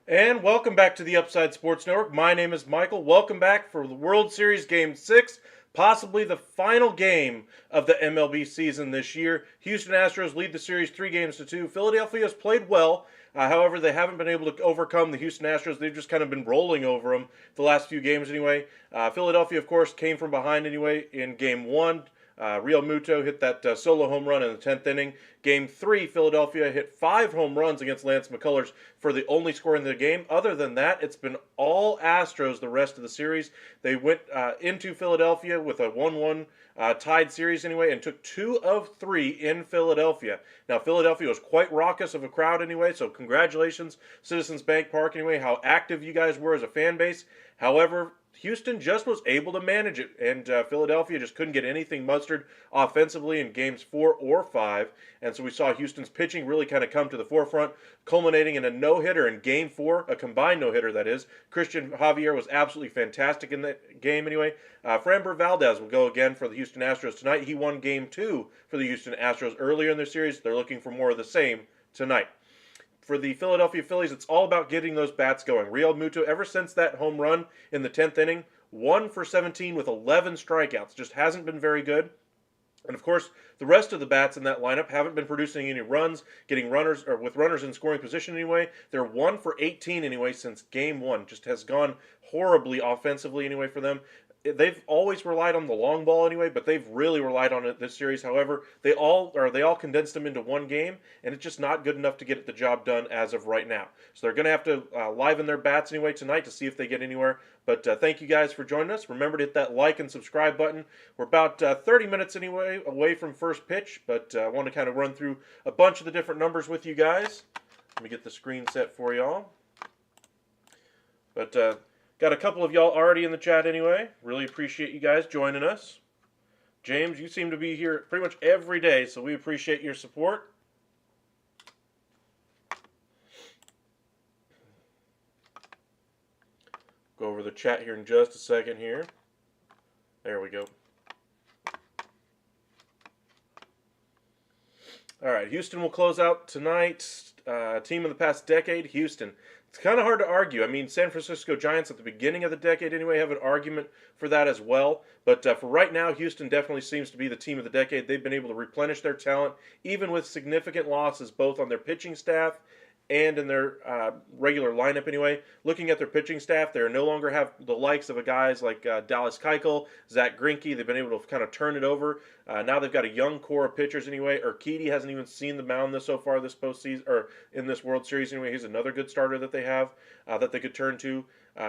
And welcome back to the Upside Sports Network. My name is Michael. Welcome back for the World Series Game 6, possibly the final game of the MLB season this year. Houston Astros lead the series 3-2. Philadelphia has played well. However, they haven't been able to overcome the Houston Astros. They've just kind of been rolling over them the last few games anyway. Philadelphia, of course, came from behind anyway in Game 1. Real Muto hit that solo home run in the 10th inning. Game 3, Philadelphia hit 5 home runs against Lance McCullers for the only score in the game. Other than that, it's been all Astros the rest of the series. They went into Philadelphia with a 1-1 tied series anyway and took 2 of 3 in Philadelphia. Now, Philadelphia was quite raucous of a crowd anyway, so congratulations, Citizens Bank Park anyway, how active you guys were as a fan base. However, Houston just was able to manage it, and Philadelphia just couldn't get anything mustered offensively in games 4 or 5. And so we saw Houston's pitching really kind of come to the forefront, culminating in a no-hitter in Game 4, a combined no-hitter, that is. Christian Javier was absolutely fantastic in that game anyway. Framber Valdez will go again for the Houston Astros tonight. He won Game 2 for the Houston Astros earlier in their series. They're looking for more of the same tonight. For the Philadelphia Phillies, it's all about getting those bats going. Real Muto, ever since that home run in the 10th inning, 1 for 17 with 11 strikeouts. Just hasn't been very good. And of course, the rest of the bats in that lineup haven't been producing any runs, getting runners, or with runners in scoring position anyway. They're 1 for 18 anyway since Game 1. Just has gone horribly offensively anyway for them. They've always relied on the long ball anyway, but they've really relied on it this series. However, they all condensed them into one game, and it's just not good enough to get the job done as of right now. So they're going to have to liven their bats anyway tonight to see if they get anywhere. But thank you guys for joining us. Remember to hit that like and subscribe button. We're about 30 minutes anyway away from first pitch, but I want to kind of run through a bunch of the different numbers with you guys. Let me get the screen set for y'all. But got a couple of y'all already in the chat anyway. Really appreciate you guys joining us. James, you seem to be here pretty much every day, so we appreciate your support. Go over the chat here in just a second here. There we go. All right, Houston will close out tonight. Team of the past decade, Houston. It's kind of hard to argue. I mean, San Francisco Giants at the beginning of the decade anyway have an argument for that as well. But for right now, Houston definitely seems to be the team of the decade. They've been able to replenish their talent, even with significant losses both on their pitching staff and in their regular lineup anyway. Looking at their pitching staff, they no longer have the likes of guys like Dallas Keuchel, Zach Greinke. They've been able to kind of turn it over. Now they've got a young core of pitchers anyway. Urquidy hasn't even seen the mound so far this postseason, or in this World Series anyway. He's another good starter that they have that they could turn to.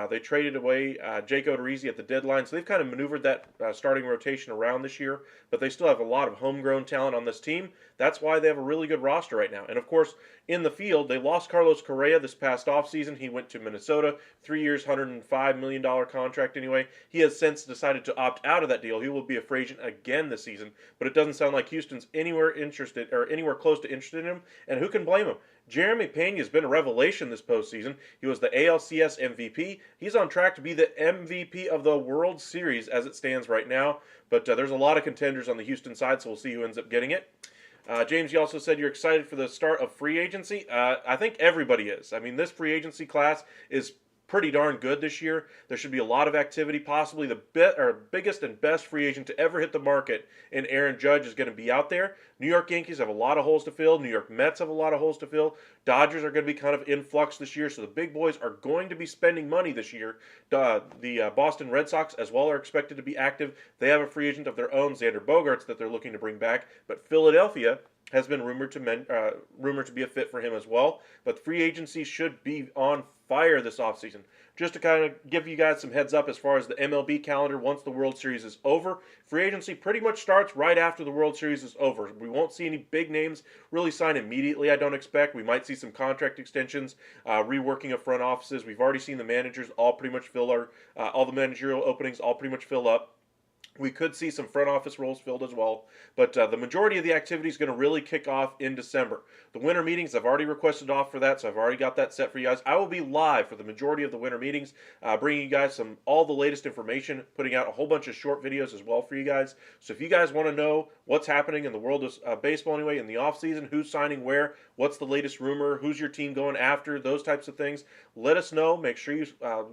They traded away Jake Odorizzi at the deadline, so they've kind of maneuvered that starting rotation around this year, but they still have a lot of homegrown talent on this team. That's why they have a really good roster right now. And of course, in the field, they lost Carlos Correa this past offseason. He went to Minnesota, 3 years, $105 million contract anyway. He has since decided to opt out of that deal. He will be a free agent again this season, but it doesn't sound like Houston's anywhere interested or anywhere close to interested in him, and who can blame him? Jeremy Pena has been a revelation this postseason. He was the ALCS MVP. He's on track to be the MVP of the World Series as it stands right now. But there's a lot of contenders on the Houston side, so we'll see who ends up getting it. James, you also said you're excited for the start of free agency. I think everybody is. I mean, this free agency class is pretty darn good this year. There should be a lot of activity. Possibly the biggest and best free agent to ever hit the market in Aaron Judge is going to be out there. New York Yankees have a lot of holes to fill. New York Mets have a lot of holes to fill. Dodgers are going to be kind of in flux this year, so the big boys are going to be spending money this year. The Boston Red Sox as well are expected to be active. They have a free agent of their own, Xander Bogaerts, that they're looking to bring back. But Philadelphia has been rumored to be a fit for him as well. But free agency should be on fire this offseason. Just to kind of give you guys some heads up as far as the MLB calendar, once the World Series is over, free agency pretty much starts right after the World Series is over. We won't see any big names really sign immediately, I don't expect. We might see some contract extensions, reworking of front offices. We've already seen the managers all pretty much all the managerial openings all pretty much fill up. We could see some front office roles filled as well, but the majority of the activity is going to really kick off in December. The winter meetings, I've already requested off for that, so I've already got that set for you guys. I will be live for the majority of the winter meetings, bringing you guys all the latest information, putting out a whole bunch of short videos as well for you guys. So if you guys want to know what's happening in the world of baseball anyway, in the offseason, who's signing where, what's the latest rumor, who's your team going after, those types of things, let us know. Make sure you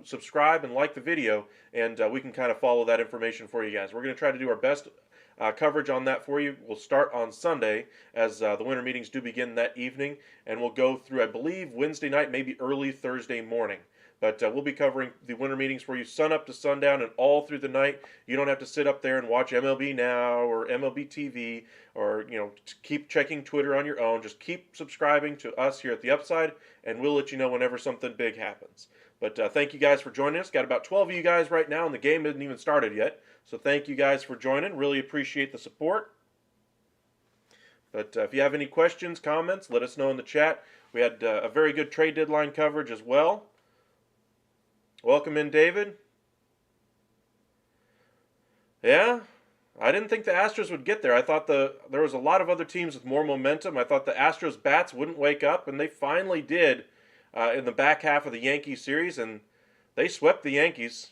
subscribe and like the video, and we can kind of follow that information for you guys. We're going to try to do our best coverage on that for you. We'll start on Sunday as the winter meetings do begin that evening, and we'll go through, I believe, Wednesday night, maybe early Thursday morning. But we'll be covering the winter meetings for you sun up to sundown and all through the night. You don't have to sit up there and watch MLB Now or MLB TV or keep checking Twitter on your own. Just keep subscribing to us here at The Upside, and we'll let you know whenever something big happens. But thank you guys for joining us. Got about 12 of you guys right now, and the game isn't even started yet. So thank you guys for joining. Really appreciate the support. But if you have any questions, comments, let us know in the chat. We had a very good trade deadline coverage as well. Welcome in, David. Yeah, I didn't think the Astros would get there. I thought there was a lot of other teams with more momentum. I thought the Astros bats wouldn't wake up, and they finally did in the back half of the Yankees series, and they swept the Yankees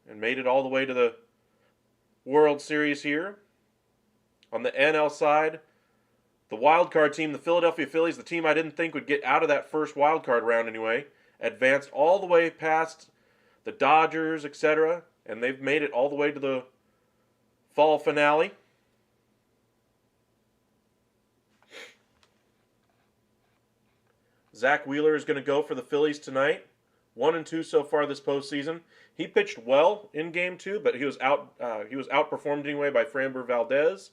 and made it all the way to the World Series here. On the NL side, the wild card team, the Philadelphia Phillies, the team I didn't think would get out of that first wild card round anyway, advanced all the way past the Dodgers, etc., and they've made it all the way to the fall finale. Zach Wheeler is going to go for the Phillies tonight. 1-2 so far this postseason. He pitched well in Game 2, but he was outperformed anyway by Framber Valdez.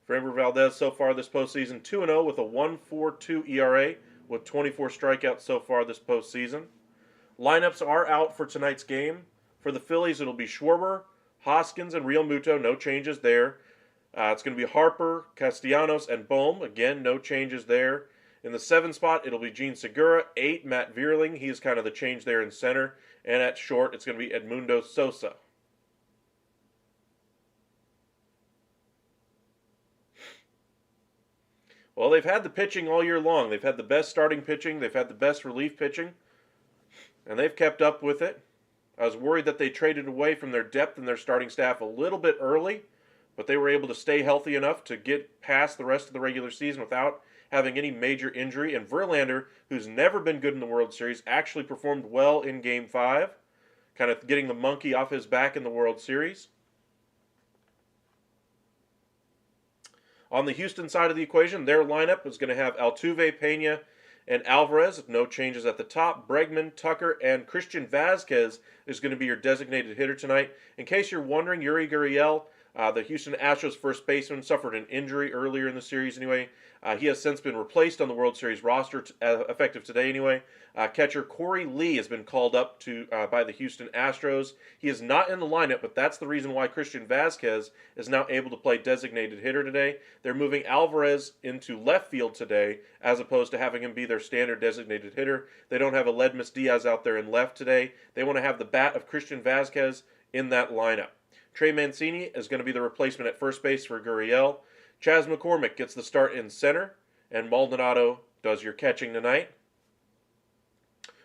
Framber Valdez so far this postseason 2-0 with a 1.42 ERA with 24 strikeouts so far this postseason. Lineups are out for tonight's game. For the Phillies, it'll be Schwarber, Hoskins, and Real Muto. No changes there. It's going to be Harper, Castellanos, and Bohm. Again, no changes there. In the 7 spot, it'll be Gene Segura. 8, Matt Vierling. He's kind of the change there in center. And at short, it's going to be Edmundo Sosa. Well, they've had the pitching all year long. They've had the best starting pitching. They've had the best relief pitching. And they've kept up with it. I was worried that they traded away from their depth in their starting staff a little bit early, but they were able to stay healthy enough to get past the rest of the regular season without having any major injury. And Verlander, who's never been good in the World Series, actually performed well in Game 5, kind of getting the monkey off his back in the World Series. On the Houston side of the equation, their lineup is going to have Altuve, Pena, and Alvarez. No changes at the top. Bregman, Tucker, and Christian Vazquez is going to be your designated hitter tonight. In case you're wondering, Yuri Gurriel, the Houston Astros first baseman, suffered an injury earlier in the series anyway. He has since been replaced on the World Series roster, effective today anyway. Catcher Corey Lee has been called up by the Houston Astros. He is not in the lineup, but that's the reason why Christian Vazquez is now able to play designated hitter today. They're moving Alvarez into left field today, as opposed to having him be their standard designated hitter. They don't have Aledmys Diaz out there in left today. They want to have the bat of Christian Vazquez in that lineup. Trey Mancini is going to be the replacement at first base for Gurriel. Chas McCormick gets the start in center, and Maldonado does your catching tonight.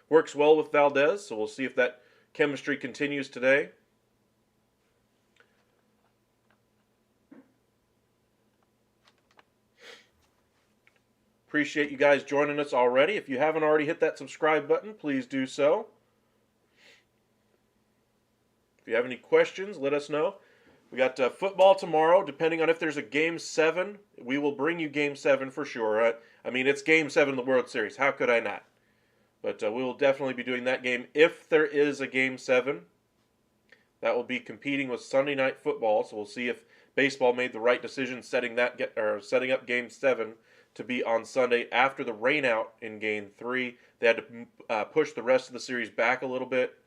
Works well with Valdez, so we'll see if that chemistry continues today. Appreciate you guys joining us already. If you haven't already hit that subscribe button, please do so. If you have any questions, let us know. We got football tomorrow. Depending on if there's a Game 7, we will bring you Game 7 for sure. I mean, it's Game 7 of the World Series. How could I not? But we will definitely be doing that game if there is a Game 7. That will be competing with Sunday Night Football, so we'll see if baseball made the right decision setting up Game 7 to be on Sunday after the rainout in Game 3. They had to push the rest of the series back a little bit.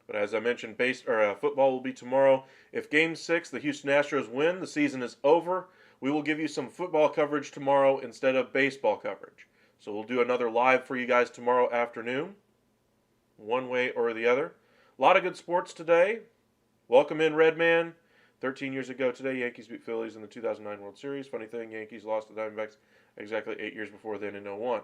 But as I mentioned, football will be tomorrow. If Game 6, the Houston Astros win, the season is over. We will give you some football coverage tomorrow instead of baseball coverage. So we'll do another live for you guys tomorrow afternoon, one way or the other. A lot of good sports today. Welcome in, Redman. 13 years ago today, Yankees beat Phillies in the 2009 World Series. Funny thing, Yankees lost to Diamondbacks exactly 8 years before then in 01.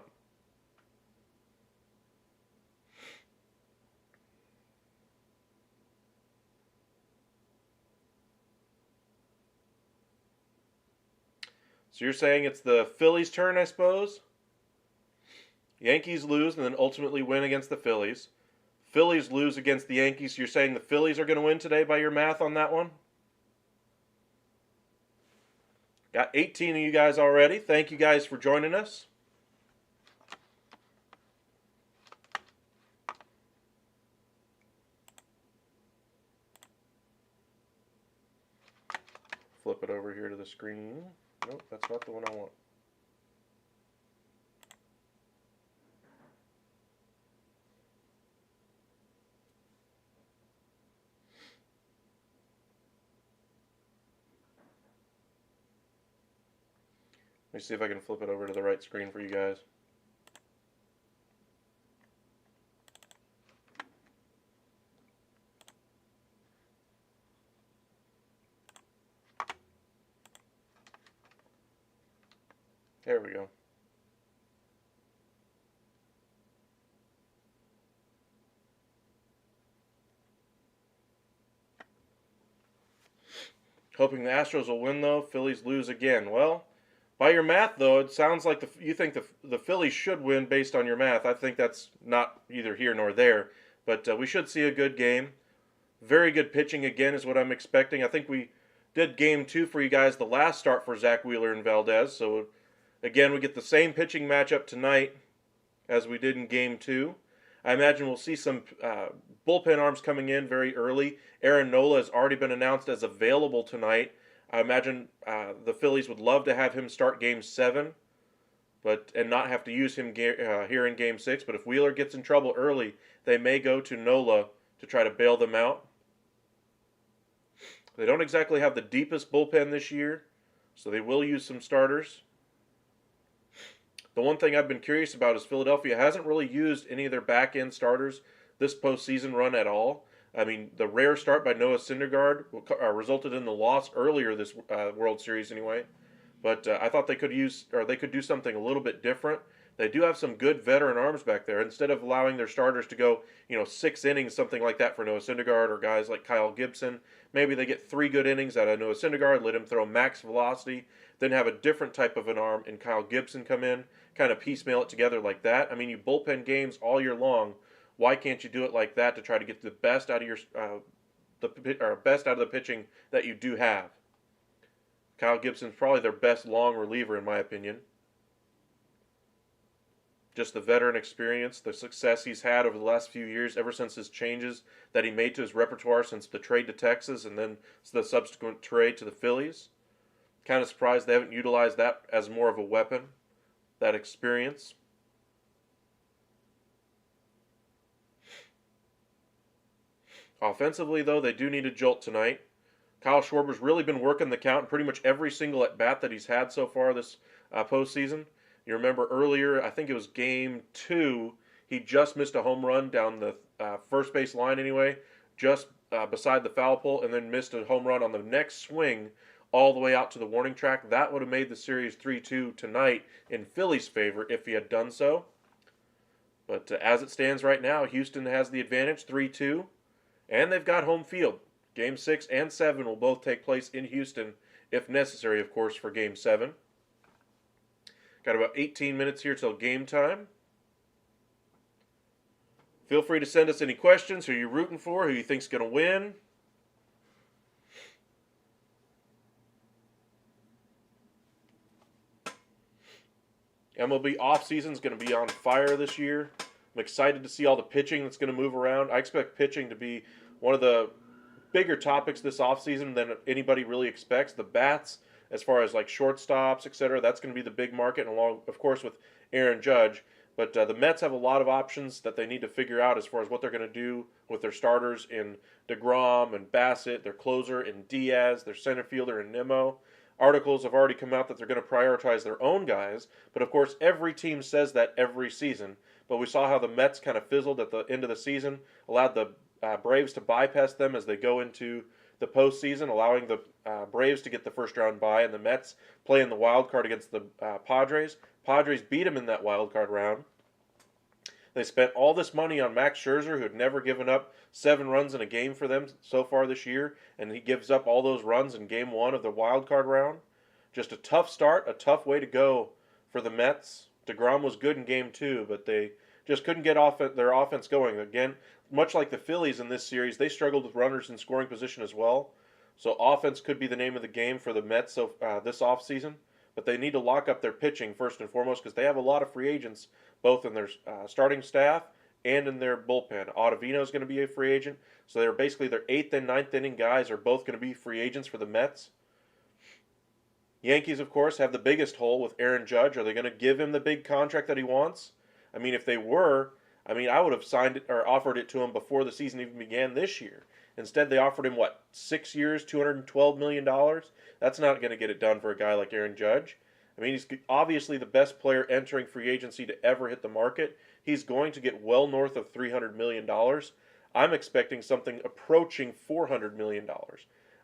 So you're saying it's the Phillies' turn, I suppose? Yankees lose and then ultimately win against the Phillies. Phillies lose against the Yankees. You're saying the Phillies are going to win today by your math on that one? Got 18 of you guys already. Thank you guys for joining us. Flip it over here to the screen. Nope, that's not the one I want. Let me see if I can flip it over to the right screen for you guys. There we go. Hoping the Astros will win, though. Phillies lose again. Well, by your math, though, it sounds like you think the Phillies should win based on your math. I think that's not either here nor there. But we should see a good game. Very good pitching again is what I'm expecting. I think we did Game 2 for you guys the last start for Zach Wheeler and Valdez. So, again, we get the same pitching matchup tonight as we did in Game 2. I imagine we'll see some bullpen arms coming in very early. Aaron Nola has already been announced as available tonight. I imagine the Phillies would love to have him start Game 7 and not have to use him here in Game 6. But if Wheeler gets in trouble early, they may go to Nola to try to bail them out. They don't exactly have the deepest bullpen this year, so they will use some starters. The one thing I've been curious about is Philadelphia hasn't really used any of their back-end starters this postseason run at all. I mean, the rare start by Noah Syndergaard resulted in the loss earlier this World Series anyway. But I thought they could do something a little bit different. They do have some good veteran arms back there. Instead of allowing their starters to go, 6 innings, something like that for Noah Syndergaard or guys like Kyle Gibson, maybe they get 3 good innings out of Noah Syndergaard, let him throw max velocity, then have a different type of an arm and Kyle Gibson come in, kind of piecemeal it together like that. I mean, you bullpen games all year long. Why can't you do it like that to try to get the best out of your best out of the pitching that you do have? Kyle Gibson's probably their best long reliever in my opinion. Just the veteran experience, the success he's had over the last few years, ever since his changes that he made to his repertoire since the trade to Texas and then the subsequent trade to the Phillies. Kind of surprised they haven't utilized that as more of a weapon, that experience. Offensively, though, they do need a jolt tonight. Kyle Schwarber's really been working the count in pretty much every single at-bat that he's had so far this postseason. You remember earlier, I think it was Game 2, he just missed a home run down the first base line anyway, just beside the foul pole, and then missed a home run on the next swing all the way out to the warning track. That would have made the series 3-2 tonight in Philly's favor if he had done so. But as it stands right now, Houston has the advantage, 3-2, and they've got home field. Game 6 and 7 will both take place in Houston, if necessary, of course, for Game 7. Got about 18 minutes here till game time. Feel free to send us any questions. Who you're rooting for, who you think's going to win. MLB offseason is going to be on fire this year. I'm excited to see all the pitching that's going to move around. I expect pitching to be one of the bigger topics this offseason than anybody really expects. The bats, as far as like shortstops, etc., that's going to be the big market, and along, of course, with Aaron Judge. But the Mets have a lot of options that they need to figure out as far as what they're going to do with their starters in DeGrom and Bassett, their closer in Diaz, their center fielder in Nimmo. Articles have already come out that they're going to prioritize their own guys, but of course, every team says that every season. But we saw how the Mets kind of fizzled at the end of the season, allowed the Braves to bypass them as they go into the postseason, allowing the Braves to get the first round bye, and the Mets play in the wild card against the Padres. Padres beat them in that wild card round. They spent all this money on Max Scherzer, who had never given up 7 runs in a game for them so far this year, and he gives up all those runs in game 1 of the wild card round. Just a tough start, a tough way to go for the Mets. DeGrom was good in game 2, but they just couldn't get their offense going. Again, much like the Phillies in this series, they struggled with runners in scoring position as well. So offense could be the name of the game for the Mets this offseason. But they need to lock up their pitching first and foremost because they have a lot of free agents, both in their starting staff and in their bullpen. Ottavino is going to be a free agent, so they're basically their 8th and 9th inning guys are both going to be free agents for the Mets. Yankees, of course, have the biggest hole with Aaron Judge. Are they going to give him the big contract that he wants? I mean, if they were, I would have signed it or offered it to him before the season even began this year. Instead, they offered him, 6 years, $212 million? That's not going to get it done for a guy like Aaron Judge. I mean, he's obviously the best player entering free agency to ever hit the market. He's going to get well north of $300 million. I'm expecting something approaching $400 million.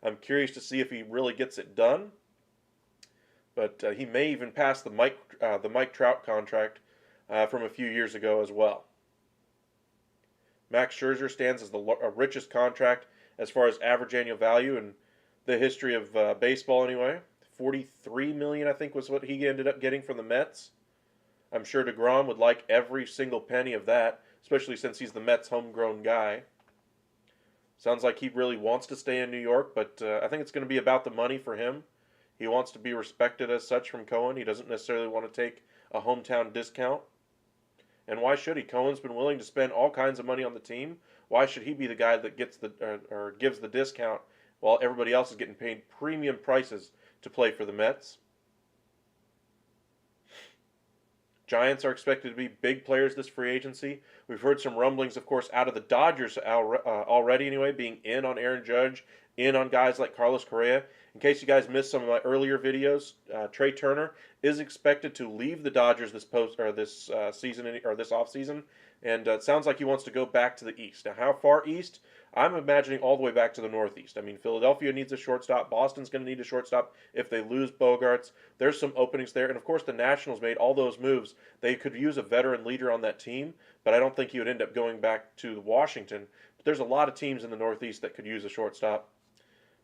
I'm curious to see if he really gets it done. But he may even pass the Mike Trout contract from a few years ago as well. Max Scherzer stands as the richest contract as far as average annual value in the history of baseball anyway. $43 million, I think, was what he ended up getting from the Mets. I'm sure DeGrom would like every single penny of that, especially since he's the Mets' homegrown guy. Sounds like he really wants to stay in New York, but I think it's going to be about the money for him. He wants to be respected as such from Cohen. He doesn't necessarily want to take a hometown discount. And why should he? Cohen's been willing to spend all kinds of money on the team. Why should he be the guy that gets or gives the discount while everybody else is getting paid premium prices to play for the Mets? Giants are expected to be big players this free agency. We've heard some rumblings, of course, out of the Dodgers already anyway, being in on Aaron Judge, in on guys like Carlos Correa. In case you guys missed some of my earlier videos, Trey Turner is expected to leave the Dodgers this season or this offseason, and it sounds like he wants to go back to the East. Now, how far east? I'm imagining all the way back to the Northeast. I mean, Philadelphia needs a shortstop. Boston's going to need a shortstop if they lose Bogarts. There's some openings there, and of course, the Nationals made all those moves. They could use a veteran leader on that team, but I don't think he would end up going back to Washington. But there's a lot of teams in the Northeast that could use a shortstop.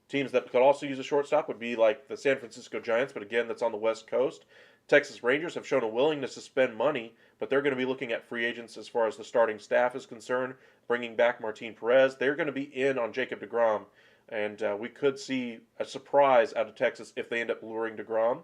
Teams that could also use a shortstop would be like the San Francisco Giants, but again, that's on the West Coast. Texas Rangers have shown a willingness to spend money, but they're going to be looking at free agents as far as the starting staff is concerned, bringing back Martin Perez. They're going to be in on Jacob deGrom, and we could see a surprise out of Texas if they end up luring deGrom.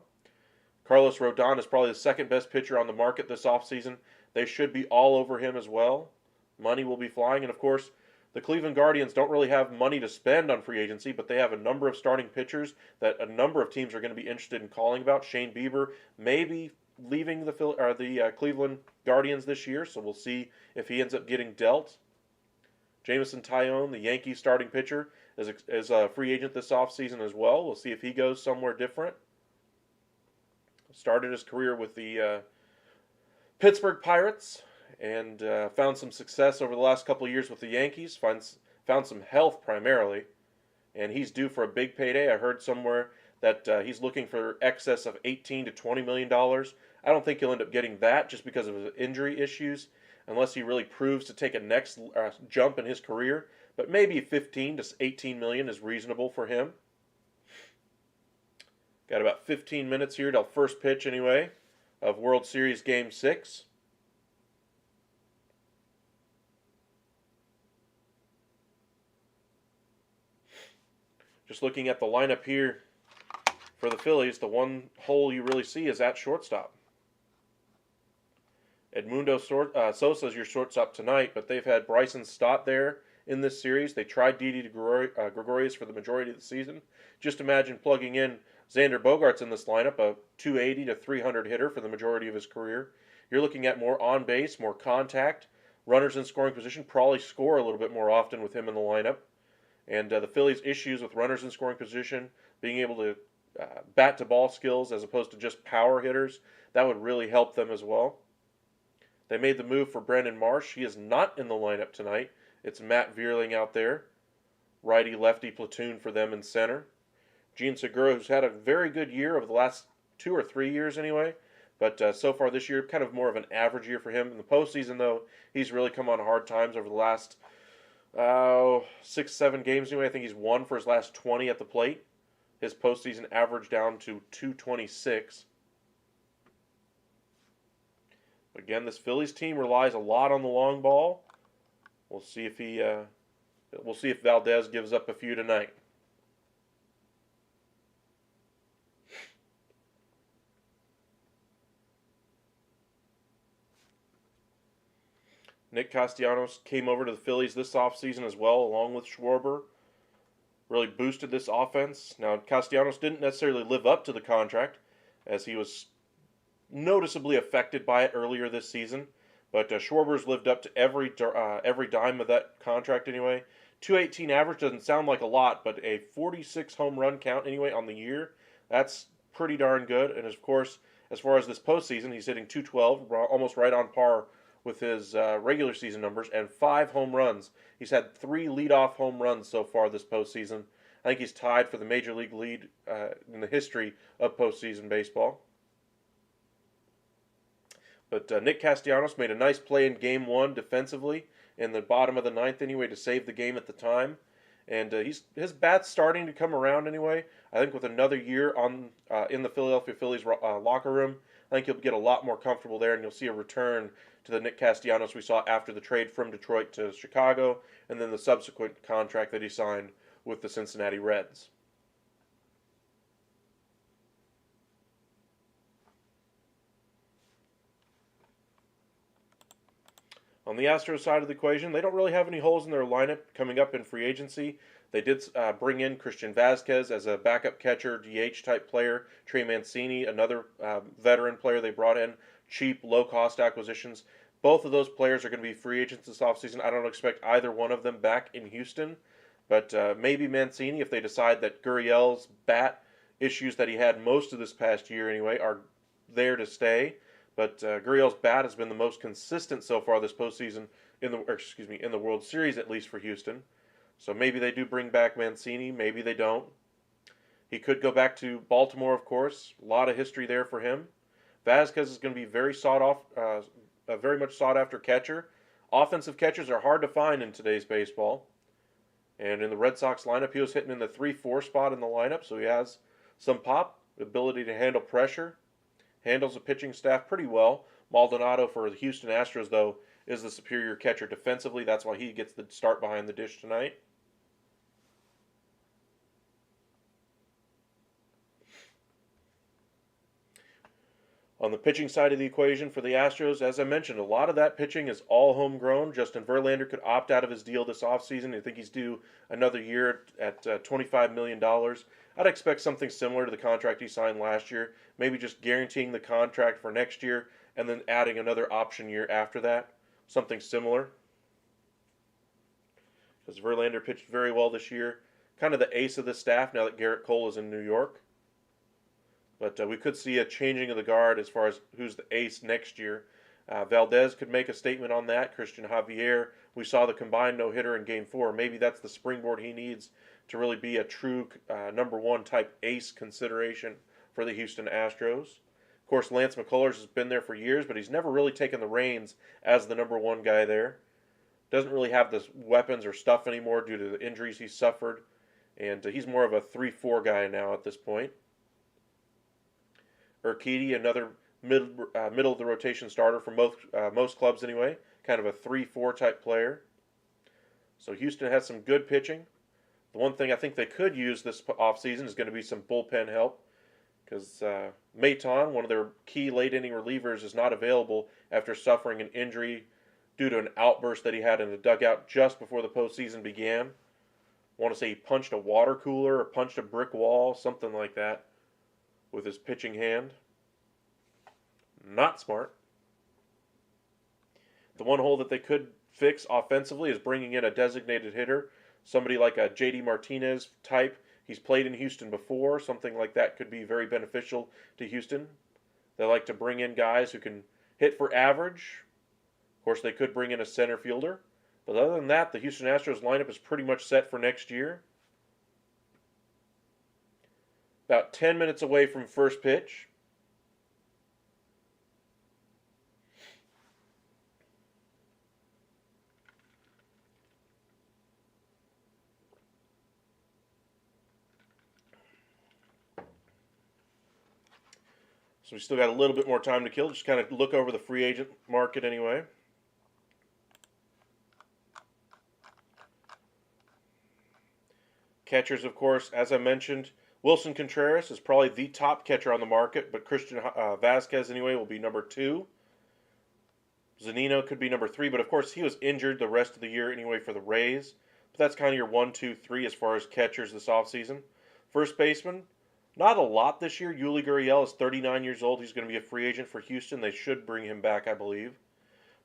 Carlos Rodon is probably the second best pitcher on the market this offseason. They should be all over him as well. Money will be flying, and of course, the Cleveland Guardians don't really have money to spend on free agency, but they have a number of starting pitchers that a number of teams are going to be interested in calling about. Shane Bieber may be leaving the Cleveland Guardians this year, so we'll see if he ends up getting dealt. Jameson Taillon, the Yankees starting pitcher, is a free agent this offseason as well. We'll see if he goes somewhere different. Started his career with the Pittsburgh Pirates, and found some success over the last couple of years with the Yankees. Found some health primarily, and he's due for a big payday. I heard somewhere that he's looking for excess of $18 to $20 million. I don't think he'll end up getting that just because of his injury issues, unless he really proves to take a next jump in his career. But maybe 15 to 18 million is reasonable for him. Got about 15 minutes here till first pitch anyway of World Series Game 6. Just looking at the lineup here for the Phillies, the one hole you really see is at shortstop. Sosa is your shortstop tonight, but they've had Bryson Stott there in this series. They tried Didi Gregorius for the majority of the season. Just imagine plugging in Xander Bogaerts in this lineup, a 280 to 300 hitter for the majority of his career. You're looking at more on base, more contact, runners in scoring position, probably score a little bit more often with him in the lineup. And the Phillies' issues with runners in scoring position, being able to bat to ball skills as opposed to just power hitters, that would really help them as well. They made the move for Brandon Marsh. He is not in the lineup tonight. It's Matt Vierling out there, righty-lefty platoon for them in center. Gene Segura, who's had a very good year over the last 2 or 3 years anyway, but so far this year, kind of more of an average year for him. In the postseason, though, he's really come on hard times over the last 6, 7 games anyway. I think he's won for his last 20 at the plate. His postseason average down to 226. Again, this Phillies team relies a lot on the long ball. We'll see if Valdez gives up a few tonight. Nick Castellanos came over to the Phillies this offseason as well, along with Schwarber. Really boosted this offense. Now, Castellanos didn't necessarily live up to the contract, as he was noticeably affected by it earlier this season. But Schwarber's lived up to every dime of that contract anyway. 218 average doesn't sound like a lot, but a 46 home run count anyway on the year, that's pretty darn good. And of course, as far as this postseason, he's hitting 212, almost right on par with his regular season numbers, and 5 home runs. He's had 3 leadoff home runs so far this postseason. I think he's tied for the major league lead in the history of postseason baseball. But Nick Castellanos made a nice play in Game 1 defensively in the bottom of the ninth anyway to save the game at the time. And his bat's starting to come around anyway. I think with another year in the Philadelphia Phillies locker room, I think he'll get a lot more comfortable there, and you'll see a return to the Nick Castellanos we saw after the trade from Detroit to Chicago, and then the subsequent contract that he signed with the Cincinnati Reds. On the Astros side of the equation, they don't really have any holes in their lineup coming up in free agency. They did bring in Christian Vazquez as a backup catcher, DH type player. Trey Mancini, another veteran player they brought in. Cheap, low-cost acquisitions. Both of those players are going to be free agents this offseason. I don't expect either one of them back in Houston. But maybe Mancini, if they decide that Gurriel's bat issues that he had most of this past year anyway are there to stay. But Gurriel's bat has been the most consistent so far this postseason in the World Series, at least for Houston. So maybe they do bring back Mancini, maybe they don't. He could go back to Baltimore, of course. A lot of history there for him. Vazquez is going to be a very much sought after catcher. Offensive catchers are hard to find in today's baseball. And in the Red Sox lineup, he was hitting in the 3-4 spot in the lineup, so he has some pop, ability to handle pressure. Handles the pitching staff pretty well. Maldonado for the Houston Astros, though, is the superior catcher defensively. That's why he gets the start behind the dish tonight. On the pitching side of the equation for the Astros, as I mentioned, a lot of that pitching is all homegrown. Justin Verlander could opt out of his deal this offseason. I think he's due another year at $25 million. I'd expect something similar to the contract he signed last year, maybe just guaranteeing the contract for next year and then adding another option year after that, something similar. Because Verlander pitched very well this year, kind of the ace of the staff now that Garrett Cole is in New York. But we could see a changing of the guard as far as who's the ace next year. Valdez could make a statement on that. Christian Javier, we saw the combined no-hitter in Game 4. Maybe that's the springboard he needs to really be a true number one type ace consideration for the Houston Astros. Of course, Lance McCullers has been there for years, but he's never really taken the reins as the number one guy there. Doesn't really have the weapons or stuff anymore due to the injuries he's suffered. And he's more of a 3-4 guy now at this point. Urquidy, another middle of the rotation starter for most clubs anyway, kind of a 3-4 type player. So Houston has some good pitching. The one thing I think they could use this offseason is going to be some bullpen help. because Maton, one of their key late inning relievers, is not available after suffering an injury due to an outburst that he had in the dugout just before the postseason began. I want to say he punched a water cooler or punched a brick wall, something like that, with his pitching hand. Not smart. The one hole that they could fix offensively is bringing in a designated hitter, somebody like a JD Martinez type. He's played in Houston before. Something like that could be very beneficial to Houston. They like to bring in guys who can hit for average. Of course, they could bring in a center fielder. But other than that, the Houston Astros lineup is pretty much set for next year. About 10 minutes away from first pitch. So we still got a little bit more time to kill. Just kind of look over the free agent market anyway. Catchers, of course, as I mentioned, Wilson Contreras is probably the top catcher on the market, but Christian Vasquez, anyway, will be number 2. Zunino could be number 3, but of course he was injured the rest of the year anyway for the Rays. But that's kind of your 1, 2, 3 as far as catchers this offseason. First baseman, not a lot this year. Yuli Gurriel is 39 years old. He's going to be a free agent for Houston. They should bring him back, I believe.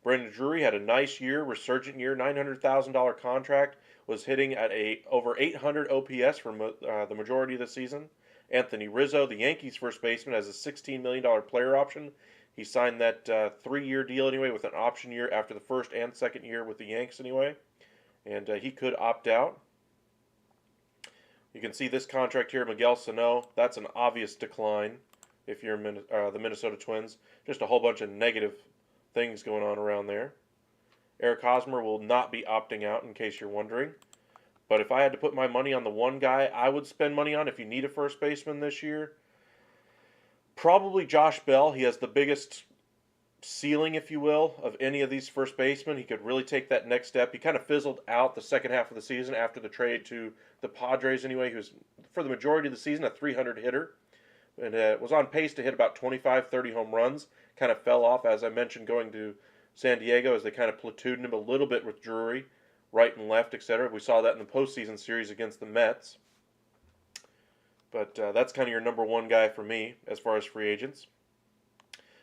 Brandon Drury had a nice year, resurgent year, $900,000 contract, was hitting at over 800 OPS for the majority of the season. Anthony Rizzo, the Yankees' first baseman, has a $16 million player option. He signed that 3-year deal anyway with an option year after the first and second year with the Yanks anyway. And he could opt out. You can see this contract here, Miguel Sano. That's an obvious decline if you're the Minnesota Twins. Just a whole bunch of negative things going on around there. Eric Hosmer will not be opting out, in case you're wondering. But if I had to put my money on the one guy I would spend money on if you need a first baseman this year, probably Josh Bell. He has the biggest ceiling, if you will, of any of these first basemen. He could really take that next step. He kind of fizzled out the second half of the season after the trade to the Padres anyway. He was, for the majority of the season, a 300 hitter. And was on pace to hit about 25, 30 home runs. Kind of fell off, as I mentioned, going to San Diego as they kind of platooned him a little bit with Drury, right and left, etc. We saw that in the postseason series against the Mets. But that's kind of your number one guy for me as far as free agents.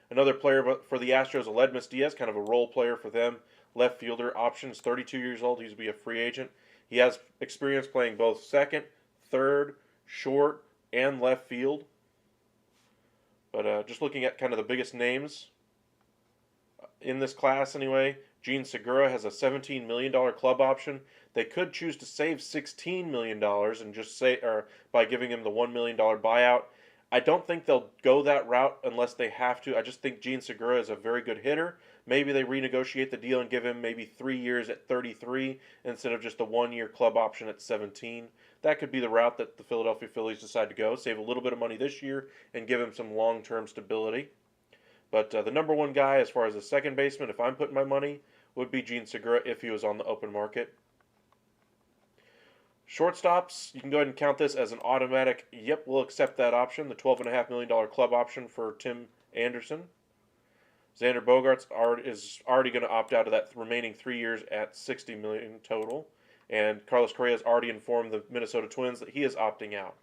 Another player for the Astros, Aledmys Diaz, kind of a role player for them. Left fielder options, 32 years old. He's to be a free agent. He has experience playing both second, third, short, and left field. But just looking at kind of the biggest names in this class anyway, Gene Segura has a $17 million club option. They could choose to save $16 million and just say, or by giving him the $1 million buyout. I don't think they'll go that route unless they have to. I just think Gene Segura is a very good hitter. Maybe they renegotiate the deal and give him maybe 3 years at 33 instead of just a 1-year club option at 17. That could be the route that the Philadelphia Phillies decide to go. Save a little bit of money this year and give him some long-term stability. But the number one guy as far as the second baseman, if I'm putting my money, would be Gene Segura if he was on the open market. Shortstops, you can go ahead and count this as an automatic, yep, we'll accept that option, the $12.5 million club option for Tim Anderson. Xander Bogaerts is already going to opt out of that remaining 3 years at $60 million total. And Carlos Correa has already informed the Minnesota Twins that he is opting out.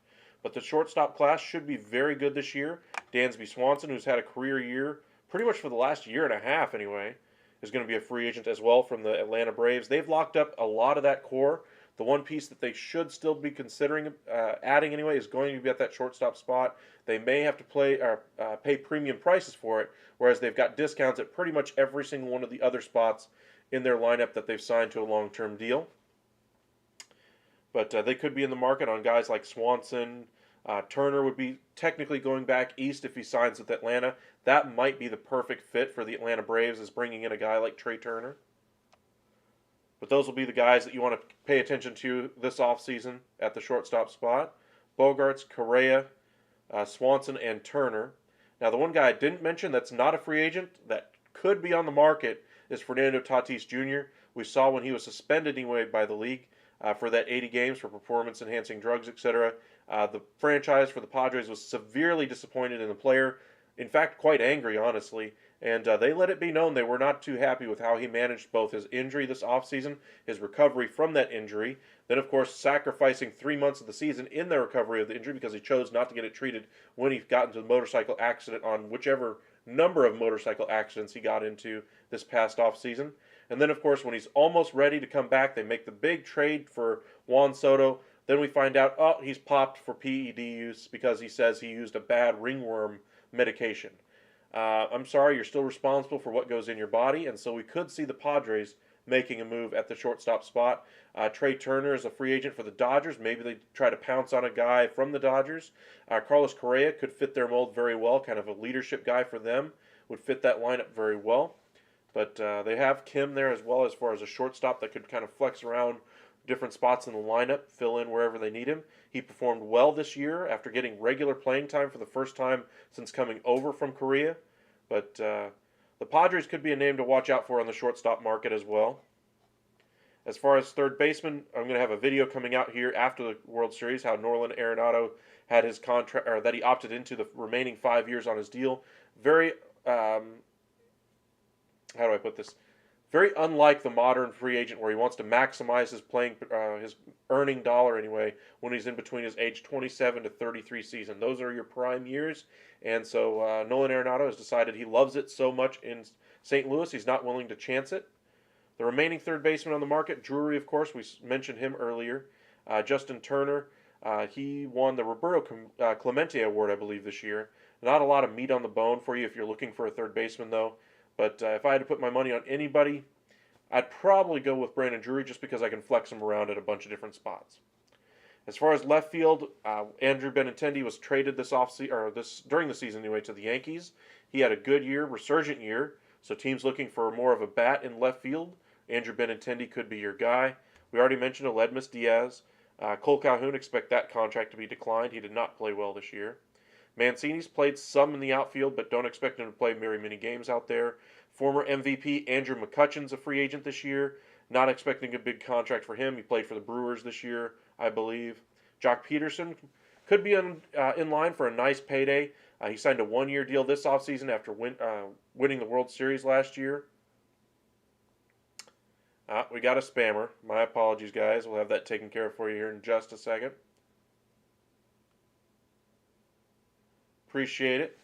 But the shortstop class should be very good this year. Dansby Swanson, who's had a career year, pretty much for the last year and a half anyway, is going to be a free agent as well from the Atlanta Braves. They've locked up a lot of that core. The one piece that they should still be considering adding anyway is going to be at that shortstop spot. They may have to pay premium prices for it, whereas they've got discounts at pretty much every single one of the other spots in their lineup that they've signed to a long-term deal. But they could be in the market on guys like Swanson. Turner would be technically going back east if he signs with Atlanta. That might be the perfect fit for the Atlanta Braves, is bringing in a guy like Trey Turner. But those will be the guys that you want to pay attention to this offseason at the shortstop spot. Bogaerts, Correa, Swanson, and Turner. Now, the one guy I didn't mention that's not a free agent that could be on the market is Fernando Tatis Jr. We saw when he was suspended anyway by the league for that 80 games for performance-enhancing drugs, etc. The franchise for the Padres was severely disappointed in the player, in fact, quite angry, honestly. And they let it be known they were not too happy with how he managed both his injury this offseason, his recovery from that injury, then, of course, sacrificing 3 months of the season in the recovery of the injury because he chose not to get it treated when he got into the motorcycle accident on whichever number of motorcycle accidents he got into this past offseason. And then, of course, when he's almost ready to come back, they make the big trade for Juan Soto. Then we find out, oh, he's popped for PED use because he says he used a bad ringworm medication. I'm sorry, you're still responsible for what goes in your body, and so we could see the Padres making a move at the shortstop spot. Trey Turner is a free agent for the Dodgers. Maybe they try to pounce on a guy from the Dodgers. Carlos Correa could fit their mold very well, kind of a leadership guy for them, would fit that lineup very well. But they have Kim there as well as far as a shortstop that could kind of flex around different spots in the lineup, fill in wherever they need him. He performed well this year after getting regular playing time for the first time since coming over from Korea. But the Padres could be a name to watch out for on the shortstop market as well. As far as third baseman, I'm going to have a video coming out here after the World Series how Nolan Arenado had his contract, or that he opted into the remaining 5 years on his deal. Very, how do I put this? Very unlike the modern free agent where he wants to maximize his earning dollar anyway when he's in between his age 27 to 33 season. Those are your prime years, and so Nolan Arenado has decided he loves it so much in St. Louis he's not willing to chance it. The remaining third baseman on the market, Drury, of course, we mentioned him earlier. Justin Turner, he won the Roberto Clemente Award, I believe, this year. Not a lot of meat on the bone for you if you're looking for a third baseman, though. But if I had to put my money on anybody, I'd probably go with Brandon Drury just because I can flex him around at a bunch of different spots. As far as left field, Andrew Benintendi was traded during the season anyway to the Yankees. He had a good year, resurgent year. So teams looking for more of a bat in left field, Andrew Benintendi could be your guy. We already mentioned Aledmus Diaz. Cole Calhoun, expect that contract to be declined. He did not play well this year. Mancini's played some in the outfield, but don't expect him to play very many games out there. Former MVP Andrew McCutchen's a free agent this year. Not expecting a big contract for him. He played for the Brewers this year, I believe. Jock Peterson could be in line for a nice payday. He signed a one-year deal this offseason after winning the World Series last year. We got a spammer. My apologies, guys. We'll have that taken care of for you here in just a second. Appreciate it.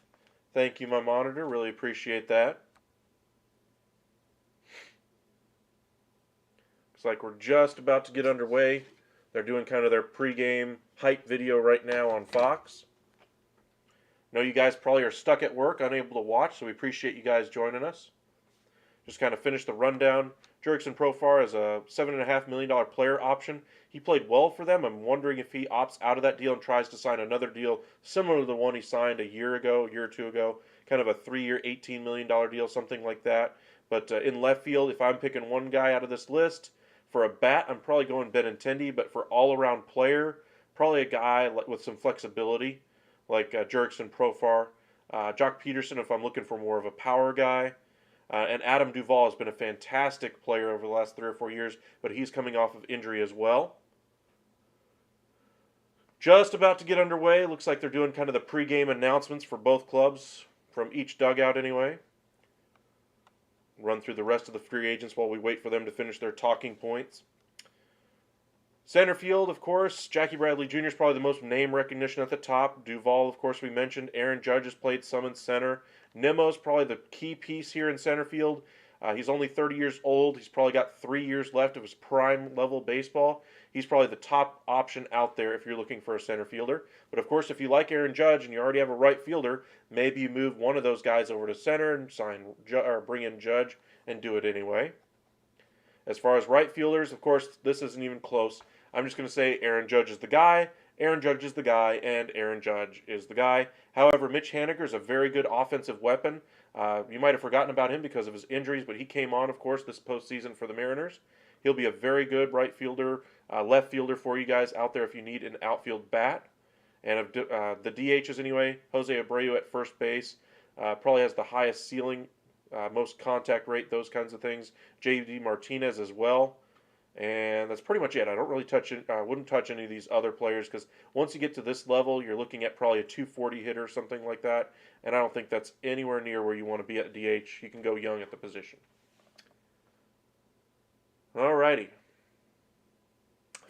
Thank you, my monitor. Really appreciate that. Looks like we're just about to get underway. They're doing kind of their pregame hype video right now on Fox. I know you guys probably are stuck at work, unable to watch, so we appreciate you guys joining us. Just kind of finish the rundown. Jurickson Profar is a $7.5 million player option. He played well for them. I'm wondering if he opts out of that deal and tries to sign another deal similar to the one he signed a year or two ago. Kind of a 3-year, $18 million deal, something like that. But in left field, if I'm picking one guy out of this list, for a bat, I'm probably going Benintendi. But for all-around player, probably a guy with some flexibility, like Jurickson Profar. Jock Peterson, if I'm looking for more of a power guy. And Adam Duvall has been a fantastic player over the last 3 or 4 years, but he's coming off of injury as well. Just about to get underway. Looks like they're doing kind of the pregame announcements for both clubs, from each dugout anyway. Run through the rest of the free agents while we wait for them to finish their talking points. Center field, of course, Jackie Bradley Jr. is probably the most name recognition at the top. Duvall, of course, we mentioned. Aaron Judge has played some in center. Nemo's probably the key piece here in center field. He's only 30 years old. He's probably got 3 years left of his prime level baseball. He's probably the top option out there if you're looking for a center fielder. But of course, if you like Aaron Judge and you already have a right fielder, maybe you move one of those guys over to center and bring in Judge and do it anyway. As far as right fielders, of course, this isn't even close. I'm just going to say Aaron Judge is the guy, Aaron Judge is the guy, and Aaron Judge is the guy. However, Mitch Haniger is a very good offensive weapon. You might have forgotten about him because of his injuries, but he came on, of course, this postseason for the Mariners. He'll be a very good right fielder, left fielder for you guys out there if you need an outfield bat. And of the DHs anyway, Jose Abreu at first base probably has the highest ceiling, most contact rate, those kinds of things. J.D. Martinez as well. And that's pretty much it. I don't really touch it. I wouldn't touch any of these other players because once you get to this level, you're looking at probably a 240 hitter or something like that. And I don't think that's anywhere near where you want to be at DH. You can go young at the position. Alrighty.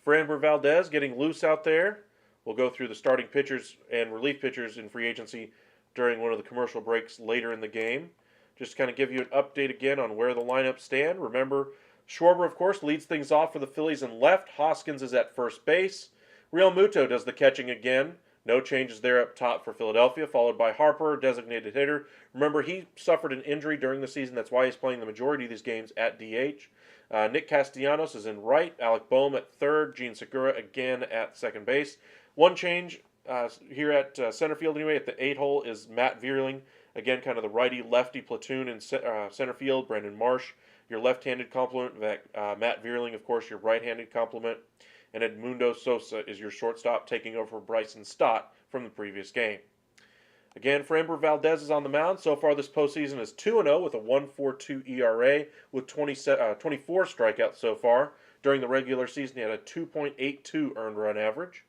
Framber Valdez getting loose out there. We'll go through the starting pitchers and relief pitchers in free agency during one of the commercial breaks later in the game. Just to kind of give you an update again on where the lineups stand. Remember, Schwarber, of course, leads things off for the Phillies in left. Hoskins is at first base. Real Muto does the catching again. No changes there up top for Philadelphia, followed by Harper, designated hitter. Remember, he suffered an injury during the season. That's why he's playing the majority of these games at DH. Nick Castellanos is in right. Alec Boehm at third. Gene Segura again at second base. One change here at center field anyway, at the 8 hole, is Matt Vierling. Again, kind of the righty-lefty platoon in center field. Brandon Marsh, your left-handed complement. Matt Vierling, of course, your right-handed complement. And Edmundo Sosa is your shortstop, taking over for Bryson Stott from the previous game. Again, Framber Valdez is on the mound. So far this postseason is 2-0 with a 1.42 ERA with 24 strikeouts so far. During the regular season, he had a 2.82 earned run average.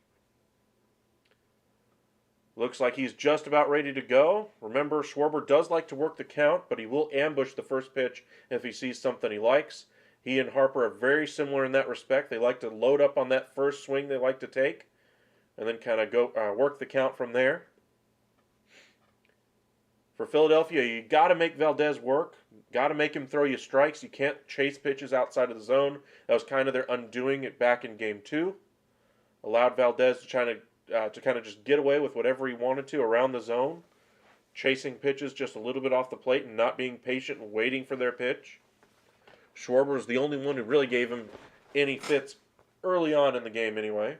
Looks like he's just about ready to go. Remember, Schwarber does like to work the count, but he will ambush the first pitch if he sees something he likes. He and Harper are very similar in that respect. They like to load up on that first swing they like to take, and then kind of go work the count from there. For Philadelphia, you got to make Valdez work. Got to make him throw you strikes. You can't chase pitches outside of the zone. That was kind of their undoing it back in Game 2. Allowed Valdez to kind of just get away with whatever he wanted to around the zone, chasing pitches just a little bit off the plate and not being patient and waiting for their pitch. Schwarber was the only one who really gave him any fits early on in the game anyway.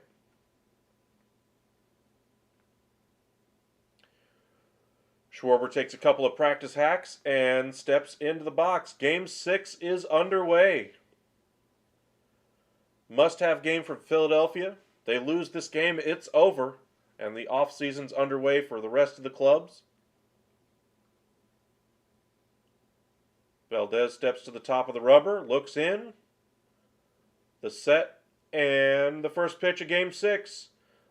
Schwarber takes a couple of practice hacks and steps into the box. Game 6 is underway. Must-have game for Philadelphia. They lose this game, it's over, and the off-season's underway for the rest of the clubs. Valdez steps to the top of the rubber, looks in. The set, and the first pitch of Game 6.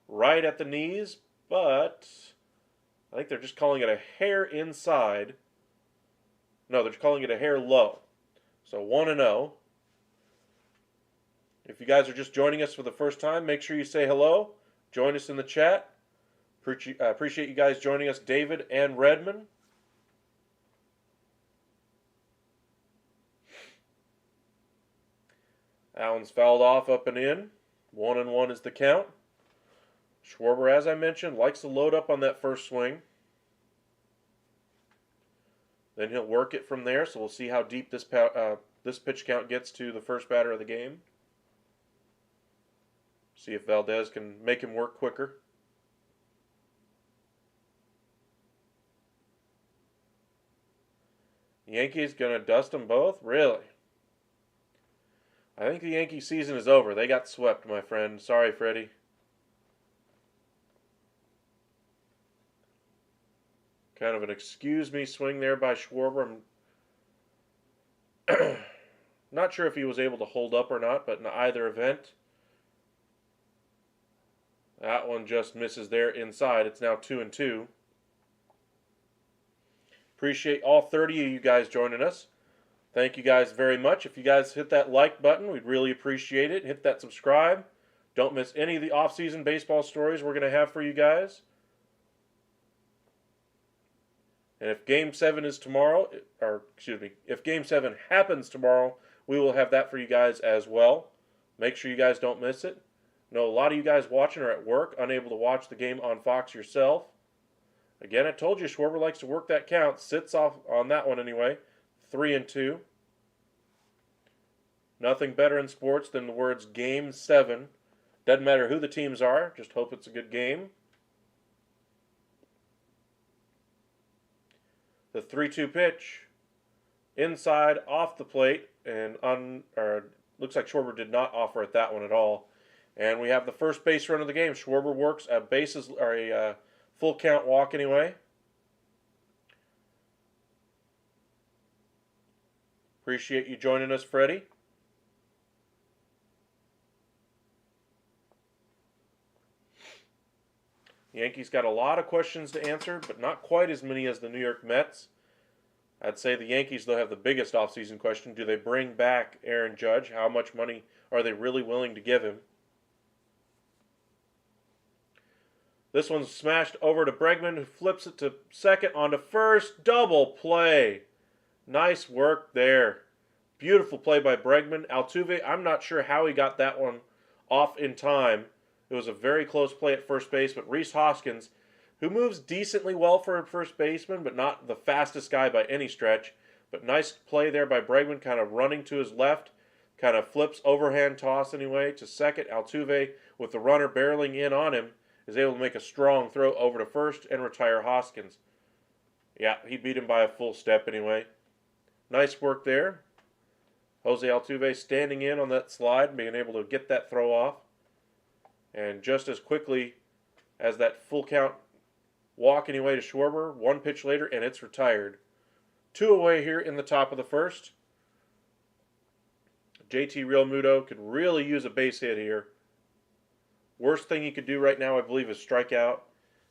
Right at the knees, but I think they're just calling it a hair inside. No, they're calling it a hair low. So 1-0. If you guys are just joining us for the first time, make sure you say hello. Join us in the chat. Appreciate you guys joining us, David and Redmond. Allen's fouled off, up and in. 1-1 is the count. Schwarber, as I mentioned, likes to load up on that first swing. Then he'll work it from there, so we'll see how deep this pitch count gets to the first batter of the game. See if Valdez can make him work quicker. Yankees going to dust them both? Really? I think the Yankee season is over. They got swept, my friend. Sorry, Freddie. Kind of an excuse me swing there by Schwarber. I'm not sure if he was able to hold up or not, but in either event, that one just misses there inside. It's now 2-2. Appreciate all 30 of you guys joining us. Thank you guys very much. If you guys hit that like button, we'd really appreciate it. Hit that subscribe. Don't miss any of the off-season baseball stories we're going to have for you guys. And if Game 7 is tomorrow, if Game 7 happens tomorrow, we will have that for you guys as well. Make sure you guys don't miss it. I know a lot of you guys watching are at work, unable to watch the game on Fox yourself. Again, I told you Schwarber likes to work that count. Sits off on that one anyway. 3-2. Nothing better in sports than the words Game 7. Doesn't matter who the teams are. Just hope it's a good game. The 3-2 pitch. Inside, off the plate. And looks like Schwarber did not offer at that one at all. And we have the first base run of the game. Schwarber works a full count walk anyway. Appreciate you joining us, Freddie. Yankees got a lot of questions to answer, but not quite as many as the New York Mets. I'd say the Yankees, though, have the biggest offseason question. Do they bring back Aaron Judge? How much money are they really willing to give him? This one's smashed over to Bregman, who flips it to second onto first. Double play. Nice work there. Beautiful play by Bregman. Altuve, I'm not sure how he got that one off in time. It was a very close play at first base, but Rhys Hoskins, who moves decently well for a first baseman, but not the fastest guy by any stretch. But nice play there by Bregman, kind of running to his left, kind of flips overhand toss anyway to second. Altuve, with the runner barreling in on him, is able to make a strong throw over to first and retire Hoskins. Yeah, he beat him by a full step anyway. Nice work there. Jose Altuve standing in on that slide, being able to get that throw off. And just as quickly as that full count walk anyway to Schwarber, one pitch later, and it's retired. 2 away here in the top of the first. JT Realmuto could really use a base hit here. Worst thing he could do right now, I believe, is strike out.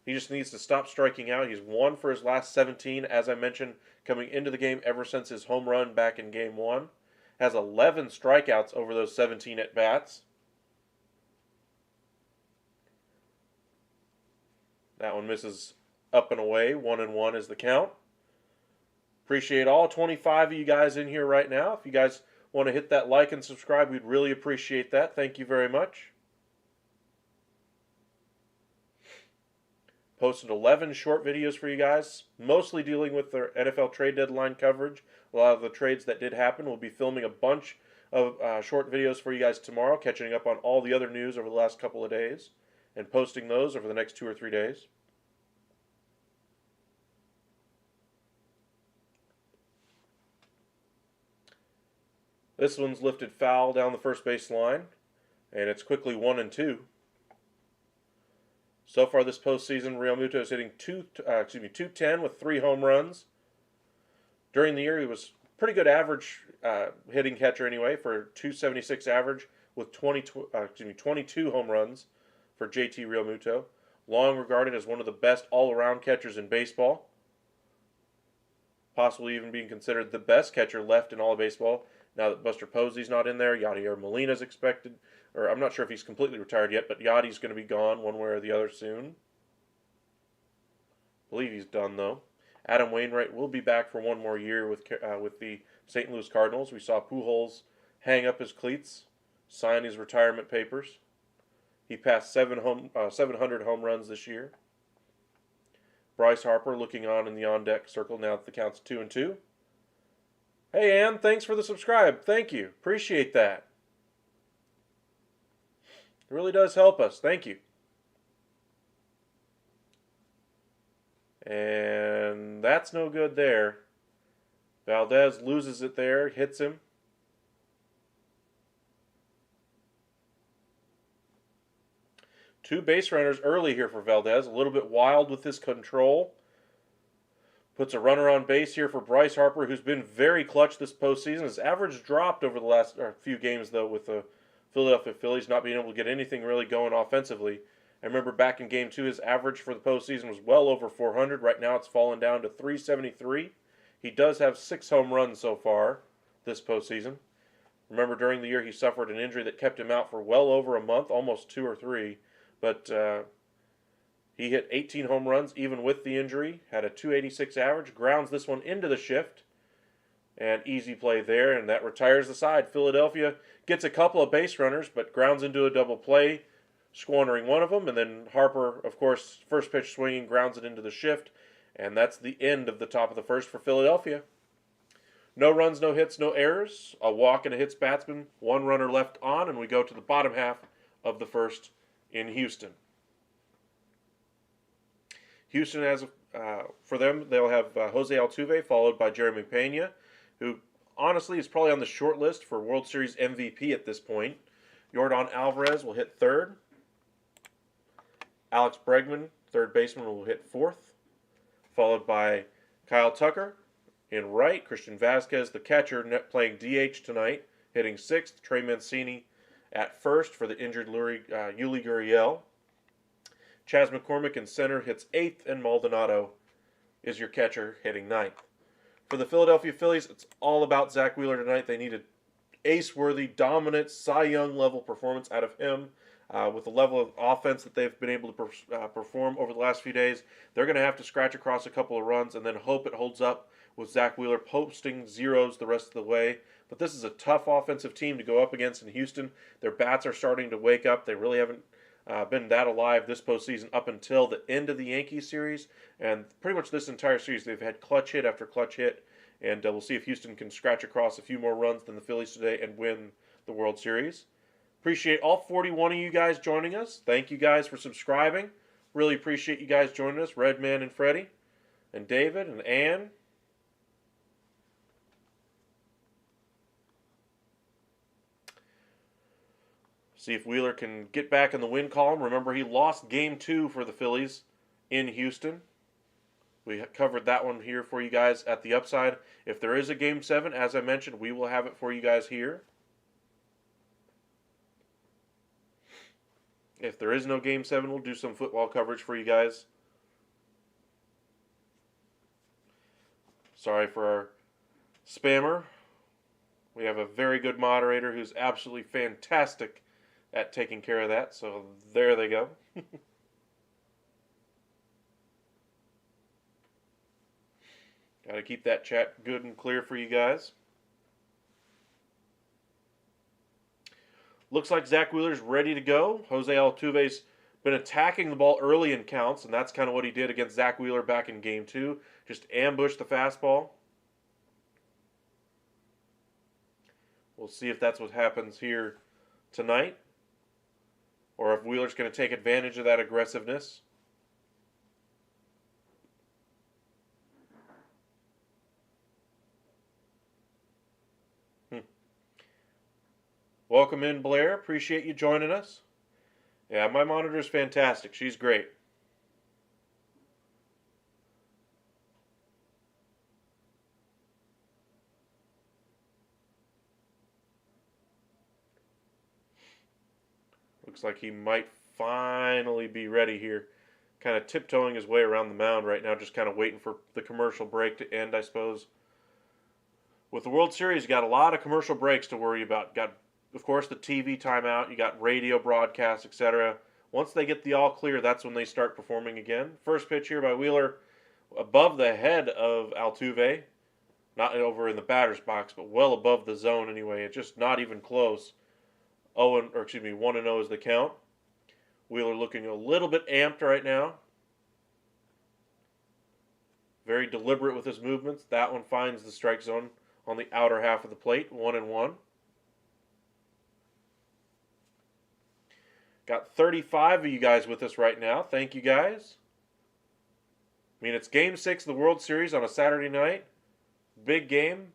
He just needs to stop striking out. He's 1 for his last 17, as I mentioned, coming into the game ever since his home run back in Game 1. Has 11 strikeouts over those 17 at-bats. That one misses up and away. 1-1 is the count. Appreciate all 25 of you guys in here right now. If you guys want to hit that like and subscribe, we'd really appreciate that. Thank you very much. Posted 11 short videos for you guys, mostly dealing with the NFL trade deadline coverage. A lot of the trades that did happen. We'll be filming a bunch of short videos for you guys tomorrow, catching up on all the other news over the last couple of days, and posting those over the next 2 or 3 days. This one's lifted foul down the first base line, and it's quickly 1-2. So far this postseason, Realmuto is hitting 210 with 3 home runs. During the year, he was pretty good average hitting catcher anyway for 276 average with 22 home runs for JT Realmuto. Long regarded as one of the best all-around catchers in baseball. Possibly even being considered the best catcher left in all of baseball. Now that Buster Posey's not in there, Yadier Molina's expected. Or I'm not sure if he's completely retired yet, but Yadi's going to be gone one way or the other soon. I believe he's done, though. Adam Wainwright will be back for 1 more year with the St. Louis Cardinals. We saw Pujols hang up his cleats, sign his retirement papers. He passed 700 home runs this year. Bryce Harper looking on in the on-deck circle now that the count's 2-2. Hey, Ann, thanks for the subscribe. Thank you. Appreciate that. It really does help us. Thank you. And that's no good there. Valdez loses it there, hits him. Two base runners early here for Valdez. A little bit wild with his control. Puts a runner on base here for Bryce Harper, who's been very clutch this postseason. His average dropped over the last few games, though, with the Philadelphia Phillies not being able to get anything really going offensively. I remember back in Game 2, his average for the postseason was well over 400. Right now it's fallen down to 373. He does have 6 home runs so far this postseason. Remember, during the year he suffered an injury that kept him out for well over a month, almost 2 or 3. But he hit 18 home runs even with the injury, had a 286 average, grounds this one into the shift, and easy play there, and that retires the side. Philadelphia gets a couple of base runners, but grounds into a double play, squandering one of them, and then Harper, of course, first pitch swinging, grounds it into the shift, and that's the end of the top of the first for Philadelphia. No runs, no hits, no errors, a walk and a hits batsman, 1 runner left on, and we go to the bottom half of the first in Houston. Houston has, for them, they'll have Jose Altuve followed by Jeremy Pena, who honestly is probably on the short list for World Series MVP at this point. Yordan Alvarez will hit 3rd. Alex Bregman, 3rd baseman, will hit 4th, followed by Kyle Tucker in right. Christian Vasquez, the catcher, playing DH tonight, hitting 6th. Trey Mancini at 1st for the injured Yuli Gurriel. Chas McCormick in center hits 8th, and Maldonado is your catcher hitting 9th. For the Philadelphia Phillies, it's all about Zach Wheeler tonight. They needed ace-worthy, dominant, Cy Young level performance out of him. With the level of offense that they've been able to perform over the last few days, they're going to have to scratch across a couple of runs and then hope it holds up with Zach Wheeler posting zeros the rest of the way. But this is a tough offensive team to go up against in Houston. Their bats are starting to wake up. They really haven't been that alive this postseason up until the end of the Yankees series. And pretty much this entire series, they've had clutch hit after clutch hit. And we'll see if Houston can scratch across a few more runs than the Phillies today and win the World Series. Appreciate all 41 of you guys joining us. Thank you guys for subscribing. Really appreciate you guys joining us. Redman and Freddie and David and Ann. See if Wheeler can get back in the win column. Remember, he lost Game 2 for the Phillies in Houston. We covered that one here for you guys at the Upside. If there is a Game 7, as I mentioned, we will have it for you guys here. If there is no Game 7, we'll do some football coverage for you guys. Sorry for our spammer. We have a very good moderator who's absolutely fantastic at taking care of that. So there they go. Got to keep that chat good and clear for you guys. Looks like Zach Wheeler's ready to go. Jose Altuve's been attacking the ball early in counts, and that's kind of what he did against Zach Wheeler back in Game 2. Just ambushed the fastball. We'll see if that's what happens here tonight, or if Wheeler's going to take advantage of that aggressiveness. Welcome in, Blair. Appreciate you joining us. Yeah, my monitor's fantastic. She's great. Looks like he might finally be ready here. Kind of tiptoeing his way around the mound right now, just kind of waiting for the commercial break to end, I suppose. With the World Series, you got a lot of commercial breaks to worry about. Got, of course, the TV timeout. You got radio broadcasts, etc. Once they get the all clear, that's when they start performing again. First pitch here by Wheeler, above the head of Altuve. Not over in the batter's box, but well above the zone anyway. It's just not even close. 1-0 is the count. Wheeler looking a little bit amped right now. Very deliberate with his movements. That one finds the strike zone on the outer half of the plate. 1-1. Got 35 of you guys with us right now. Thank you guys. I mean, it's Game 6 of the World Series on a Saturday night. Big game.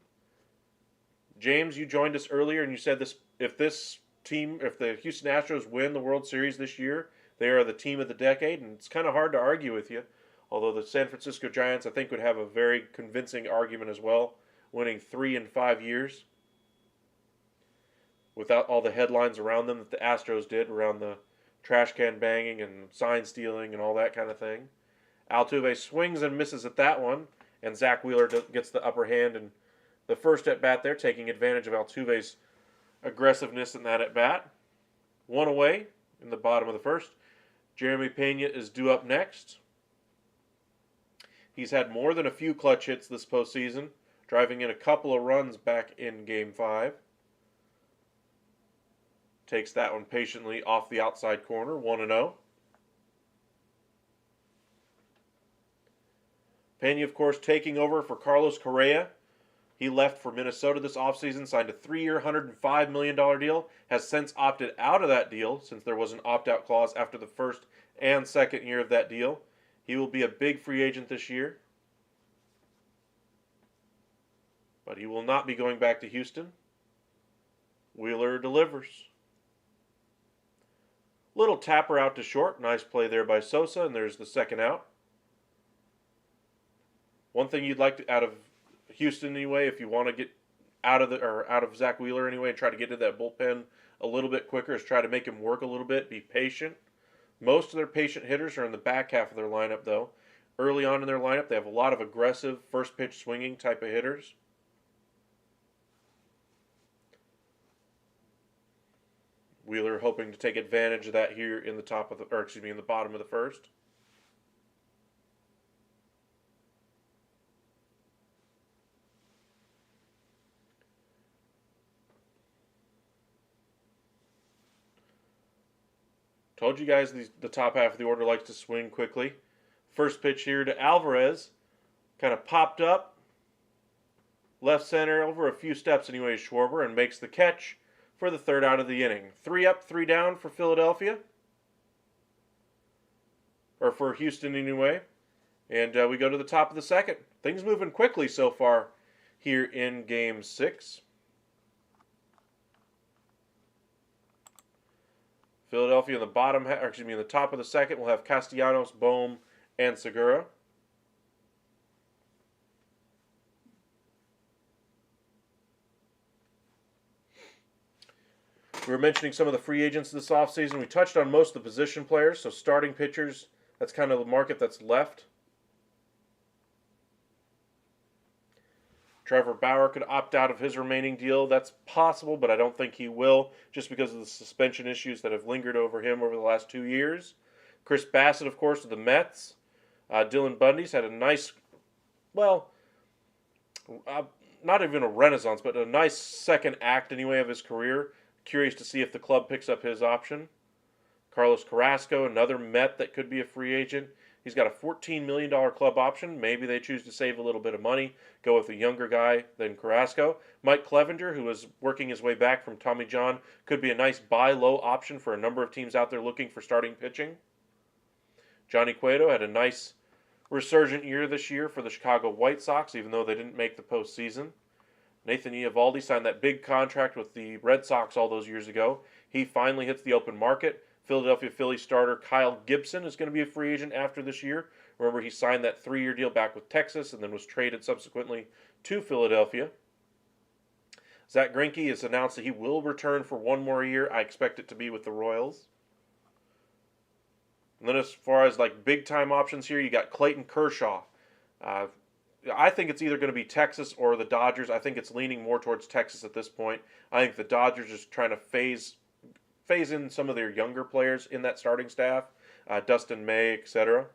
James, you joined us earlier and you said if the Houston Astros win the World Series this year, they are the team of the decade, and it's kind of hard to argue with you. Although the San Francisco Giants, I think, would have a very convincing argument as well, winning 3 in 5 years without all the headlines around them that the Astros did, around the trash can banging and sign stealing and all that kind of thing. Altuve swings and misses at that one, and Zach Wheeler gets the upper hand in the first at-bat there, taking advantage of Altuve's aggressiveness in that at-bat. 1 away in the bottom of the first. Jeremy Pena is due up next. He's had more than a few clutch hits this postseason, driving in a couple of runs back in Game 5. Takes that one patiently off the outside corner, 1-0. Pena, of course, taking over for Carlos Correa. He left for Minnesota this offseason, signed a 3-year, $105 million deal, has since opted out of that deal since there was an opt-out clause after the first and second year of that deal. He will be a big free agent this year. But he will not be going back to Houston. Wheeler delivers. Little tapper out to short. Nice play there by Sosa, and there's the second out. One thing you'd like to, out of Houston anyway, if you want to get out of Zach Wheeler anyway and try to get to that bullpen a little bit quicker, is try to make him work a little bit, be patient. Most of their patient hitters are in the back half of their lineup, though. Early on in their lineup, they have a lot of aggressive first pitch swinging type of hitters. Wheeler hoping to take advantage of that here in the in the bottom of the first. Told you guys the top half of the order likes to swing quickly. First pitch here to Alvarez. Kind of popped up. Left center over a few steps anyway, Schwarber, and makes the catch for the third out of the inning. 3 up, 3 down for Philadelphia. Or for Houston anyway. And we go to the top of the second. Things moving quickly so far here in Game 6. Philadelphia in the top of the second will have Castellanos, Bohm, and Segura. We were mentioning some of the free agents this offseason. We touched on most of the position players, so starting pitchers, that's kind of the market that's left. Trevor Bauer could opt out of his remaining deal. That's possible, but I don't think he will, just because of the suspension issues that have lingered over him over the last 2 years. Chris Bassett, of course, of the Mets. Dylan Bundy's had a nice, not even a renaissance, but a nice second act anyway of his career. Curious to see if the club picks up his option. Carlos Carrasco, another Met that could be a free agent. He's got a $14 million club option. Maybe they choose to save a little bit of money, go with a younger guy than Carrasco. Mike Clevenger, who is working his way back from Tommy John, could be a nice buy low option for a number of teams out there looking for starting pitching. Johnny Cueto had a nice resurgent year this year for the Chicago White Sox, even though they didn't make the postseason. Nathan Eovaldi signed that big contract with the Red Sox all those years ago. He finally hits the open market. Philadelphia Phillies starter Kyle Gibson is going to be a free agent after this year. Remember, he signed that 3-year deal back with Texas and then was traded subsequently to Philadelphia. Zach Greinke has announced that he will return for 1 more year. I expect it to be with the Royals. And then as far as like big-time options here, you got Clayton Kershaw. I think it's either going to be Texas or the Dodgers. I think it's leaning more towards Texas at this point. I think the Dodgers are just trying to phase in some of their younger players in that starting staff, Dustin May, etc.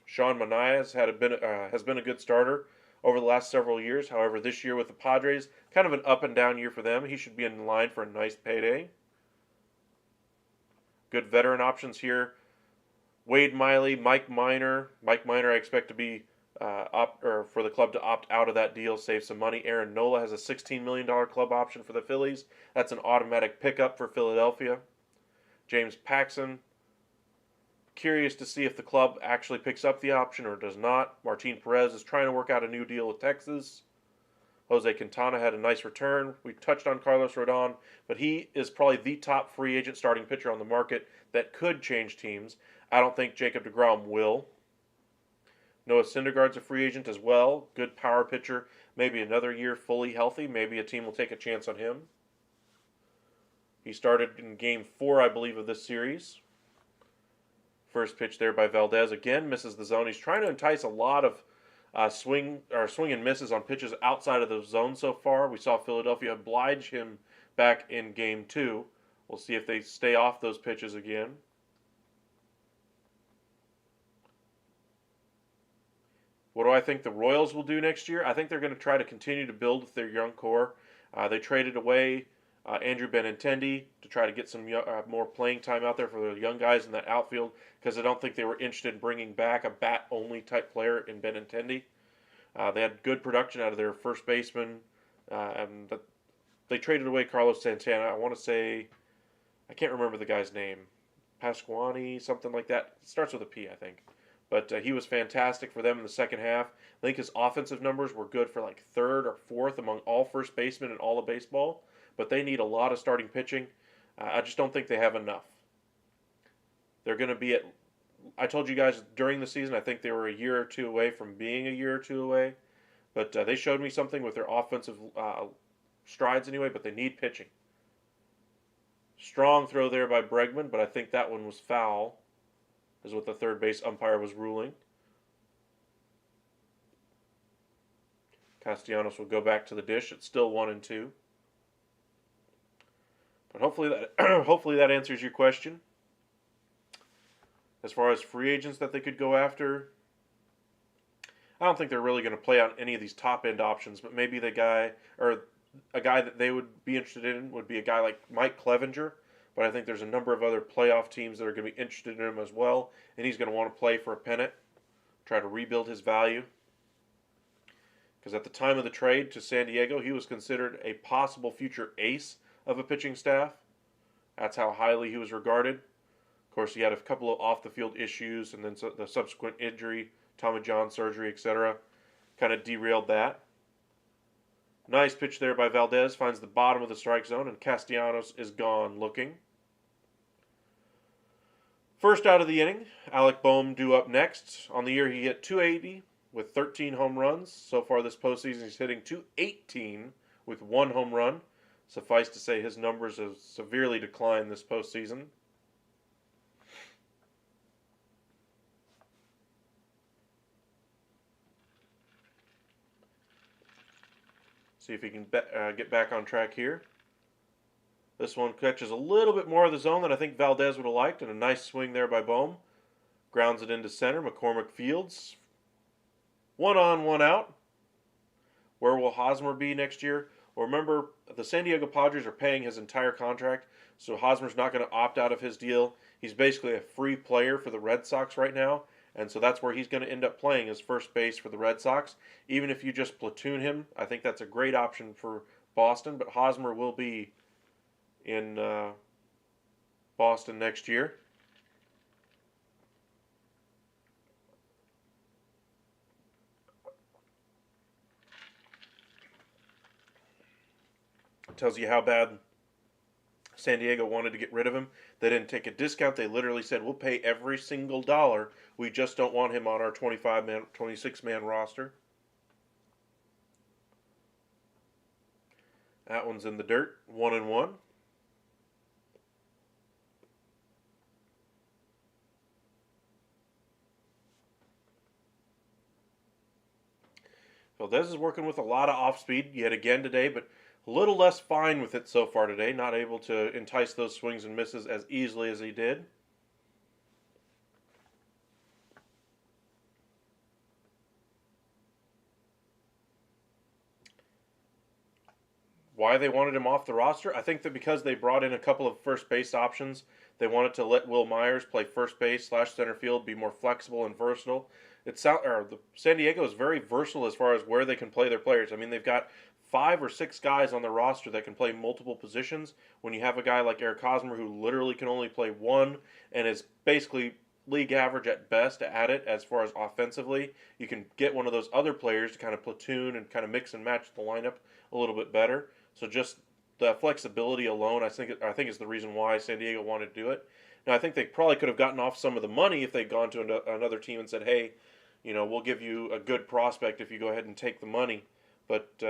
Sean Manaea has been a good starter over the last several years. However, this year with the Padres, kind of an up and down year for them. He should be in line for a nice payday. Good veteran options here. Wade Miley, Mike Minor. Mike Minor, I expect to be for the club to opt out of that deal, save some money. Aaron Nola has a $16 million club option for the Phillies. That's an automatic pickup for Philadelphia. James Paxton, curious to see if the club actually picks up the option or does not. Martin Perez is trying to work out a new deal with Texas. Jose Quintana had a nice return. We touched on Carlos Rodon, but he is probably the top free agent starting pitcher on the market that could change teams. I don't think Jacob deGrom will. Noah Syndergaard's a free agent as well. Good power pitcher. Maybe another year fully healthy. Maybe a team will take a chance on him. He started in Game 4, I believe, of this series. First pitch there by Valdez. Again, misses the zone. He's trying to entice a lot of swing and misses on pitches outside of the zone so far. We saw Philadelphia oblige him back in Game 2. We'll see if they stay off those pitches again. What do I think the Royals will do next year? I think they're going to try to continue to build with their young core. They traded away Andrew Benintendi to try to get some more playing time out there for the young guys in that outfield because I don't think they were interested in bringing back a bat-only type player in Benintendi. They had good production out of their first baseman, and they traded away Carlos Santana. I want to say, I can't remember the guy's name. Pasquani, something like that. It starts with a P, I think. But he was fantastic for them in the second half. I think his offensive numbers were good for like 3rd or 4th among all first basemen in all of baseball. But they need a lot of starting pitching. I just don't think they have enough. They're going to be at, I told you guys during the season, I think they were a year or two away from being a year or two away. But they showed me something with their offensive strides anyway, but they need pitching. Strong throw there by Bregman, but I think that one was foul, is what the third base umpire was ruling. Castellanos will go back to the dish. It's still 1-2. But hopefully that hopefully that answers your question. As far as free agents that they could go after, I don't think they're really going to play on any of these top end options, but maybe the guy or a guy that they would be interested in would be a guy like Mike Clevenger. But I think there's a number of other playoff teams that are going to be interested in him as well, and he's going to want to play for a pennant, try to rebuild his value. Because at the time of the trade to San Diego, he was considered a possible future ace of a pitching staff. That's how highly he was regarded. Of course, he had a couple of off-the-field issues, and then the subsequent injury, Tommy John surgery, etc., kind of derailed that. Nice pitch there by Valdez. Finds the bottom of the strike zone, and Castellanos is gone looking. First out of the inning, Alec Boehm due up next. On the year, he hit .280 with 13 home runs. So far this postseason, he's hitting .218 with 1 home run. Suffice to say, his numbers have severely declined this postseason. See if he can get back on track here. This one catches a little bit more of the zone than I think Valdez would have liked, and a nice swing there by Boehm. Grounds it into center. McCormick fields. 1 on, 1 out. Where will Hosmer be next year? Well, remember, the San Diego Padres are paying his entire contract, so Hosmer's not going to opt out of his deal. He's basically a free player for the Red Sox right now, and so that's where he's going to end up playing as first base for the Red Sox. Even if you just platoon him, I think that's a great option for Boston, but Hosmer will be in Boston next year. It tells you how bad San Diego wanted to get rid of him. They didn't take a discount. They literally said, we'll pay every single dollar. We just don't want him on our 25-man, 26-man roster. That one's in the dirt. 1-1. Valdez is working with a lot of off-speed yet again today, but a little less fine with it so far today. Not able to entice those swings and misses as easily as he did. Why they wanted him off the roster? I think that because they brought in a couple of first base options, they wanted to let Will Myers play first base / center field, be more flexible and versatile. San Diego is very versatile as far as where they can play their players. I mean, they've got 5 or 6 guys on their roster that can play multiple positions. When you have a guy like Eric Hosmer who literally can only play one and is basically league average at best at it as far as offensively, you can get one of those other players to kind of platoon and kind of mix and match the lineup a little bit better. So just the flexibility alone, I think is the reason why San Diego wanted to do it. Now, I think they probably could have gotten off some of the money if they'd gone to another team and said, hey, we'll give you a good prospect if you go ahead and take the money. But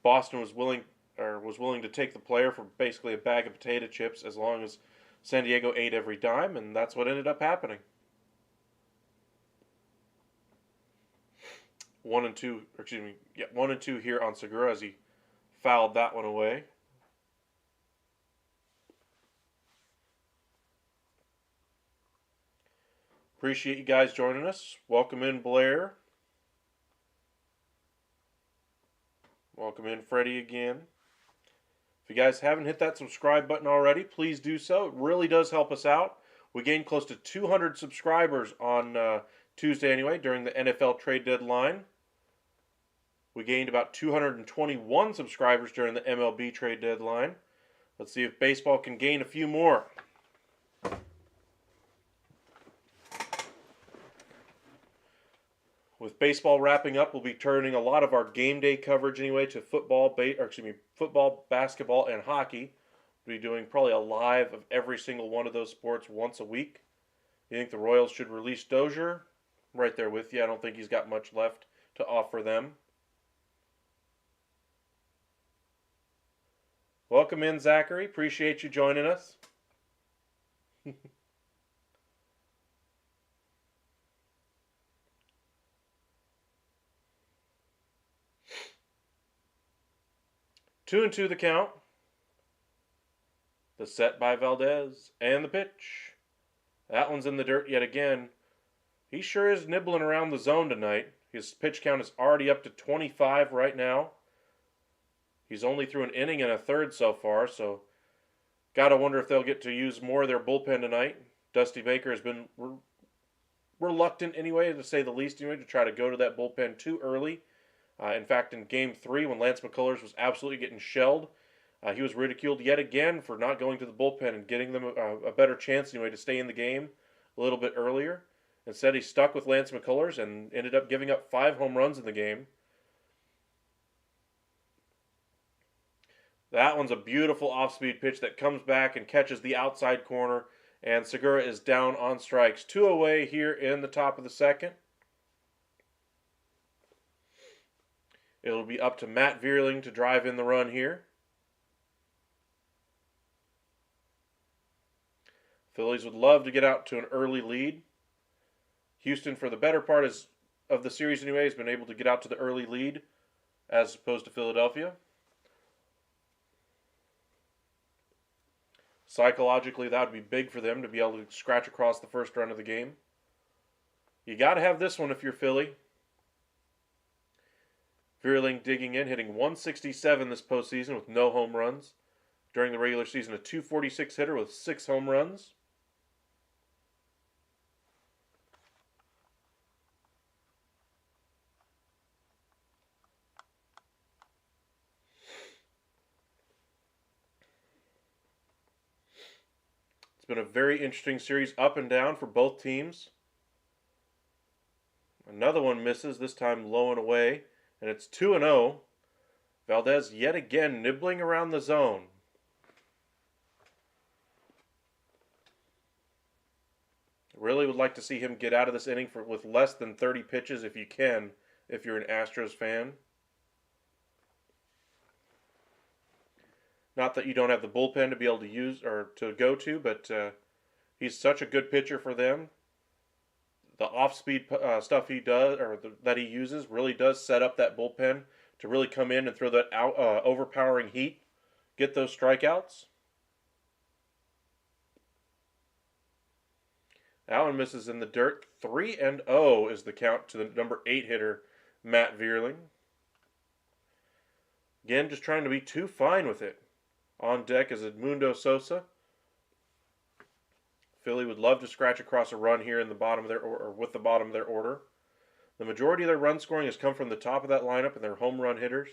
Boston was willing to take the player for basically a bag of potato chips as long as San Diego ate every dime, and that's what ended up happening. 1-2 here on Segura as he fouled that one away. Appreciate you guys joining us. Welcome in, Blair. Welcome in, Freddie, again. If you guys haven't hit that subscribe button already, please do so. It really does help us out. We gained close to 200 subscribers on Tuesday anyway, during the NFL trade deadline. We gained about 221 subscribers during the MLB trade deadline. Let's see if baseball can gain a few more. With baseball wrapping up, we'll be turning a lot of our game day coverage anyway to football, basketball, and hockey. We'll be doing probably a live of every single one of those sports once a week. You think the Royals should release Dozier? Right there with you. I don't think he's got much left to offer them. Well, Welcome in, Zachary. Appreciate you joining us. 2-2 the count. The set by Valdez. And the pitch. That one's in the dirt yet again. He sure is nibbling around the zone tonight. His pitch count is already up to 25 right now. He's only through an inning and a third so far, so gotta wonder if they'll get to use more of their bullpen tonight. Dusty Baker has been reluctant anyway, to say the least, anyway, to try to go to that bullpen too early. In fact, in Game 3, when Lance McCullers was absolutely getting shelled, he was ridiculed yet again for not going to the bullpen and getting them a better chance anyway to stay in the game a little bit earlier. Instead, he stuck with Lance McCullers and ended up giving up 5 home runs in the game. That one's a beautiful off-speed pitch that comes back and catches the outside corner, and Segura is down on strikes. 2 away here in the top of the second. It'll be up to Matt Vierling to drive in the run here. Phillies would love to get out to an early lead. Houston, for the better part of the series anyway, has been able to get out to the early lead as opposed to Philadelphia. Psychologically, that would be big for them to be able to scratch across the first run of the game. You got to have this one if you're Philly. Vierling digging in, hitting 167 this postseason with no home runs. During the regular season, a .246 hitter with 6 home runs. It's been a very interesting series, up and down for both teams. Another one misses, this time low and away, and it's 2-0. Valdez yet again nibbling around the zone. Really would like to see him get out of this inning with less than 30 pitches if you can, if you're an Astros fan. Not that you don't have the bullpen to be able to use or to go to, but he's such a good pitcher for them. The off-speed stuff he does, or that he uses, really does set up that bullpen to really come in and throw that overpowering heat, get those strikeouts. That one misses in the dirt. 3-0 is the count to the number 8 hitter, Matt Vierling. Again, just trying to be too fine with it. On deck is Edmundo Sosa. Philly would love to scratch across a run here in the bottom of their or with the bottom of their order. The majority of their run scoring has come from the top of that lineup and their home run hitters.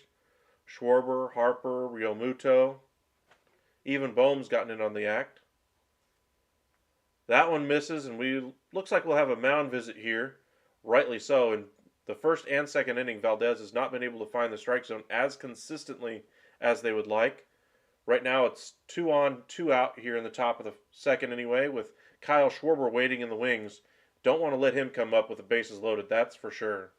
Schwarber, Harper, Realmuto. Even Bohm's gotten in on the act. That one misses, and looks like we'll have a mound visit here. Rightly so. In the first and second inning, Valdez has not been able to find the strike zone as consistently as they would like. Right now it's 2 on, 2 out here in the top of the second anyway, with Kyle Schwarber waiting in the wings. Don't want to let him come up with the bases loaded, that's for sure.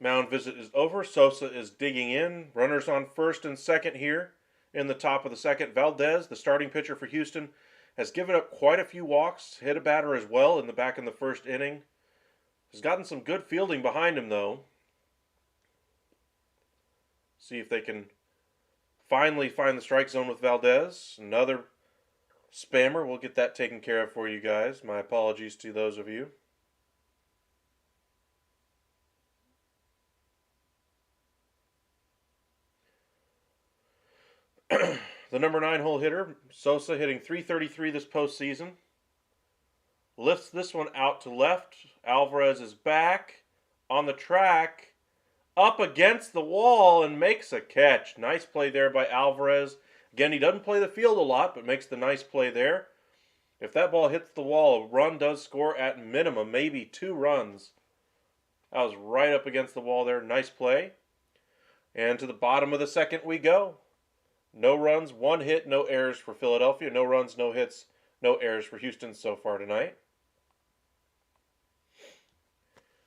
Mound visit is over. Sosa is digging in. Runners on first and second here in the top of the second. Valdez, the starting pitcher for Houston, has given up quite a few walks, hit a batter as well in the first inning. Has gotten some good fielding behind him, though. See if they can finally find the strike zone with Valdez. Another spammer. We'll get that taken care of for you guys. My apologies to those of you. The number 9 hole hitter, Sosa, hitting .333 this postseason. Lifts this one out to left. Alvarez is back on the track, up against the wall, and makes a catch. Nice play there by Alvarez. Again, he doesn't play the field a lot, but makes the nice play there. If that ball hits the wall, a run does score at minimum, maybe 2 runs. That was right up against the wall there. Nice play. And to the bottom of the second we go. No runs, 1 hit, no errors for Philadelphia. No runs, no hits, no errors for Houston so far tonight.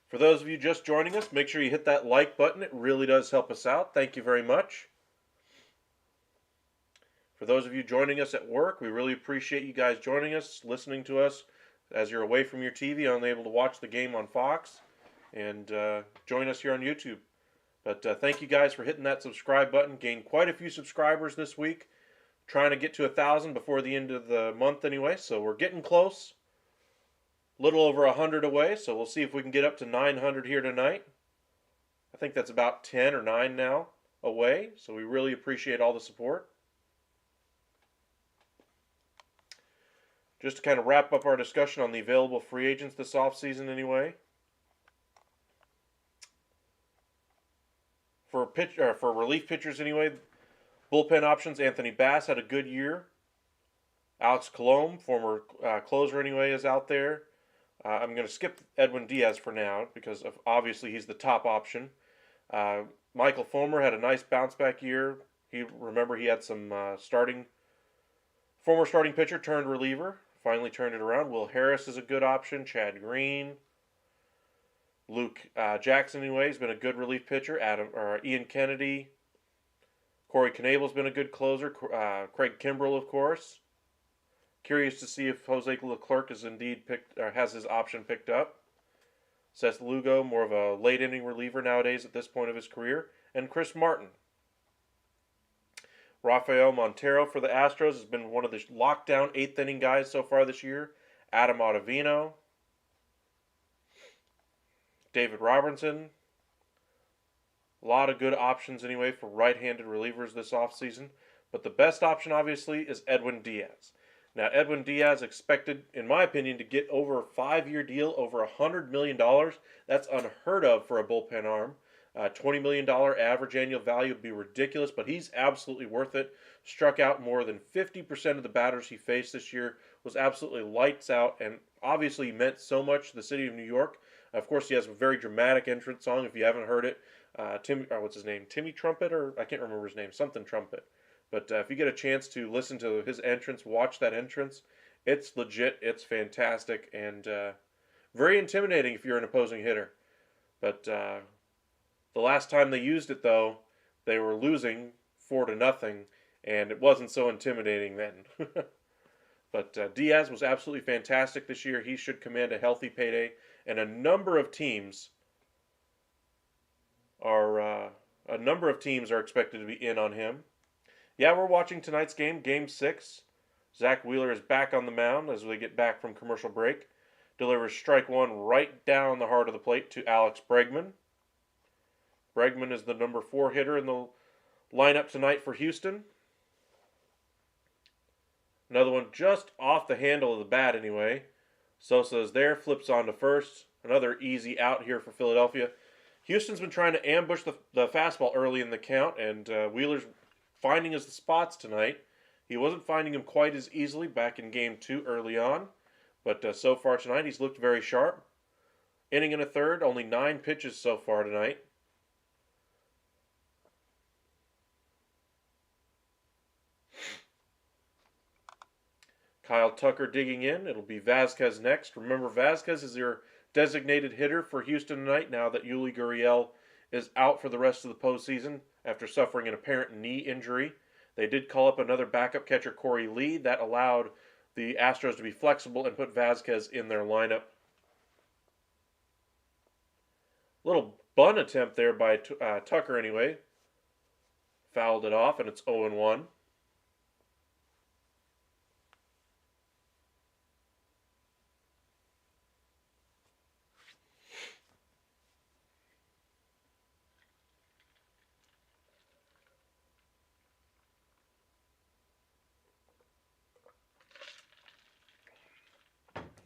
For those of you just joining us, make sure you hit that like button. It really does help us out. Thank you very much. For those of you joining us at work, we really appreciate you guys joining us, listening to us as you're away from your TV, unable to watch the game on Fox, and join us here on YouTube. But thank you guys for hitting that subscribe button. Gained quite a few subscribers this week. Trying to get to 1,000 before the end of the month anyway, so we're getting close. Little over 100 away, so we'll see if we can get up to 900 here tonight. I think that's about 10 or 9 now away, so we really appreciate all the support. Just to kind of wrap up our discussion on the available free agents this offseason anyway. For relief pitchers anyway, bullpen options, Anthony Bass had a good year. Alex Colomb, former closer anyway, is out there. I'm going to skip Edwin Diaz for now because obviously he's the top option. Michael Fulmer had a nice bounce back year. He had some former starting pitcher turned reliever. Finally turned it around. Will Harris is a good option. Chad Green. Luke Jackson, anyway, has been a good relief pitcher. Ian Kennedy. Corey Knable's been a good closer. Craig Kimbrell, of course. Curious to see if Jose Leclerc is indeed has his option picked up. Seth Lugo, more of a late inning reliever nowadays at this point of his career. And Chris Martin. Rafael Montero for the Astros has been one of the lockdown 8th inning guys so far this year. Adam Ottavino. David Robertson. A lot of good options anyway for right-handed relievers this offseason. But the best option, obviously, is Edwin Diaz. Now, Edwin Diaz expected, in my opinion, to get over a 5-year deal, over $100 million. That's unheard of for a bullpen arm. $20 million average annual value would be ridiculous, but he's absolutely worth it. Struck out more than 50% of the batters he faced this year. Was absolutely lights out, and obviously meant so much to the city of New York. Of course, he has a very dramatic entrance song. If you haven't heard it, what's his name? Timmy Trumpet, or I can't remember his name. Something Trumpet. But if you get a chance to listen to his entrance, watch that entrance. It's legit. It's fantastic, and very intimidating if you're an opposing hitter. But the last time they used it, though, they were losing 4-0, and it wasn't so intimidating then. But Diaz was absolutely fantastic this year. He should command a healthy payday, and a number of teams are expected to be in on him. Yeah, we're watching tonight's game, Game 6. Zach Wheeler is back on the mound as we get back from commercial break. Delivers strike 1 right down the heart of the plate to Alex Bregman. Bregman is the number 4 hitter in the lineup tonight for Houston. Another one just off the handle of the bat anyway. Sosa is there, flips on to first. Another easy out here for Philadelphia. Houston's been trying to ambush the fastball early in the count, and Wheeler's finding his spots tonight. He wasn't finding them quite as easily back in Game 2 early on, but so far tonight he's looked very sharp. Inning and a third, only 9 pitches so far tonight. Kyle Tucker digging in. It'll be Vasquez next. Remember, Vasquez is your designated hitter for Houston tonight now that Yuli Gurriel is out for the rest of the postseason after suffering an apparent knee injury. They did call up another backup catcher, Corey Lee. That allowed the Astros to be flexible and put Vasquez in their lineup. Little bunt attempt there by Tucker anyway. Fouled it off, and it's 0-1.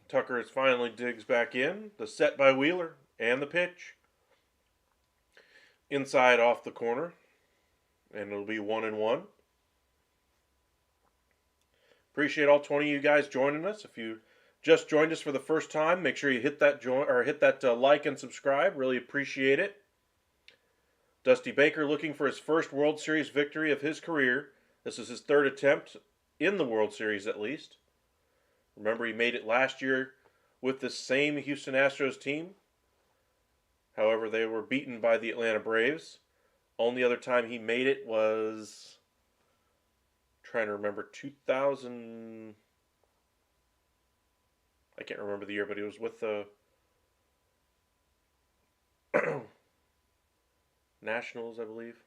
Tucker finally digs back in. The set by Wheeler and the pitch. Inside off the corner. And it'll be 1-1. Appreciate all 20 of you guys joining us. If you just joined us for the first time, make sure you hit that like and subscribe. Really appreciate it. Dusty Baker looking for his first World Series victory of his career. This is his third attempt in the World Series at least. Remember, he made it last year with the same Houston Astros team. However, they were beaten by the Atlanta Braves. Only other time he made it was, trying to remember, 2000. I can't remember the year, but he was with the Nationals, I believe.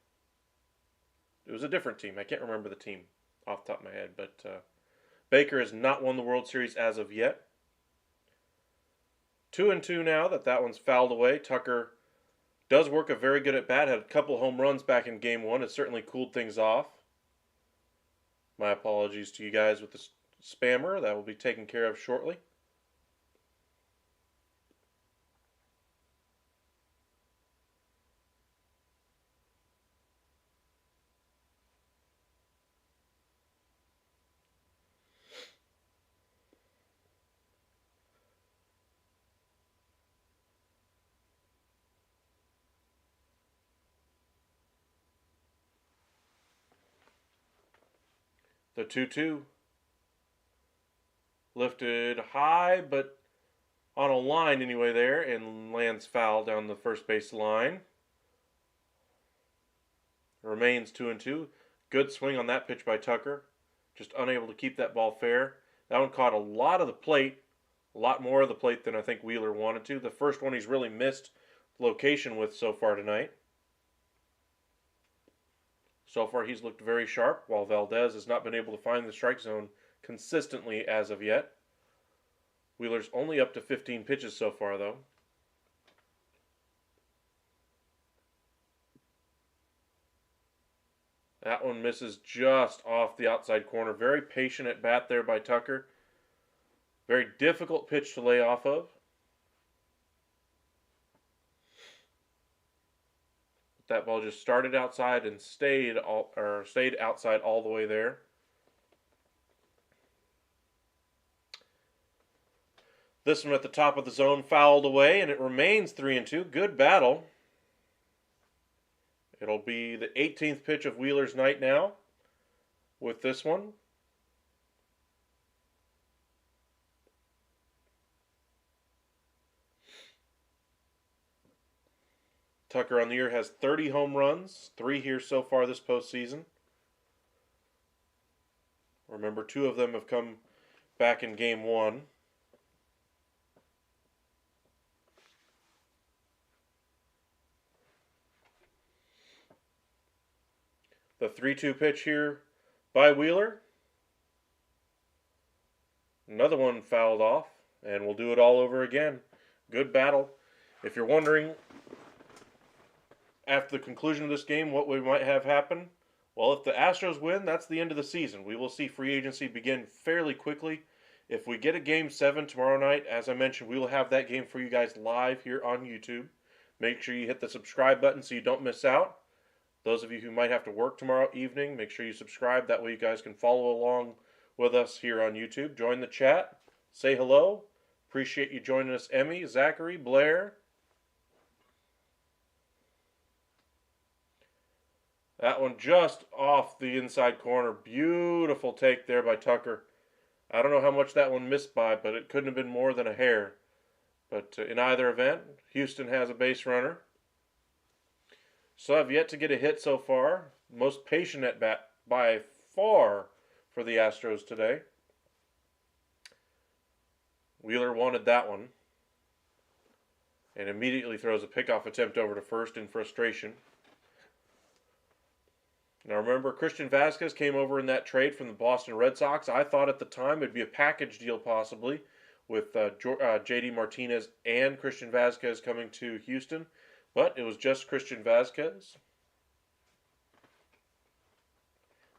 It was a different team. I can't remember the team off the top of my head, but Baker has not won the World Series as of yet. 2-2 now that one's fouled away. Tucker does work a very good at bat. Had a couple home runs back in game one. It certainly cooled things off. My apologies to you guys with the spammer. That will be taken care of shortly. The 2-2 lifted high, but on a line anyway there, and lands foul down the first base line. Remains 2-2. Good swing on that pitch by Tucker. Just unable to keep that ball fair. That one caught a lot of the plate, a lot more of the plate than I think Wheeler wanted to. The first one he's really missed location with so far tonight. So far, he's looked very sharp, while Valdez has not been able to find the strike zone consistently as of yet. Wheeler's only up to 15 pitches so far, though. That one misses just off the outside corner. Very patient at bat there by Tucker. Very difficult pitch to lay off of. That ball just started outside and stayed outside all the way there. This one at the top of the zone fouled away, and it remains 3-2. Good battle. It'll be the 18th pitch of Wheeler's night now with this one. Tucker on the year has 30 home runs, 3 here so far this postseason. Remember, 2 of them have come back in game 1. The 3-2 pitch here by Wheeler. Another one fouled off, and we'll do it all over again. Good battle. If you're wondering, after the conclusion of this game, what we might have happen, well, if the Astros win, that's the end of the season. We will see free agency begin fairly quickly. If we get a Game 7 tomorrow night, as I mentioned, we will have that game for you guys live here on YouTube. Make sure you hit the subscribe button so you don't miss out. Those of you who might have to work tomorrow evening, make sure you subscribe. That way you guys can follow along with us here on YouTube. Join the chat. Say hello. Appreciate you joining us, Emmy, Zachary, Blair. That one just off the inside corner. Beautiful take there by Tucker. I don't know how much that one missed by, but it couldn't have been more than a hair. But in either event, Houston has a base runner. So I've yet to get a hit so far. Most patient at bat by far for the Astros today. Wheeler wanted that one. And immediately throws a pickoff attempt over to first in frustration. Now remember, Christian Vasquez came over in that trade from the Boston Red Sox. I thought at the time it'd be a package deal possibly with J.D. Martinez and Christian Vasquez coming to Houston. But it was just Christian Vasquez.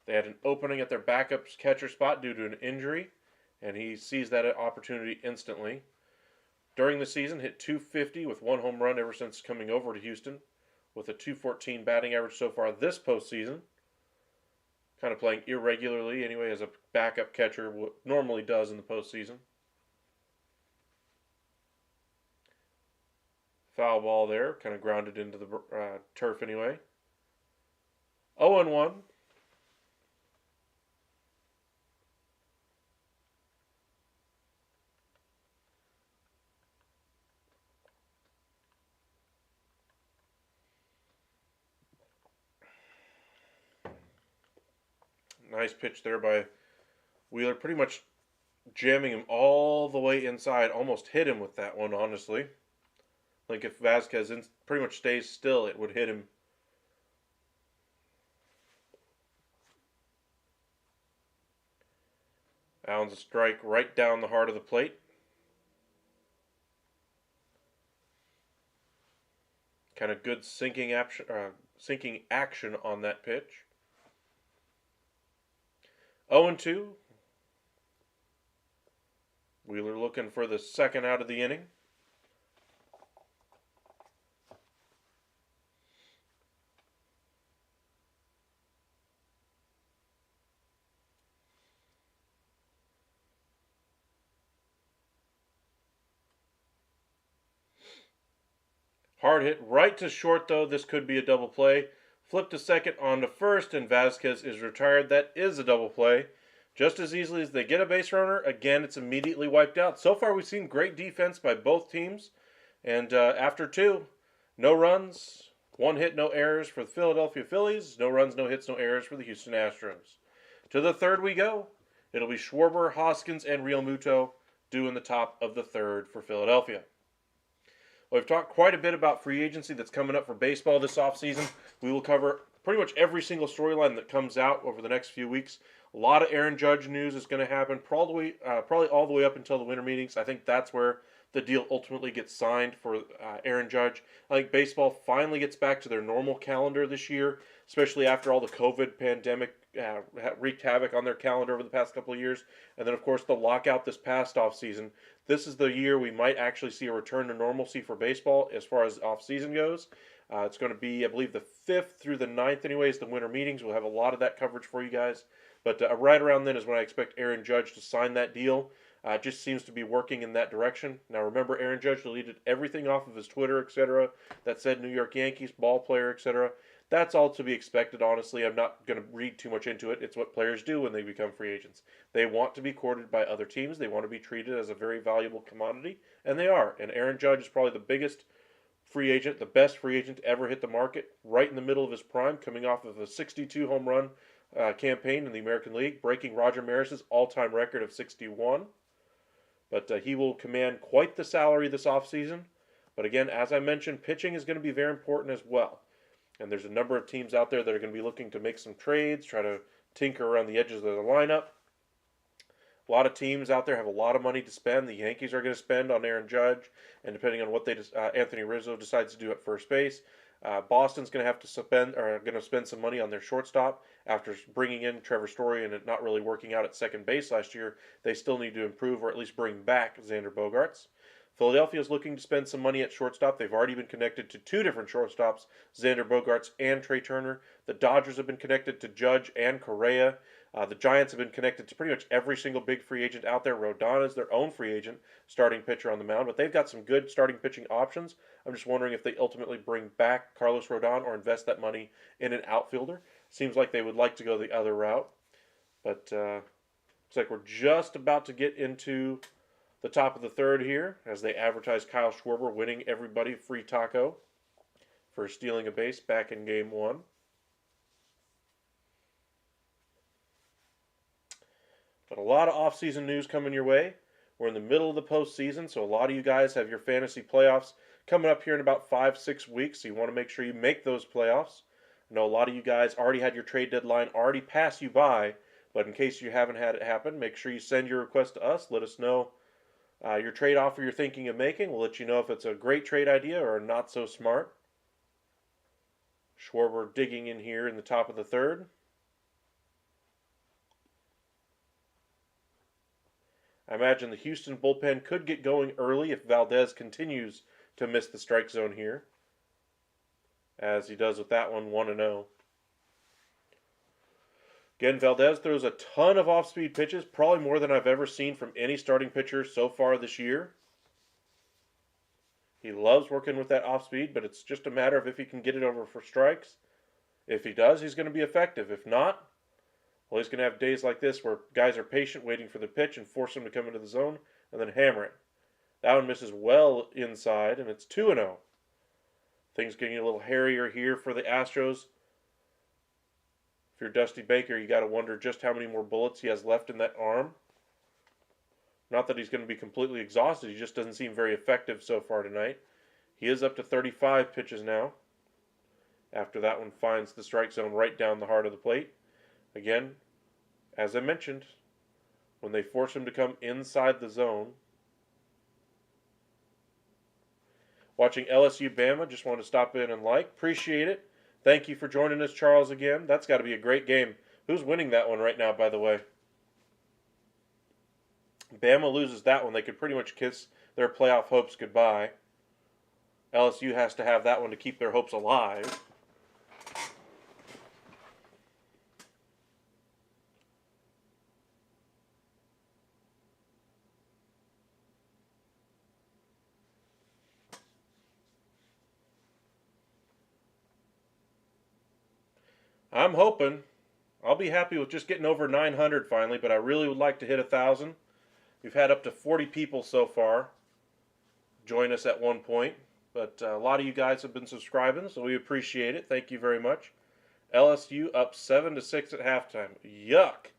They had an opening at their backup catcher spot due to an injury, and he seized that opportunity instantly. During the season, hit .250 with 1 home run ever since coming over to Houston, with a .214 batting average so far this postseason. Kind of playing irregularly anyway as a backup catcher normally does in the postseason. Foul ball there, kind of grounded into the turf anyway. 0-1. Nice pitch there by Wheeler, pretty much jamming him all the way inside. Almost hit him with that one, honestly. Like if Vasquez pretty much stays still, it would hit him. Allen's a strike right down the heart of the plate. Kind of good sinking action on that pitch. 0-2. Wheeler looking for the second out of the inning. Hard hit right to short, though. This could be a double play. Flip to second, on to first, and Vasquez is retired. That is a double play. Just as easily as they get a base runner, again, it's immediately wiped out. So far, we've seen great defense by both teams. And after two, no runs, one hit, no errors for the Philadelphia Phillies. No runs, no hits, no errors for the Houston Astros. To the third we go. It'll be Schwarber, Hoskins, and Realmuto due in the top of the third for Philadelphia. We've talked quite a bit about free agency that's coming up for baseball this offseason. We will cover pretty much every single storyline that comes out over the next few weeks. A lot of Aaron Judge news is going to happen, probably all the way up until the winter meetings. I think that's where the deal ultimately gets signed for Aaron Judge. I think baseball finally gets back to their normal calendar this year, especially after all the COVID pandemic wreaked havoc on their calendar over the past couple of years. And then, of course, the lockout this past offseason. This is the year we might actually see a return to normalcy for baseball as far as offseason goes. It's going to be, I believe, the 5th through the 9th anyways, the winter meetings. We'll have a lot of that coverage for you guys. But right around then is when I expect Aaron Judge to sign that deal. It just seems to be working in that direction. Now, remember, Aaron Judge deleted everything off of his Twitter, etc., that said New York Yankees, ball player, etc. That's all to be expected, honestly. I'm not going to read too much into it. It's what players do when they become free agents. They want to be courted by other teams. They want to be treated as a very valuable commodity, and they are. And Aaron Judge is probably the biggest free agent, the best free agent to ever hit the market, right in the middle of his prime, coming off of a 62 home run campaign in the American League, breaking Roger Maris's all-time record of 61. But he will command quite the salary this offseason. But again, as I mentioned, pitching is going to be very important as well. And there's a number of teams out there that are going to be looking to make some trades, try to tinker around the edges of the lineup. A lot of teams out there have a lot of money to spend. The Yankees are going to spend on Aaron Judge, and depending on what Anthony Rizzo decides to do at first base, Boston's going to have to spend some money on their shortstop after bringing in Trevor Story and it not really working out at second base last year. They still need to improve or at least bring back Xander Bogaerts. Philadelphia is looking to spend some money at shortstop. They've already been connected to two different shortstops, Xander Bogaerts and Trey Turner. The Dodgers have been connected to Judge and Correa. The Giants have been connected to pretty much every single big free agent out there. Rodon is their own free agent, starting pitcher on the mound, but they've got some good starting pitching options. I'm just wondering if they ultimately bring back Carlos Rodon or invest that money in an outfielder. Seems like they would like to go the other route, but looks like we're just about to get into the top of the third here as they advertise Kyle Schwarber winning everybody free taco for stealing a base back in game one. But a lot of offseason news coming your way. We're in the middle of the postseason, so a lot of you guys have your fantasy playoffs coming up here in about 5-6 weeks, so you want to make sure you make those playoffs. I know a lot of you guys already had your trade deadline already pass you by, but in case you haven't had it happen, make sure you send your request to us. Let us know your trade offer you're thinking of making. We'll let you know if it's a great trade idea or not so smart. Schwarber digging in here in the top of the third. I imagine the Houston bullpen could get going early if Valdez continues to miss the strike zone here, as he does with that one, 1-0. Again, Valdez throws a ton of off-speed pitches, probably more than I've ever seen from any starting pitcher so far this year. He loves working with that off-speed, but it's just a matter of if he can get it over for strikes. If he does, he's going to be effective. If not, well, he's going to have days like this where guys are patient, waiting for the pitch and force him to come into the zone and then hammer it. That one misses well inside, and it's 2-0. Things getting a little hairier here for the Astros. If you're Dusty Baker, you got to wonder just how many more bullets he has left in that arm. Not that he's going to be completely exhausted. He just doesn't seem very effective so far tonight. He is up to 35 pitches now. After that one finds the strike zone right down the heart of the plate. Again, as I mentioned, when they force him to come inside the zone. Watching LSU Bama, just want to stop in and like. Appreciate it. Thank you for joining us, Charles, again. That's got to be a great game. Who's winning that one right now, by the way? Bama loses that one. They could pretty much kiss their playoff hopes goodbye. LSU has to have that one to keep their hopes alive. I'm hoping. I'll be happy with just getting over 900 finally, but I really would like to hit 1,000. We've had up to 40 people so far join us at one point, but a lot of you guys have been subscribing, so we appreciate it. Thank you very much. LSU up 7-6 at halftime. Yuck.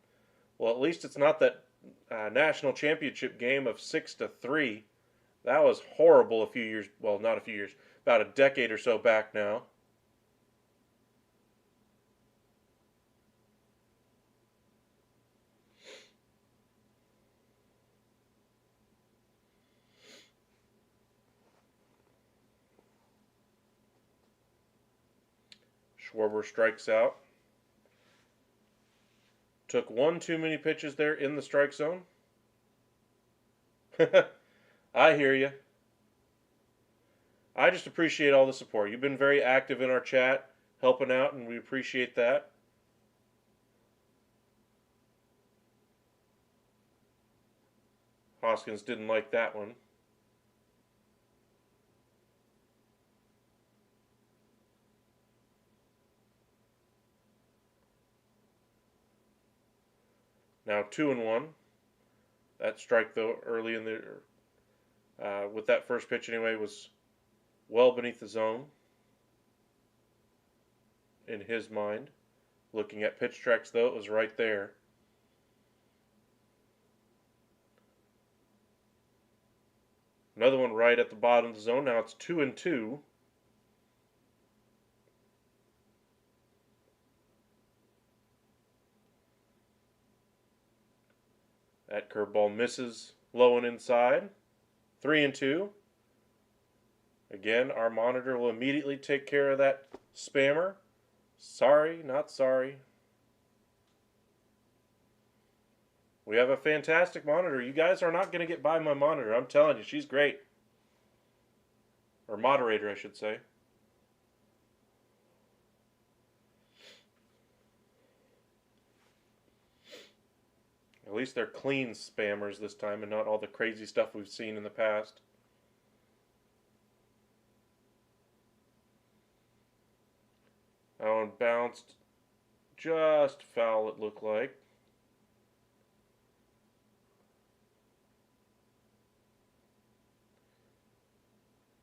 Well, at least it's not that national championship game of 6-3. That was horrible a few years, well, not a few years, about a decade or so back now. Schwarber strikes out. Took one too many pitches there in the strike zone. I hear you. I just appreciate all the support. You've been very active in our chat, helping out, and we appreciate that. Hoskins didn't like that one. Now 2-1. That strike, though, early in the with that first pitch anyway, was well beneath the zone in his mind. Looking at pitch tracks, though, it was right there. Another one right at the bottom of the zone. Now it's 2-2. That curveball misses low and inside. 3-2. Again, our monitor will immediately take care of that spammer. Sorry, not sorry. We have a fantastic monitor. You guys are not going to get by my monitor. I'm telling you, she's great. Or moderator, I should say. At least they're clean spammers this time and not all the crazy stuff we've seen in the past. That one bounced just foul, it looked like.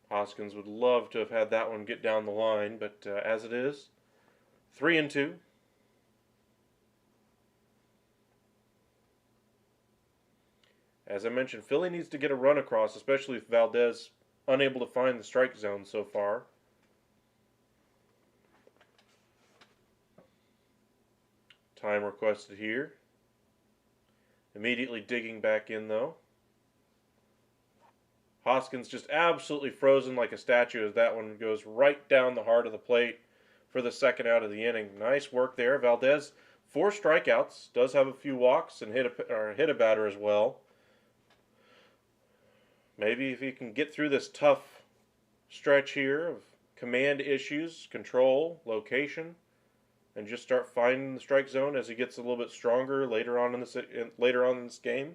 Hoskins would love to have had that one get down the line, but as it is, 3-2. As I mentioned, Philly needs to get a run across, especially if Valdez unable to find the strike zone so far. Time requested here. Immediately digging back in, though. Hoskins just absolutely frozen like a statue as that one goes right down the heart of the plate for the second out of the inning. Nice work there. Valdez, 4 strikeouts, does have a few walks and hit a batter as well. Maybe if he can get through this tough stretch here of command issues, control, location, and just start finding the strike zone as he gets a little bit stronger later on in this game.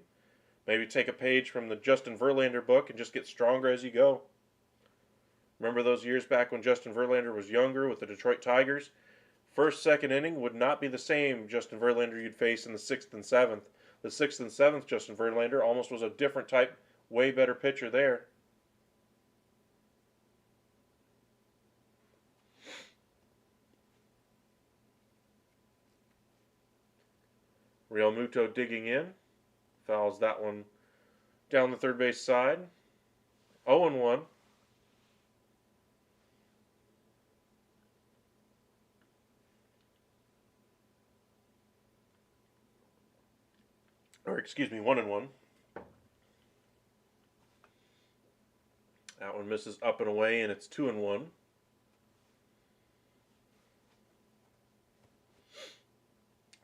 Maybe take a page from the Justin Verlander book and just get stronger as you go. Remember those years back when Justin Verlander was younger with the Detroit Tigers? First, second inning would not be the same Justin Verlander you'd face in the 6th and 7th. The 6th and 7th Justin Verlander almost was a different type, way better pitcher there. Real Muto digging in. Fouls that one down the third base side. 0-1. Or excuse me, 1-1. That one misses up and away, and it's 2-1.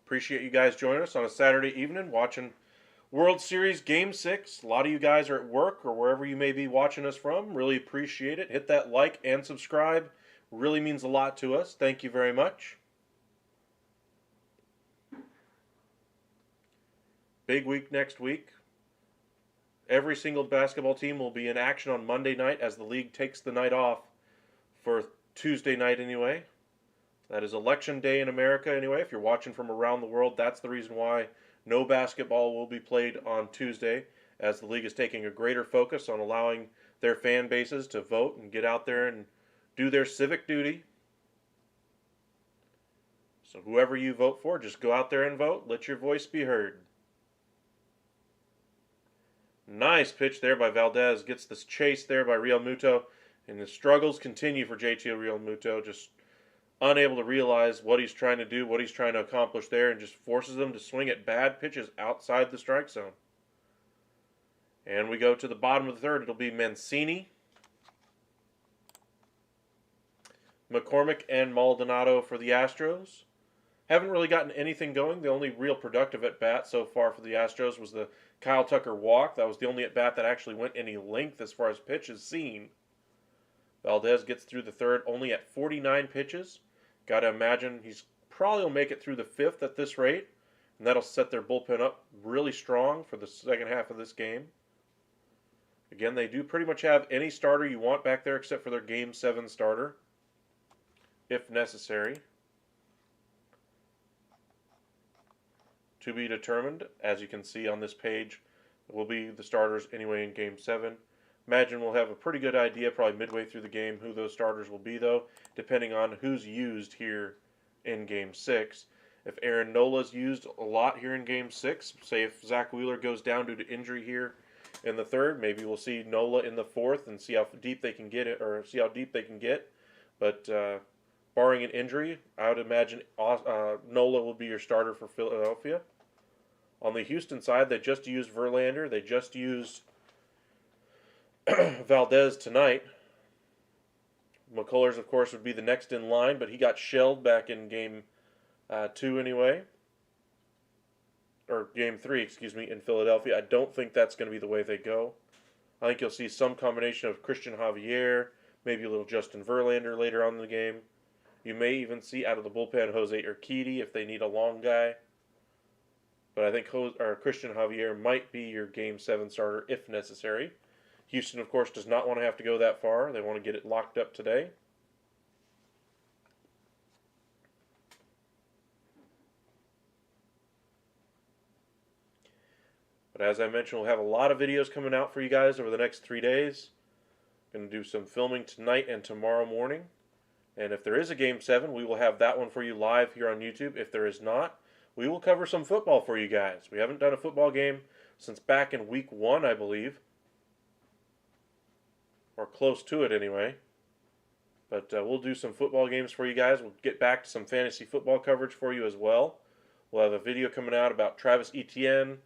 Appreciate you guys joining us on a Saturday evening watching World Series Game 6. A lot of you guys are at work or wherever you may be watching us from. Really appreciate it. Hit that like and subscribe. Really means a lot to us. Thank you very much. Big week next week. Every single basketball team will be in action on Monday night as the league takes the night off for Tuesday night anyway. That is election day in America anyway. If you're watching from around the world, that's the reason why no basketball will be played on Tuesday, as the league is taking a greater focus on allowing their fan bases to vote and get out there and do their civic duty. So whoever you vote for, just go out there and vote. Let your voice be heard. Nice pitch there by Valdez. Gets this chase there by Real Muto. And the struggles continue for JT Real Muto. Just unable to realize what he's trying to do, what he's trying to accomplish there, and just forces them to swing at bad pitches outside the strike zone. And we go to the bottom of the third. It'll be Mancini, McCormick, and Maldonado for the Astros. Haven't really gotten anything going. The only real productive at-bat so far for the Astros was the Kyle Tucker walk. That was the only at-bat that actually went any length as far as pitches seen. Valdez gets through the third only at 49 pitches. Got to imagine he's probably will make it through the fifth at this rate, and that'll set their bullpen up really strong for the second half of this game. Again, they do pretty much have any starter you want back there except for their Game 7 starter, if necessary. To be determined, as you can see on this page, will be the starters anyway in Game 7. Imagine we'll have a pretty good idea probably midway through the game who those starters will be, though, depending on who's used here in Game 6. If Aaron Nola's used a lot here in Game 6, say if Zach Wheeler goes down due to injury here in the third, maybe we'll see Nola in the fourth and see how deep they can get it, or see how deep they can get. But barring an injury, I would imagine Nola will be your starter for Philadelphia. On the Houston side, they just used Verlander. They just used Valdez tonight. McCullers, of course, would be the next in line, but he got shelled back in Game 2 anyway. Or Game 3, excuse me, in Philadelphia. I don't think that's going to be the way they go. I think you'll see some combination of Christian Javier, maybe a little Justin Verlander later on in the game. You may even see out of the bullpen Jose Urquidy if they need a long guy. But I think Christian Javier might be your Game 7 starter if necessary. Houston, of course, does not want to have to go that far. They want to get it locked up today. But as I mentioned, we'll have a lot of videos coming out for you guys over the next 3 days. Going to do some filming tonight and tomorrow morning. And if there is a Game 7, we will have that one for you live here on YouTube. If there is not, we will cover some football for you guys. We haven't done a football game since back in Week 1, I believe. Or close to it anyway. But we'll do some football games for you guys. We'll get back to some fantasy football coverage for you as well. We'll have a video coming out about Travis Etienne.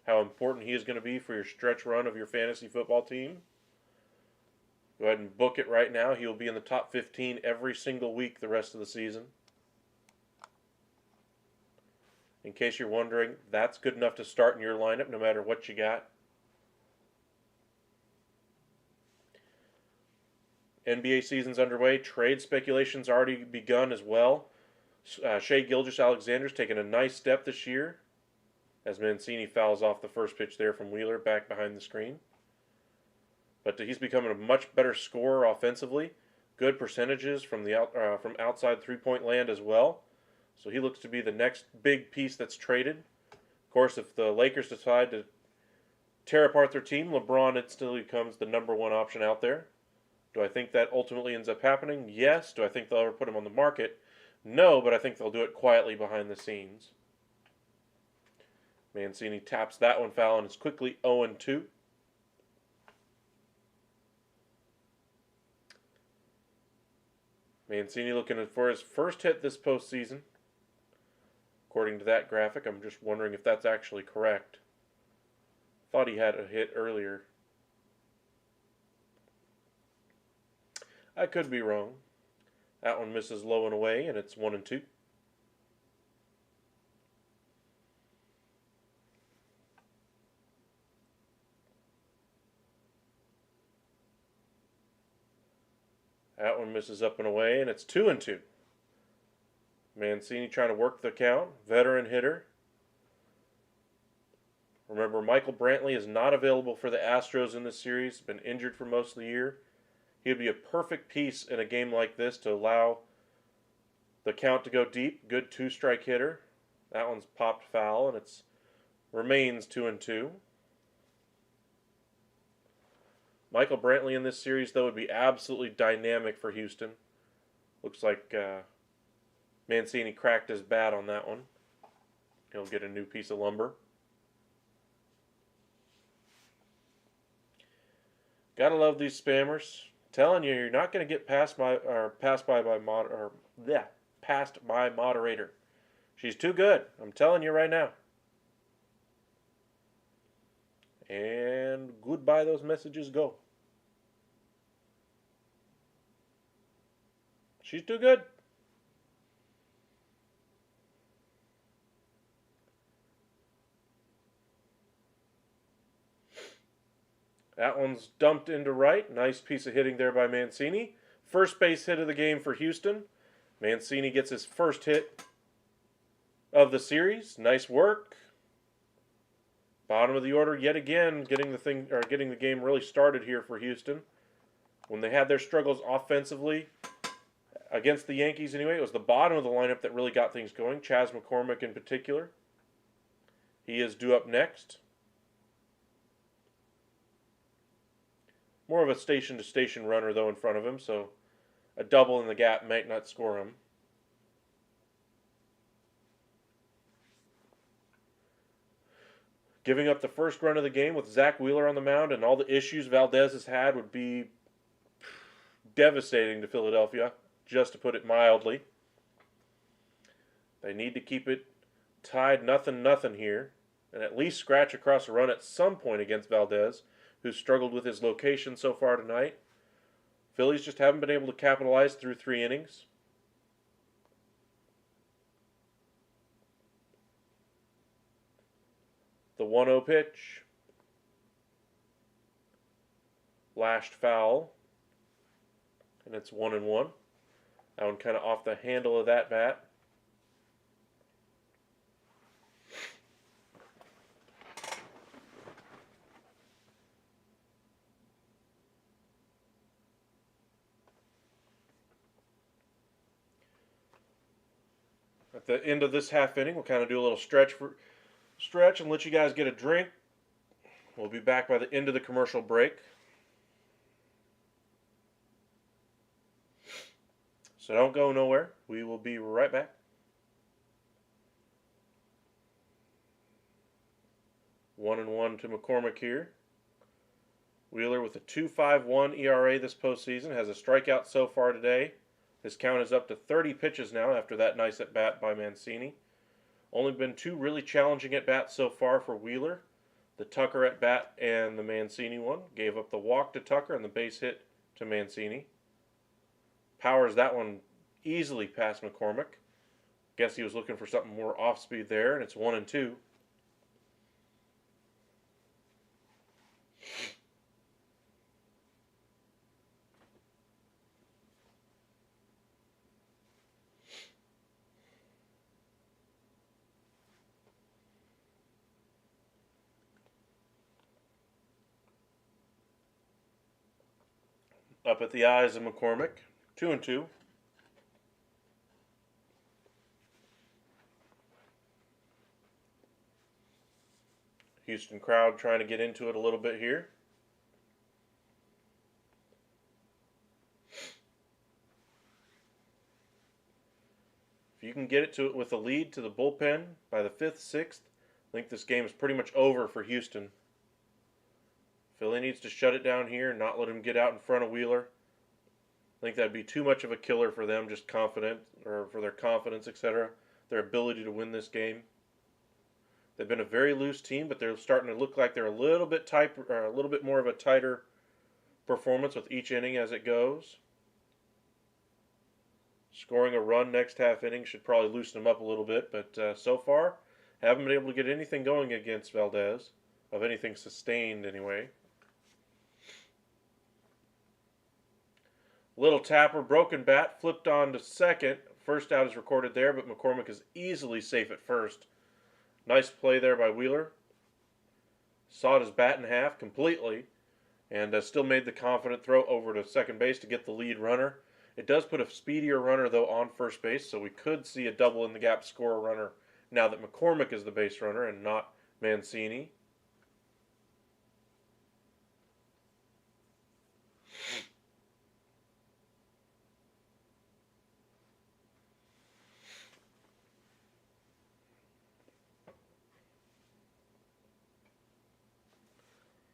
How important he is going to be for your stretch run of your fantasy football team. Go ahead and book it right now. He will be in the top 15 every single week the rest of the season. In case you're wondering, that's good enough to start in your lineup no matter what you got. NBA season's underway. Trade speculation's already begun as well. Shea Gilgeous-Alexander's taken a nice step this year as Mancini fouls off the first pitch there from Wheeler back behind the screen. But he's becoming a much better scorer offensively. Good percentages from from outside three-point land as well. So he looks to be the next big piece that's traded. Of course, if the Lakers decide to tear apart their team, LeBron instantly becomes the number one option out there. Do I think that ultimately ends up happening? Yes. Do I think they'll ever put him on the market? No, but I think they'll do it quietly behind the scenes. Mancini taps that one foul and is quickly 0-2. Mancini looking for his first hit this postseason. According to that graphic, I'm just wondering if that's actually correct. Thought he had a hit earlier. I could be wrong. That one misses low and away, and it's 1-2. That one misses up and away, and it's 2-2. Mancini trying to work the count. Veteran hitter. Remember, Michael Brantley is not available for the Astros in this series. Been injured for most of the year. He would be a perfect piece in a game like this to allow the count to go deep. Good two-strike hitter. That one's popped foul, and it remains 2-2. Michael Brantley in this series, though, would be absolutely dynamic for Houston. Looks like Mancini cracked his bat on that one. He'll get a new piece of lumber. Gotta love these spammers. Telling you, you're not going to get passed by moderator. She's too good. I'm telling you right now. And goodbye, those messages go. She's too good. That one's dumped into right. Nice piece of hitting there by Mancini. First base hit of the game for Houston. Mancini gets his first hit of the series. Nice work. Bottom of the order yet again, getting the game really started here for Houston. When they had their struggles offensively against the Yankees anyway, it was the bottom of the lineup that really got things going. Chas McCormick in particular. He is due up next. More of a station-to-station runner, though, in front of him, so a double in the gap might not score him. Giving up the first run of the game with Zach Wheeler on the mound and all the issues Valdez has had would be devastating to Philadelphia, just to put it mildly. They need to keep it tied 0-0 here, and at least scratch across a run at some point against Valdez, who's struggled with his location so far tonight. Phillies just haven't been able to capitalize through 3 innings. The 1-0 pitch. Lashed foul. And it's 1-1. That one kind of off the handle of that bat. At the end of this half inning, we'll kind of do a little stretch and let you guys get a drink. We'll be back by the end of the commercial break. So don't go nowhere. We will be right back. 1-1 to McCormick here. Wheeler with a 2.51 ERA this postseason, has a strikeout so far today. His count is up to 30 pitches now after that nice at-bat by Mancini. Only been 2 really challenging at-bats so far for Wheeler. The Tucker at-bat and the Mancini one. Gave up the walk to Tucker and the base hit to Mancini. Powers that one easily past McCormick. Guess he was looking for something more off-speed there, and it's 1-2. Up at the eyes of McCormick. 2-2. Houston crowd trying to get into it a little bit here. If you can get it to it with a lead to the bullpen by the 5th, 6th, I think this game is pretty much over for Houston. Philly needs to shut it down here and not let him get out in front of Wheeler. I think that'd be too much of a killer for them, just confident, or for their confidence, etc., their ability to win this game. They've been a very loose team, but they're starting to look like they're a little bit tight, or a little bit more of a tighter performance with each inning as it goes. Scoring a run next half inning should probably loosen them up a little bit, but so far, haven't been able to get anything going against Valdez, of anything sustained anyway. Little tapper, broken bat, flipped on to second. First out is recorded there, but McCormick is easily safe at first. Nice play there by Wheeler. Sawed his bat in half completely, and still made the confident throw over to second base to get the lead runner. It does put a speedier runner, though, on first base, so we could see a double in the gap score runner now that McCormick is the base runner and not Mancini.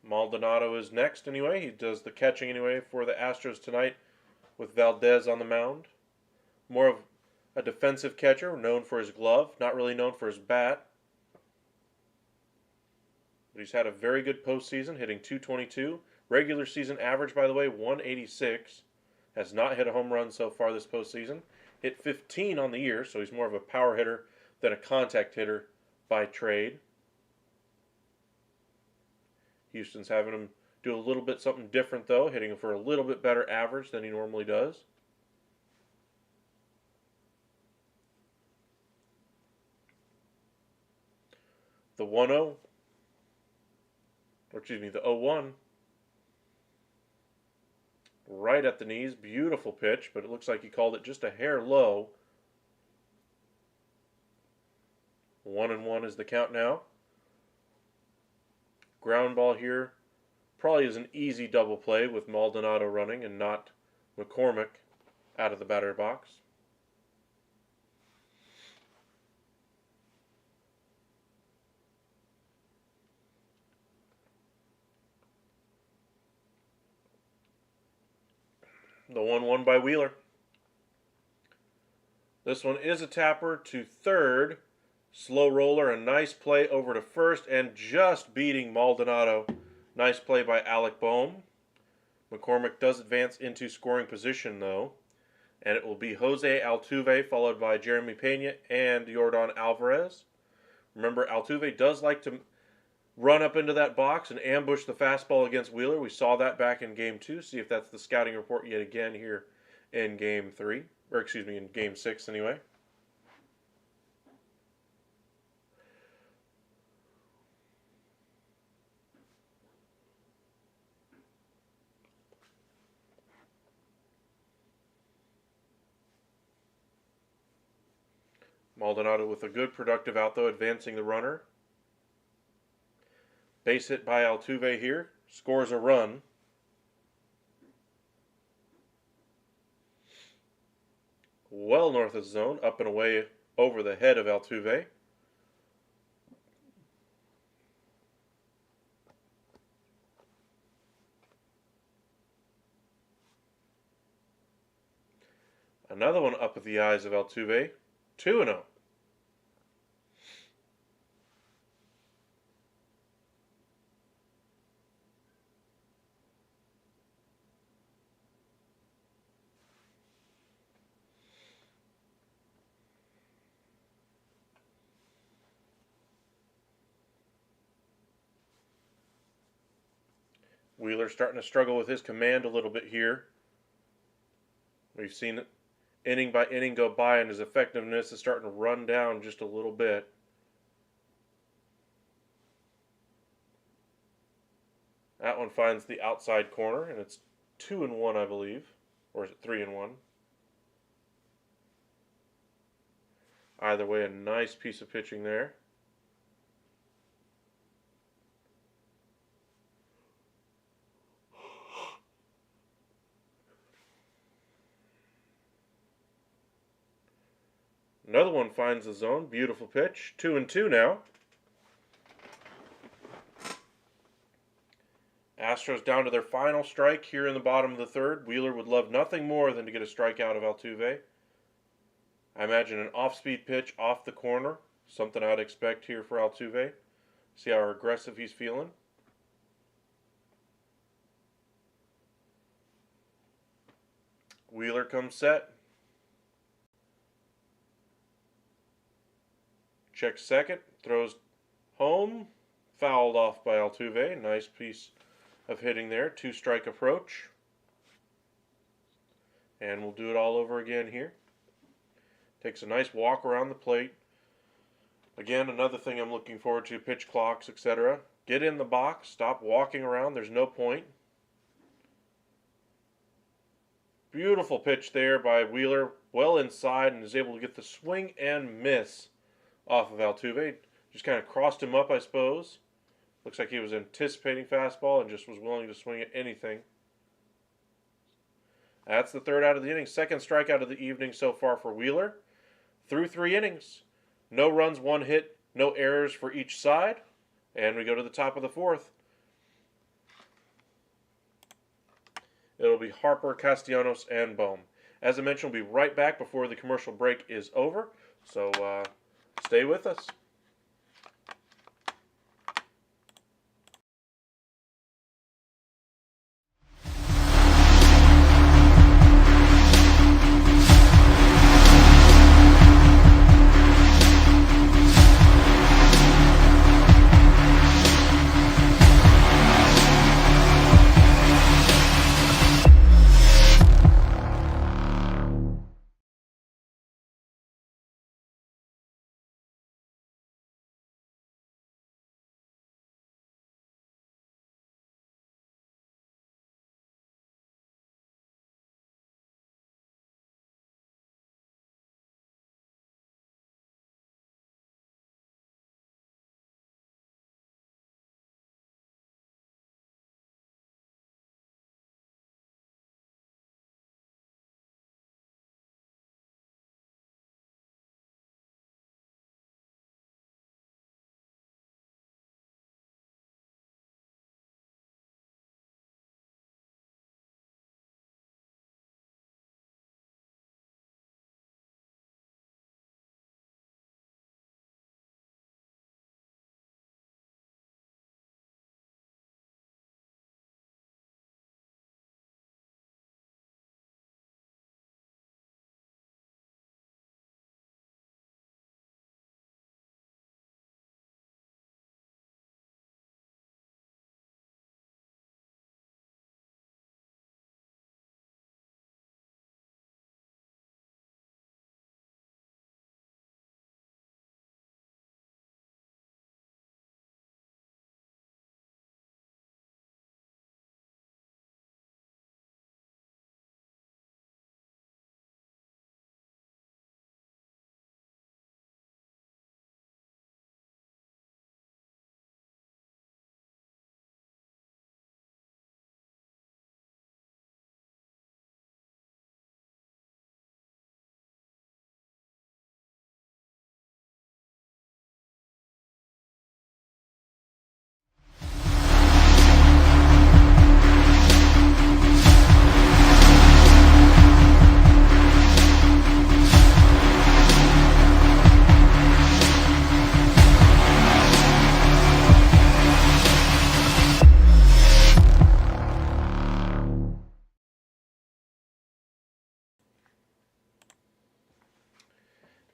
Maldonado is next anyway. He does the catching anyway for the Astros tonight with Valdez on the mound. More of a defensive catcher, known for his glove, not really known for his bat. But he's had a very good postseason, hitting .222. Regular season average, by the way, .186. Has not hit a home run so far this postseason. Hit 15 on the year, so he's more of a power hitter than a contact hitter by trade. Houston's having him do a little bit something different, though, hitting him for a little bit better average than he normally does. The 1-0, or excuse me, the 0-1, right at the knees. Beautiful pitch, but it looks like he called it just a hair low. 1-1 is the count now. Ground ball here probably is an easy double play with Maldonado running and not McCormick out of the batter box. The 1-1 by Wheeler. This one is a tapper to third. Slow roller, a nice play over to first, and just beating Maldonado. Nice play by Alec Bohm. McCormick does advance into scoring position, though. And it will be Jose Altuve, followed by Jeremy Pena and Yordan Alvarez. Remember, Altuve does like to run up into that box and ambush the fastball against Wheeler. We saw that back in Game 2. See if that's the scouting report yet again here in Game 3. Or, excuse me, in Game 6 anyway. Maldonado with a good productive out, though, advancing the runner. Base hit by Altuve here. Scores a run. Well north of the zone, up and away over the head of Altuve. Another one up at the eyes of Altuve. 2-0. Wheeler starting to struggle with his command a little bit here. We've seen it inning by inning go by, and his effectiveness is starting to run down just a little bit. That one finds the outside corner, and it's 2-1, I believe. Or is it 3-1? Either way, a nice piece of pitching there. Another one finds the zone. Beautiful pitch. 2-2 now. Astros down to their final strike here in the bottom of the third. Wheeler would love nothing more than to get a strikeout of Altuve. I imagine an off-speed pitch off the corner. Something I'd expect here for Altuve. See how aggressive he's feeling. Wheeler comes set. Checks second. Throws home. Fouled off by Altuve. Nice piece of hitting there. 2-strike approach. And we'll do it all over again here. Takes a nice walk around the plate. Again, another thing I'm looking forward to, pitch clocks, etc. Get in the box. Stop walking around. There's no point. Beautiful pitch there by Wheeler. Well inside and is able to get the swing and miss off of Altuve. Just kind of crossed him up, I suppose. Looks like he was anticipating fastball and just was willing to swing at anything. That's the third out of the inning. Second strikeout of the evening so far for Wheeler. Through 3 innings. No runs, 1 hit, no errors for each side. And we go to the top of the fourth. It'll be Harper, Castellanos, and Bohm. As I mentioned, we'll be right back before the commercial break is over. So stay with us.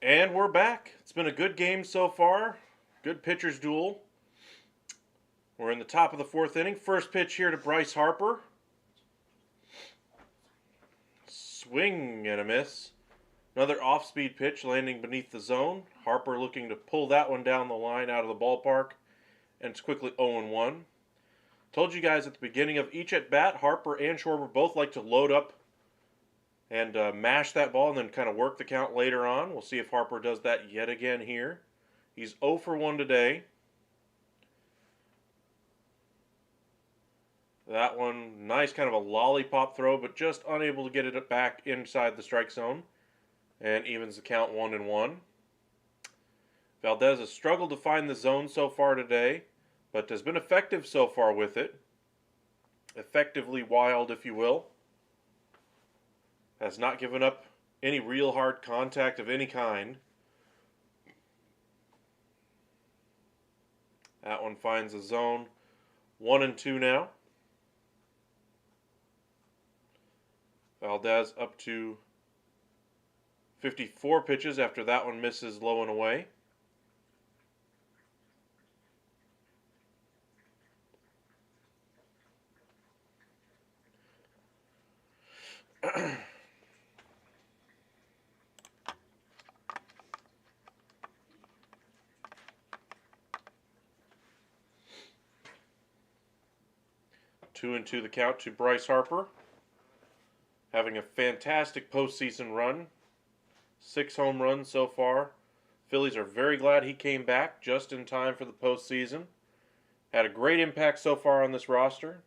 And we're back. It's been a good game so far. Good pitcher's duel. We're in the top of the fourth inning. First pitch here to Bryce Harper. Swing and a miss. Another off-speed pitch landing beneath the zone. Harper looking to pull that one down the line out of the ballpark. And it's quickly 0-1. Told you guys at the beginning of each at bat, Harper and Schwarber both like to load up and mash that ball and then kind of work the count later on. We'll see if Harper does that yet again here. He's 0 for 1 today. That one, nice kind of a lollipop throw, but just unable to get it back inside the strike zone. And evens the count 1-1. Valdez has struggled to find the zone so far today, but has been effective so far with it. Effectively wild, if you will. Has not given up any real hard contact of any kind. That one finds the zone. 1-2 now. Valdez up to 54 pitches after that one misses low and away. Two and two the count to Bryce Harper. Having a fantastic postseason run. 6 home runs so far. Phillies are very glad he came back just in time for the postseason. Had a great impact so far on this roster.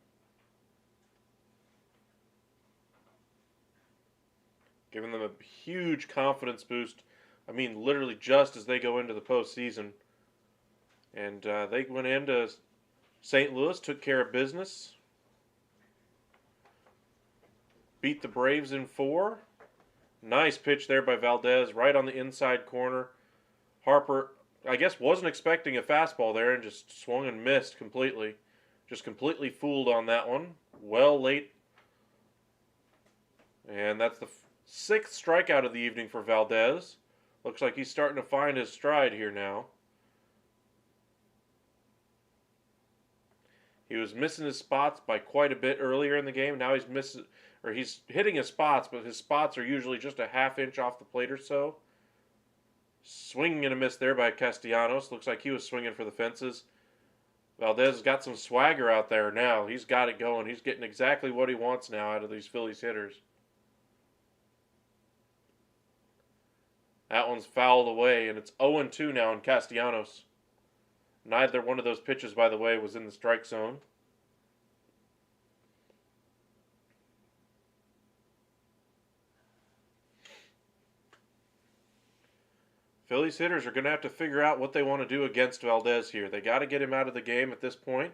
Giving them a huge confidence boost. I mean, literally just as they go into the postseason. And they went into St. Louis, took care of business. Beat the Braves in 4. Nice pitch there by Valdez, right on the inside corner. Harper, I guess, wasn't expecting a fastball there and just swung and missed completely. Just completely fooled on that one. Well late. And that's the 6th strikeout of the evening for Valdez. Looks like he's starting to find his stride here now. He was missing his spots by quite a bit earlier in the game. Now he's hitting his spots, but his spots are usually just a half inch off the plate or so. Swinging and a miss there by Castellanos. Looks like he was swinging for the fences. Valdez has got some swagger out there now. He's got it going. He's getting exactly what he wants now out of these Phillies hitters. That one's fouled away, and it's 0-2 now in Castellanos. Neither one of those pitches, by the way, was in the strike zone. Phillies hitters are going to have to figure out what they want to do against Valdez here. They got to get him out of the game at this point.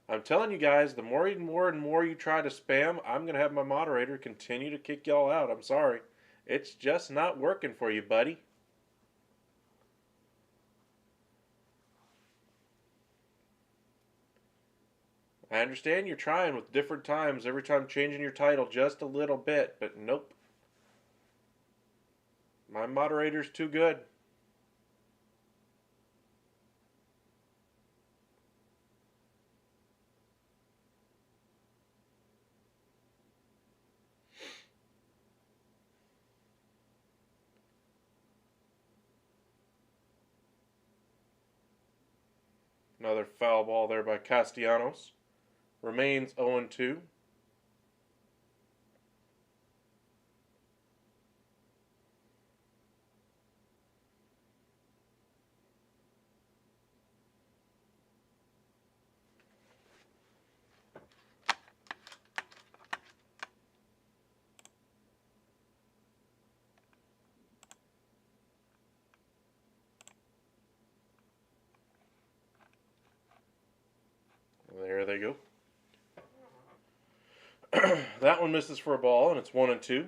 I'm telling you guys, the more and more you try to spam, I'm going to have my moderator continue to kick y'all out. I'm sorry. It's just not working for you, buddy. I understand you're trying with different times, every time changing your title just a little bit, but nope. My moderator's too good. Another foul ball there by Castellanos. Remains 0-2. There they go. That one misses for a ball, and it's 1-2.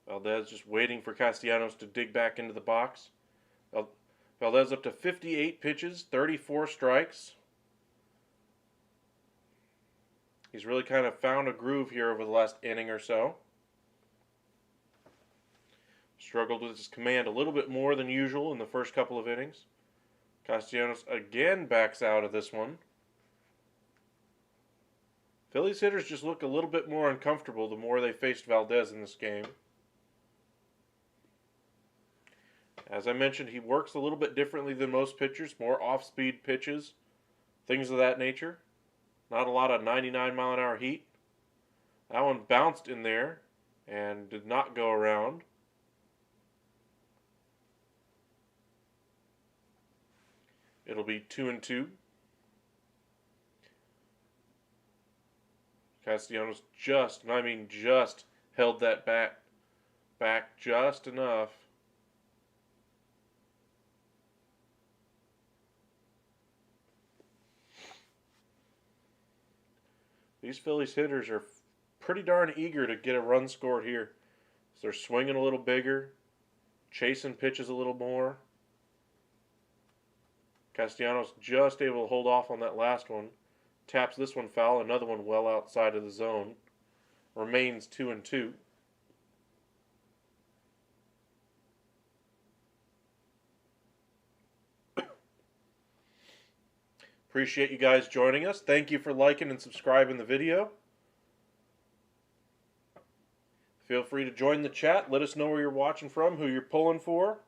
Valdez just waiting for Castellanos to dig back into the box. Valdez up to 58 pitches, 34 strikes. He's really kind of found a groove here over the last inning or so. Struggled with his command a little bit more than usual in the first couple of innings. Castellanos again backs out of this one. Phillies hitters just look a little bit more uncomfortable the more they faced Valdez in this game. As I mentioned, he works a little bit differently than most pitchers, more off-speed pitches, things of that nature. Not a lot of 99-mile-an-hour heat. That one bounced in there and did not go around. It'll be 2-2. Castellanos just, and I mean just, held that bat back just enough. These Phillies hitters are pretty darn eager to get a run scored here. So they're swinging a little bigger, chasing pitches a little more. Castellanos just able to hold off on that last one. Taps this one foul, another one well outside of the zone. Remains 2-2. Appreciate you guys joining us. Thank you for liking and subscribing the video. Feel free to join the chat. Let us know where you're watching from, who you're pulling for.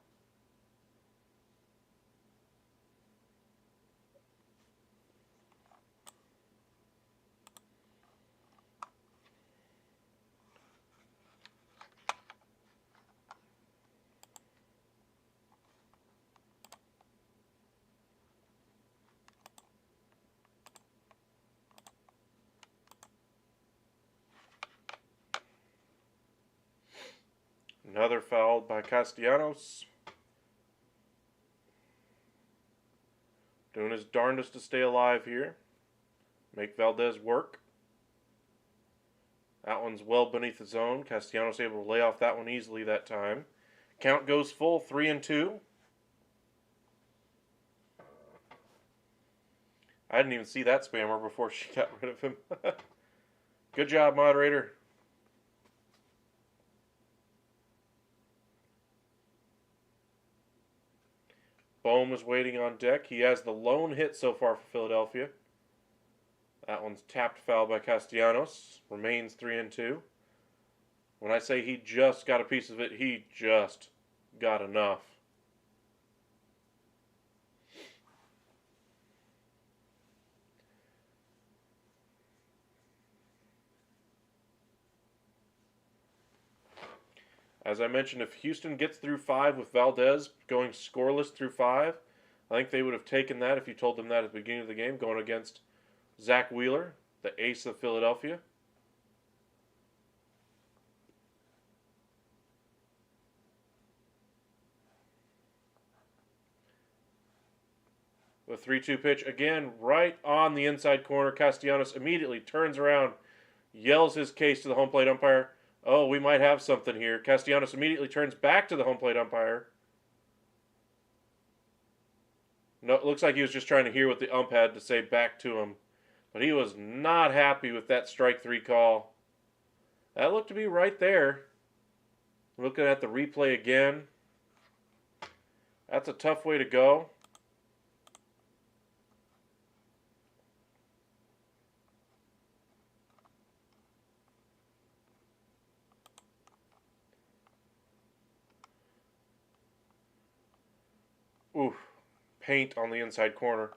Another foul by Castellanos. Doing his darndest to stay alive here. Make Valdez work. That one's well beneath the zone. Castellanos able to lay off that one easily that time. Count goes full, 3-2. I didn't even see that spammer before she got rid of him. Good job, moderator. Bohm is waiting on deck. He has the lone hit so far for Philadelphia. That one's tapped foul by Castellanos. Remains 3-2. When I say he just got a piece of it, he just got enough. As I mentioned, if Houston gets through 5 with Valdez going scoreless through 5, I think they would have taken that if you told them that at the beginning of the game, going against Zach Wheeler, the ace of Philadelphia. The 3-2 pitch, again, right on the inside corner. Castellanos immediately turns around, yells his case to the home plate umpire. Oh, we might have something here. Castellanos immediately turns back to the home plate umpire. No, it looks like he was just trying to hear what the ump had to say back to him. But he was not happy with that strike 3 call. That looked to be right there. Looking at the replay again. That's a tough way to go. Oof. Paint on the inside corner.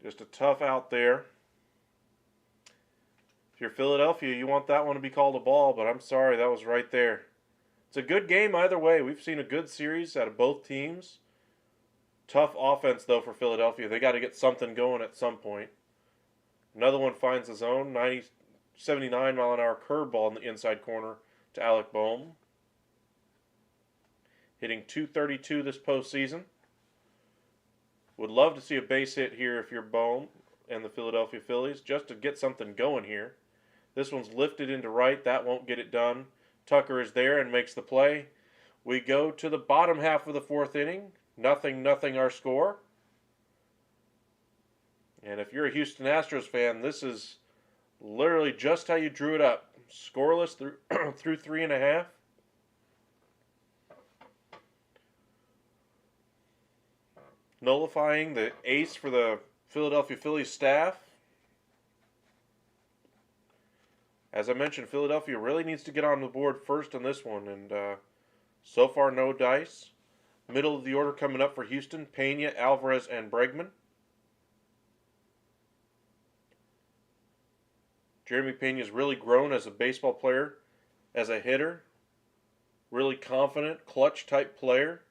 Just a tough out there. If you're Philadelphia, you want that one to be called a ball, but I'm sorry, that was right there. It's a good game either way. We've seen a good series out of both teams. Tough offense, though, for Philadelphia. They got to get something going at some point. Another one finds the zone. 79-mile-an-hour curveball in the inside corner to Alec Bohm. Hitting .232 this postseason. Would love to see a base hit here if you're Bohm and the Philadelphia Phillies, just to get something going here. This one's lifted into right. That won't get it done. Tucker is there and makes the play. We go to the bottom half of the 4th inning. 0-0 our score. And if you're a Houston Astros fan, this is literally just how you drew it up. Scoreless through through 3.5. Nullifying the ace for the Philadelphia Phillies staff. As I mentioned, Philadelphia really needs to get on the board first on this one and So far, no dice. Middle of the order coming up for Houston: Pena, Alvarez, and Bregman. Jeremy Pena's really grown as a baseball player, as a hitter. Really confident, clutch type player.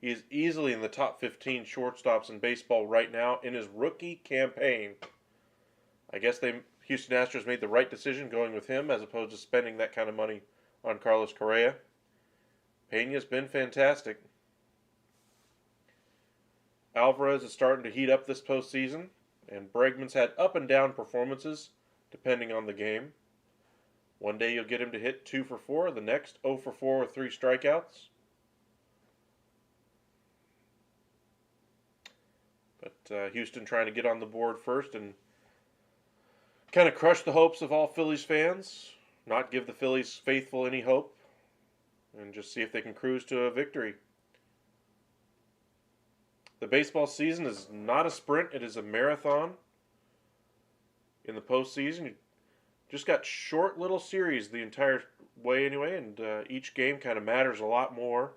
He is easily in the top 15 shortstops in baseball right now in his rookie campaign. I guess Houston Astros made the right decision going with him as opposed to spending that kind of money on Carlos Correa. Pena's been fantastic. Alvarez is starting to heat up this postseason, and Bregman's had up and down performances depending on the game. One day you'll get him to hit 2 for 4, the next 0 for 4 with 3 strikeouts. But Houston trying to get on the board first and kind of crush the hopes of all Phillies fans, not give the Phillies faithful any hope, and just see if they can cruise to a victory. The baseball season is not a sprint, it is a marathon. In the postseason, you just got short little series the entire way anyway, and each game kind of matters a lot more.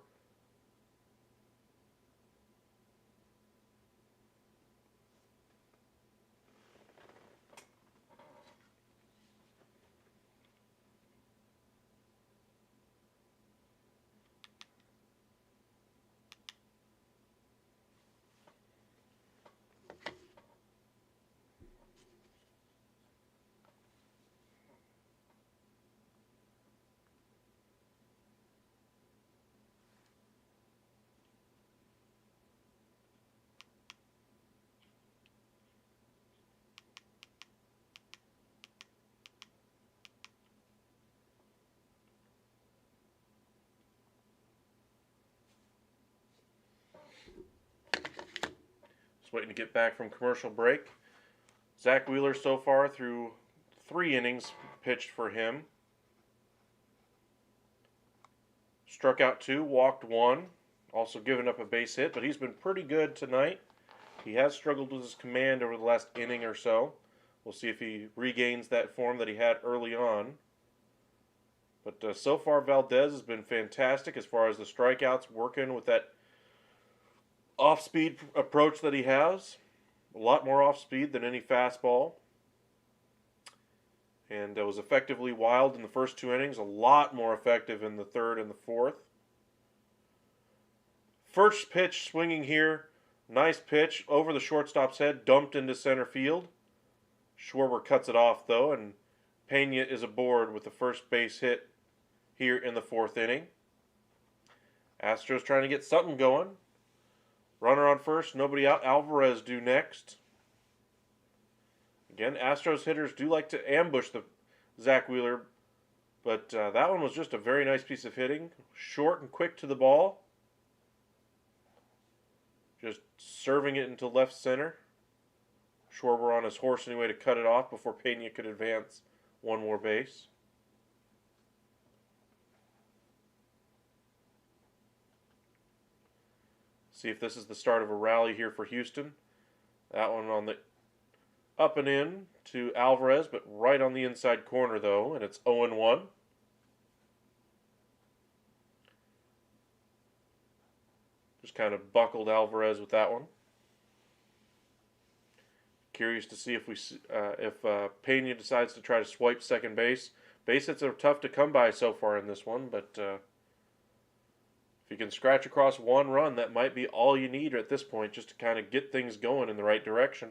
Just waiting to get back from commercial break. Zach Wheeler so far through 3 innings pitched for him. Struck out 2, walked 1, also given up a base hit, but he's been pretty good tonight. He has struggled with his command over the last inning or so. We'll see if he regains that form that he had early on. But so far, Valdez has been fantastic as far as the strikeouts, working with that off-speed approach that he has. A lot more off-speed than any fastball. And was effectively wild in the first 2 innings. A lot more effective in the third and the fourth. First pitch swinging here. Nice pitch over the shortstop's head, dumped into center field. Schwarber cuts it off though, and Pena is aboard with the first base hit here in the 4th inning. Astros trying to get something going. Runner on first, nobody out. Alvarez due next. Again, Astros hitters do like to ambush the Zach Wheeler, but that one was just a very nice piece of hitting. Short and quick to the ball. Just serving it into left center. Schwarber on his horse anyway to cut it off before Pena could advance one more base. See if this is the start of a rally here for Houston. That one on the up and in to Alvarez, but right on the inside corner though, and it's 0-1. Just kind of buckled Alvarez with that one. Curious to see if Pena decides to try to swipe second base. Base hits are tough to come by so far in this one, but if you can scratch across 1 run, that might be all you need at this point just to kind of get things going in the right direction.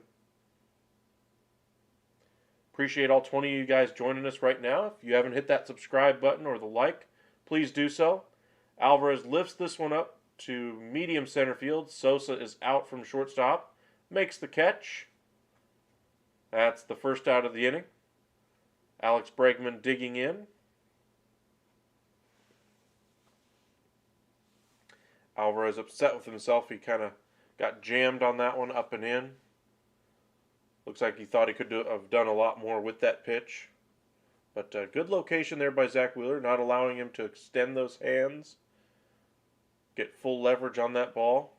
Appreciate all 20 of you guys joining us right now. If you haven't hit that subscribe button or the like, please do so. Alvarez lifts this one up to medium center field. Sosa is out from shortstop. Makes the catch. That's the first out of the inning. Alex Bregman digging in. Alvarez upset with himself. He kind of got jammed on that one up and in. Looks like he thought he could have done a lot more with that pitch. But good location there by Zach Wheeler, not allowing him to extend those hands. Get full leverage on that ball.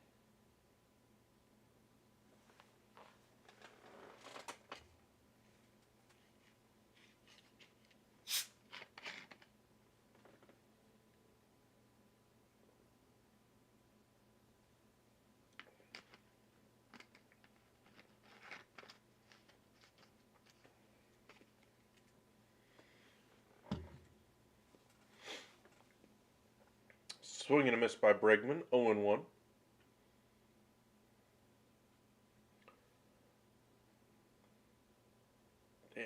Swing and a miss by Bregman, 0-1. Damn.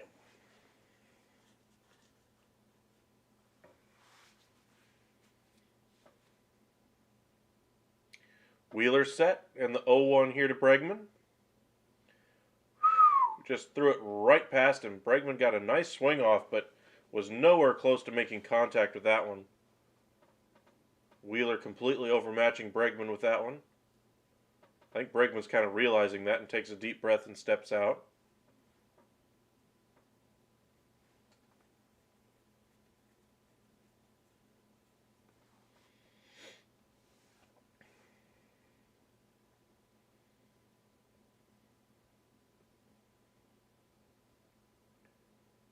Wheeler set, and the 0-1 here to Bregman. Just threw it right past him. Bregman got a nice swing off, but was nowhere close to making contact with that one. Wheeler completely overmatching Bregman with that one. I think Bregman's kind of realizing that and takes a deep breath and steps out.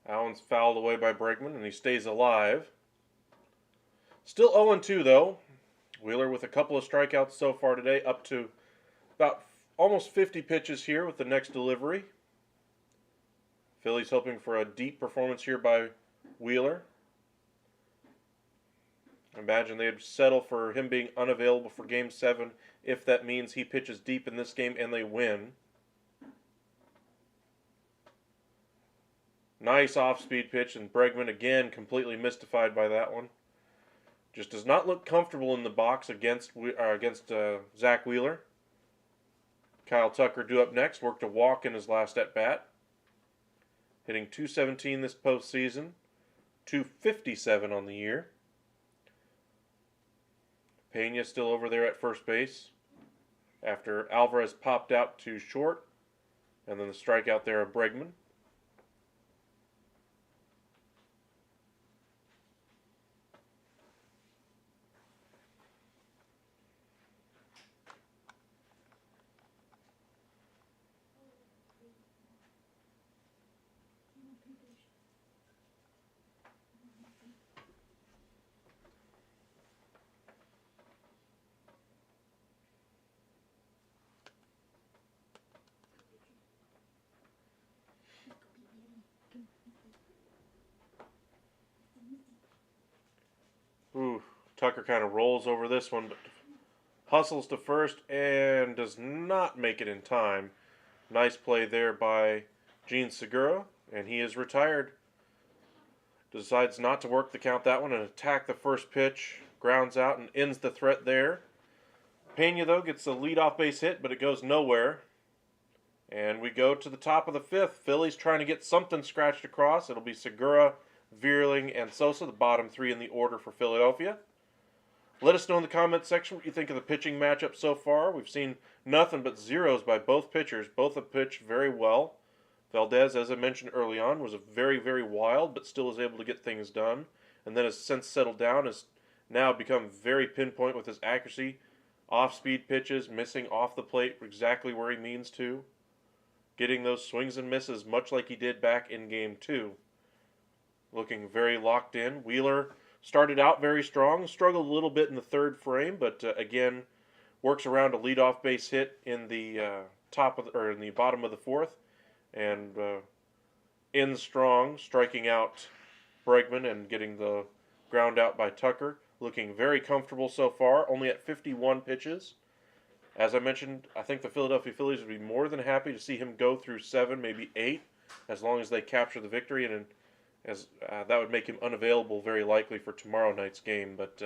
Allen's fouled away by Bregman, and he stays alive. Still 0-2, though. Wheeler with a couple of strikeouts so far today, up to about almost 50 pitches here with the next delivery. Phillies hoping for a deep performance here by Wheeler. Imagine they'd settle for him being unavailable for Game 7 if that means he pitches deep in this game and they win. Nice off-speed pitch, and Bregman again completely mystified by that one. Just does not look comfortable in the box against Zach Wheeler. Kyle Tucker due up next, worked a walk in his last at-bat. Hitting .217 this postseason, .257 on the year. Pena still over there at first base after Alvarez popped out to short, and then the strikeout there of Bregman. Ooh, Tucker kind of rolls over this one, but hustles to first and does not make it in time. Nice play there by Gene Segura, and he is retired. Decides not to work the count that one and attack the first pitch. Grounds out and ends the threat there. Pena, though, gets the leadoff base hit, but it goes nowhere. And we go to the top of the fifth. Phillies trying to get something scratched across. It'll be Segura, Vierling, and Sosa, the bottom three in the order for Philadelphia. Let us know in the comments section what you think of the pitching matchup so far. We've seen nothing but zeros by both pitchers. Both have pitched very well. Valdez, as I mentioned early on, was a very, very wild, but still was able to get things done. And then has since settled down, has now become very pinpoint with his accuracy. Off-speed pitches, missing off the plate exactly where he means to. Getting those swings and misses much like he did back in Game 2. Looking very locked in. Wheeler started out very strong, struggled a little bit in the third frame, but again works around a leadoff base hit in the in the bottom of the fourth, and ends strong, striking out Bregman and getting the ground out by Tucker. Looking very comfortable so far, only at 51 pitches. As I mentioned, I think the Philadelphia Phillies would be more than happy to see him go through 7, maybe 8, as long as they capture the victory, and as that would make him unavailable very likely for tomorrow night's game. But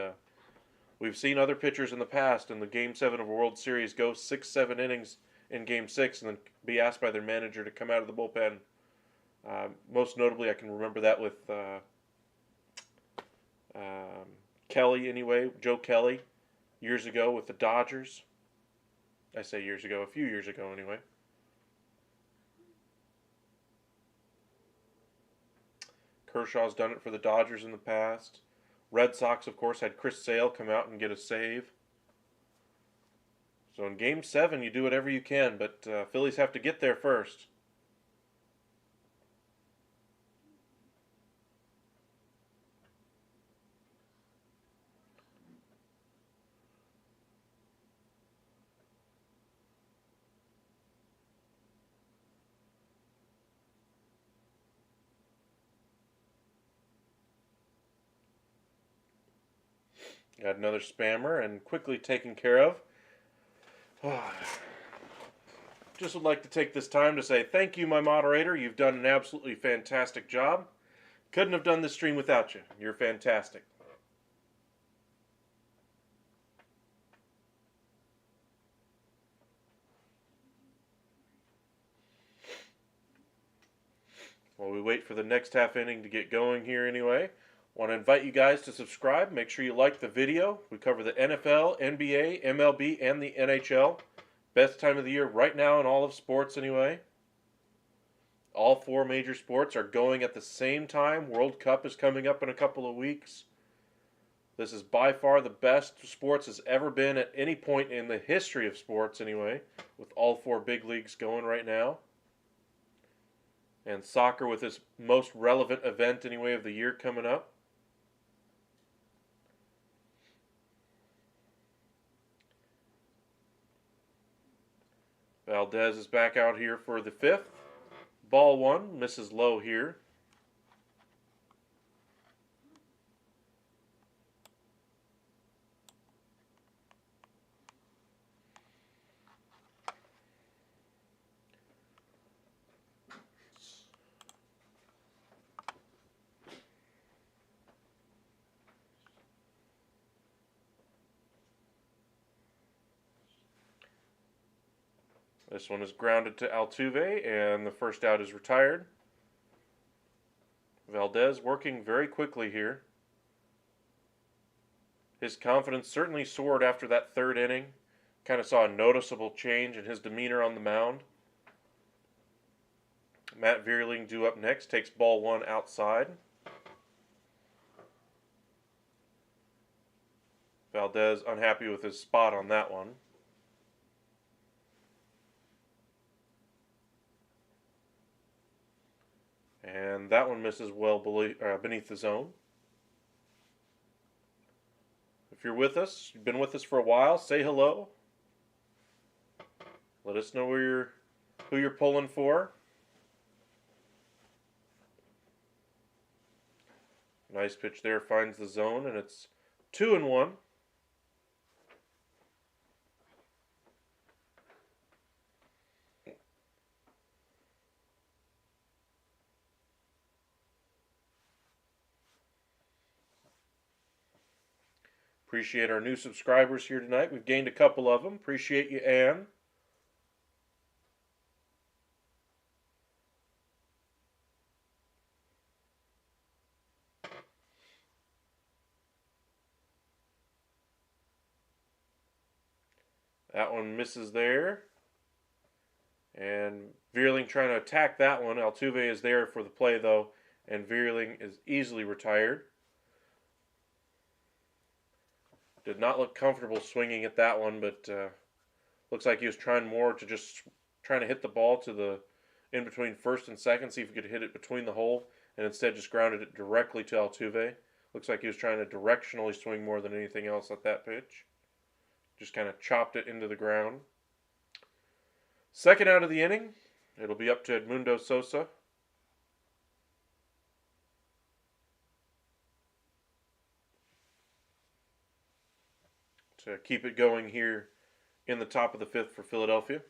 we've seen other pitchers in the past in the Game 7 of a World Series go 6-7 innings in Game 6 and then be asked by their manager to come out of the bullpen. Most notably, I can remember that with Kelly anyway, Joe Kelly, years ago with the Dodgers. I say years ago, a few years ago anyway. Kershaw's done it for the Dodgers in the past. Red Sox, of course, had Chris Sale come out and get a save. So in Game 7, you do whatever you can, but Phillies have to get there first. Got another spammer and quickly taken care of. Just would like to take this time to say thank you, my moderator. You've done an absolutely fantastic job. Couldn't have done this stream without you. You're fantastic. While we wait for the next half inning to get going here anyway, want to invite you guys to subscribe. Make sure you like the video. We cover the NFL, NBA, MLB, and the NHL. Best time of the year right now in all of sports anyway. All four major sports are going at the same time. World Cup is coming up in a couple of weeks. This is by far the best sports has ever been at any point in the history of sports anyway, with all four big leagues going right now. And soccer with its most relevant event anyway of the year coming up. Valdez is back out here for the fifth. Ball one, misses low here. This one is grounded to Altuve, and the first out is retired. Valdez working very quickly here. His confidence certainly soared after that third inning. Kind of saw a noticeable change in his demeanor on the mound. Matt Vierling due up next, takes ball one outside. Valdez unhappy with his spot on that one. And that one misses well beneath the zone. If you're with us, you've been with us for a while, say hello. Let us know who you're pulling for. Nice pitch there, finds the zone, and it's 2-1. Appreciate our new subscribers here tonight. We've gained a couple of them. Appreciate you, Ann. That one misses there. And Vierling trying to attack that one. Altuve is there for the play, though, and Vierling is easily retired. Did not look comfortable swinging at that one, but looks like he was trying to hit the ball to the in between first and second, see if he could hit it between the hole, and instead just grounded it directly to Altuve. Looks like he was trying to directionally swing more than anything else at that pitch. Just kind of chopped it into the ground. Second out of the inning, it'll be up to Edmundo Sosa. To keep it going here in the top of the fifth for Philadelphia.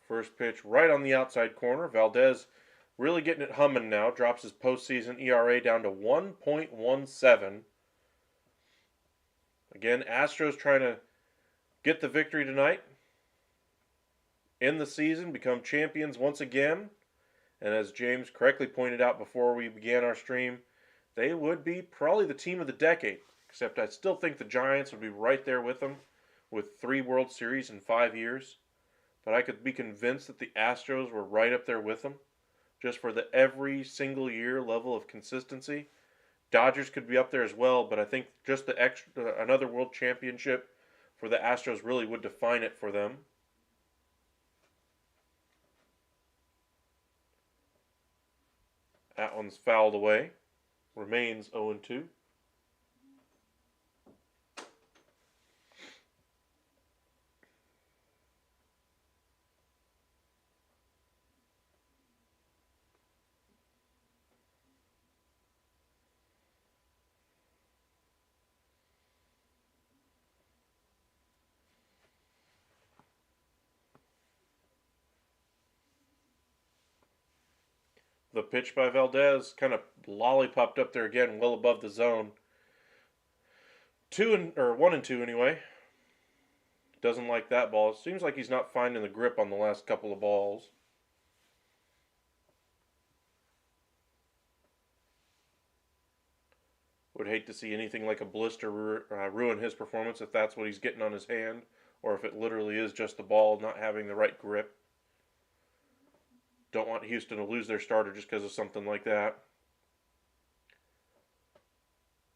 First pitch right on the outside corner. Valdez really getting it humming now. Drops his postseason ERA down to 1.17. Again, Astros trying to get the victory tonight. End the season, become champions once again. And as James correctly pointed out before we began our stream, they would be probably the team of the decade. Except I still think the Giants would be right there with them with 3 World Series in 5 years. But I could be convinced that the Astros were right up there with them just for the every single year level of consistency. Dodgers could be up there as well, but I think just another world championship for the Astros really would define it for them. That one's fouled away. Remains 0-2. The pitch by Valdez kind of lollipopped up there again, well above the zone. 1-2 anyway. Doesn't like that ball. It seems like he's not finding the grip on the last couple of balls. Would hate to see anything like a blister ruin his performance if that's what he's getting on his hand, or if it literally is just the ball not having the right grip. Don't want Houston to lose their starter just because of something like that.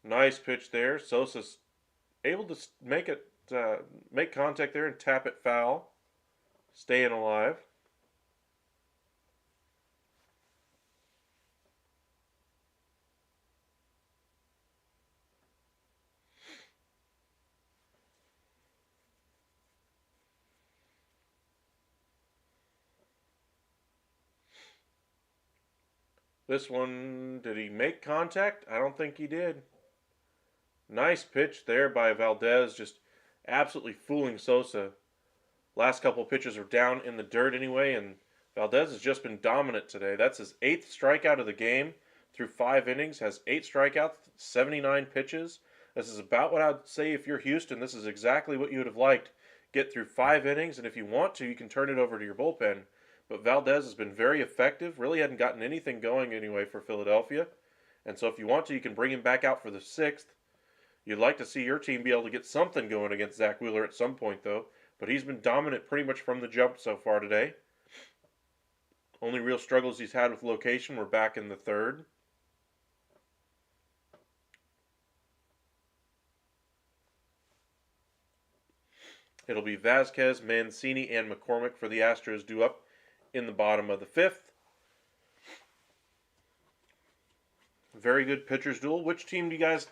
Nice pitch there. Sosa's able to make contact there and tap it foul. Staying alive. This one, did he make contact? I don't think he did. Nice pitch there by Valdez, just absolutely fooling Sosa. Last couple of pitches are down in the dirt anyway, and Valdez has just been dominant today. That's his 8th strikeout of the game through 5 innings, has 8 strikeouts, 79 pitches. This is about what I'd say if you're Houston. This is exactly what you would have liked. Get through 5 innings, and if you want to, you can turn it over to your bullpen. But Valdez has been very effective, really hadn't gotten anything going anyway for Philadelphia. And so if you want to, you can bring him back out for the 6th. You'd like to see your team be able to get something going against Zach Wheeler at some point, though. But he's been dominant pretty much from the jump so far today. Only real struggles he's had with location were back in the 3rd. It'll be Vasquez, Mancini, and McCormick for the Astros due up in the bottom of the 5th. Very good pitcher's duel. Which team do you guys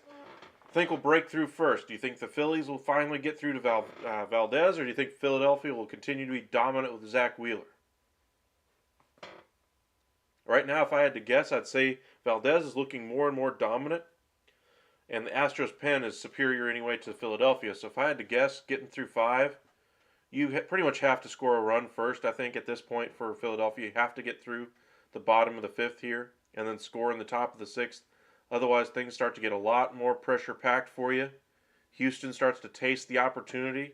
think will break through first? Do you think the Phillies will finally get through to Valdez, or do you think Philadelphia will continue to be dominant with Zach Wheeler? Right now, if I had to guess, I'd say Valdez is looking more and more dominant, and the Astros pen is superior anyway to Philadelphia. So if I had to guess, getting through 5, you pretty much have to score a run first, I think, at this point for Philadelphia. You have to get through the bottom of the 5th here and then score in the top of the 6th. Otherwise, things start to get a lot more pressure-packed for you. Houston starts to taste the opportunity.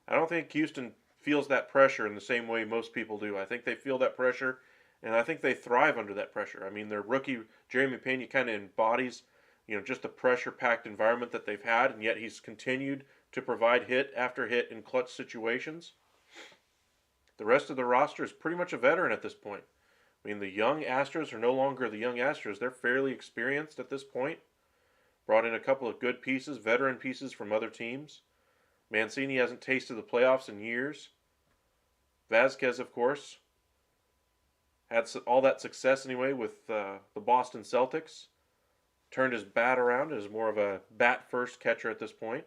I don't think Houston feels that pressure in the same way most people do. I think they feel that pressure, and I think they thrive under that pressure. I mean, their rookie, Jeremy Pena, kind of embodies, just the pressure-packed environment that they've had, and yet he's continued to provide hit after hit in clutch situations. The rest of the roster is pretty much a veteran at this point. I mean, the young Astros are no longer the young Astros. They're fairly experienced at this point. Brought in a couple of good pieces, veteran pieces from other teams. Mancini hasn't tasted the playoffs in years. Vasquez, of course, had all that success anyway with the Boston Celtics. Turned his bat around as more of a bat-first catcher at this point.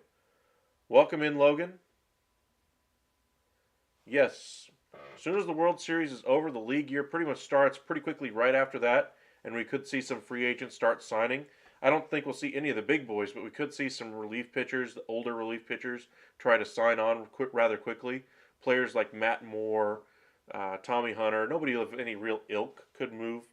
Welcome in, Logan. Yes, as soon as the World Series is over, the league year pretty much starts pretty quickly right after that, and we could see some free agents start signing. I don't think we'll see any of the big boys, but we could see some relief pitchers, the older relief pitchers, try to sign on rather quickly. Players like Matt Moore, Tommy Hunter, nobody of any real ilk could move.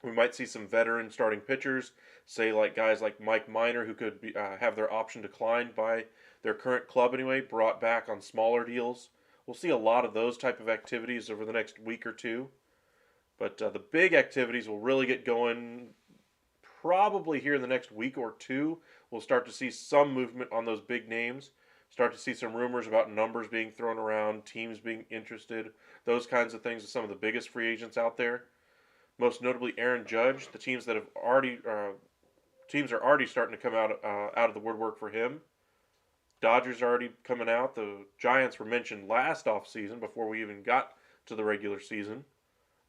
We might see some veteran starting pitchers, say like guys like Mike Minor, who could have their option declined by their current club anyway, brought back on smaller deals. We'll see a lot of those type of activities over the next week or two. But the big activities will really get going probably here in the next week or two. We'll start to see some movement on those big names. Start to see some rumors about numbers being thrown around, teams being interested, those kinds of things with some of the biggest free agents out there. Most notably Aaron Judge. The teams that have already teams are already starting to come out of the woodwork for him. Dodgers are already coming out. The Giants were mentioned last offseason before we even got to the regular season.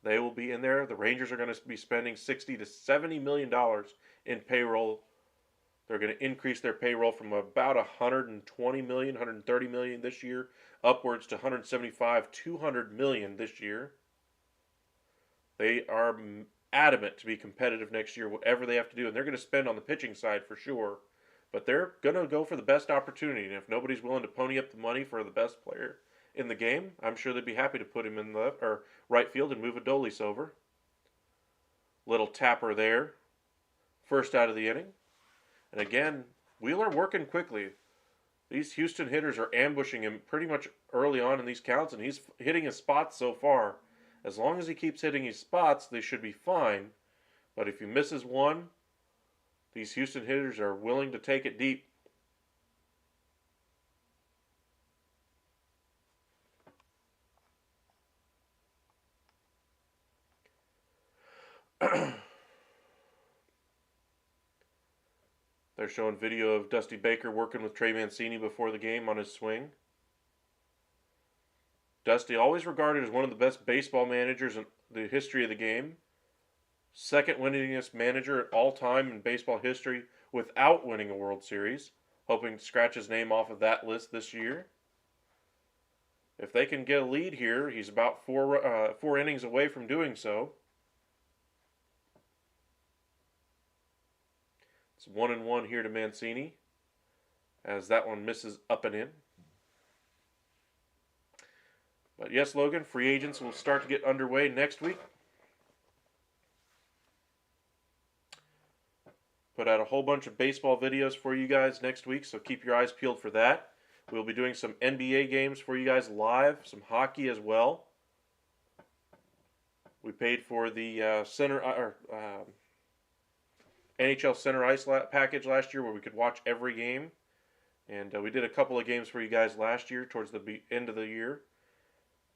They will be in there. The Rangers are going to be spending $60 to $70 million in payroll. They're going to increase their payroll from about $120 million, $130 million this year, upwards to $175, $200 million this year. They are adamant to be competitive next year, whatever they have to do, and they're going to spend on the pitching side for sure. But they're going to go for the best opportunity, and if nobody's willing to pony up the money for the best player in the game, I'm sure they'd be happy to put him in left or right field and move Adolis over. Little tapper there. First out of the inning. And again, Wheeler working quickly. These Houston hitters are ambushing him pretty much early on in these counts, and he's hitting his spots so far. As long as he keeps hitting his spots, they should be fine. But if he misses one, these Houston hitters are willing to take it deep. They're showing video of Dusty Baker working with Trey Mancini before the game on his swing. Dusty, always regarded as one of the best baseball managers in the history of the game. Second winningest manager at all time in baseball history without winning a World Series. Hoping to scratch his name off of that list this year. If they can get a lead here, he's about four innings away from doing so. It's 1-1 here to Mancini, as that one misses up and in. But yes, Logan, free agents will start to get underway next week. Put out a whole bunch of baseball videos for you guys next week, so keep your eyes peeled for that. We'll be doing some NBA games for you guys live, some hockey as well. We paid for the NHL Center Ice package last year where we could watch every game. And we did a couple of games for you guys last year towards the end of the year.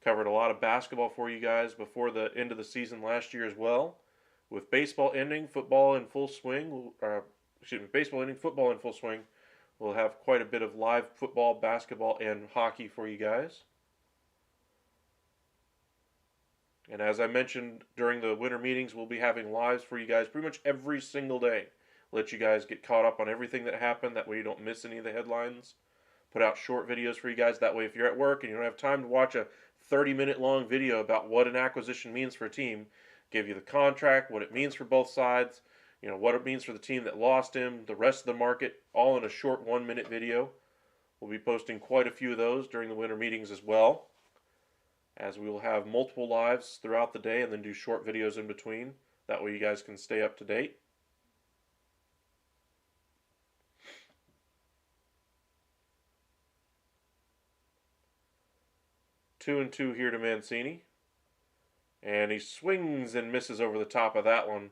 Covered a lot of basketball for you guys before the end of the season last year as well. With baseball ending, football in full swing, baseball ending, football in full swing, we'll have quite a bit of live football, basketball, and hockey for you guys. And as I mentioned during the winter meetings, we'll be having lives for you guys pretty much every single day. Let you guys get caught up on everything that happened. That way you don't miss any of the headlines. Put out short videos for you guys. That way if you're at work and you don't have time to watch a 30-minute long video about what an acquisition means for a team, give you the contract, what it means for both sides, what it means for the team that lost him, the rest of the market, all in a short 1-minute video. We'll be posting quite a few of those during the winter meetings as well, as we will have multiple lives throughout the day and then do short videos in between. That way you guys can stay up to date. Two and two here to Mancini. And he swings and misses over the top of that one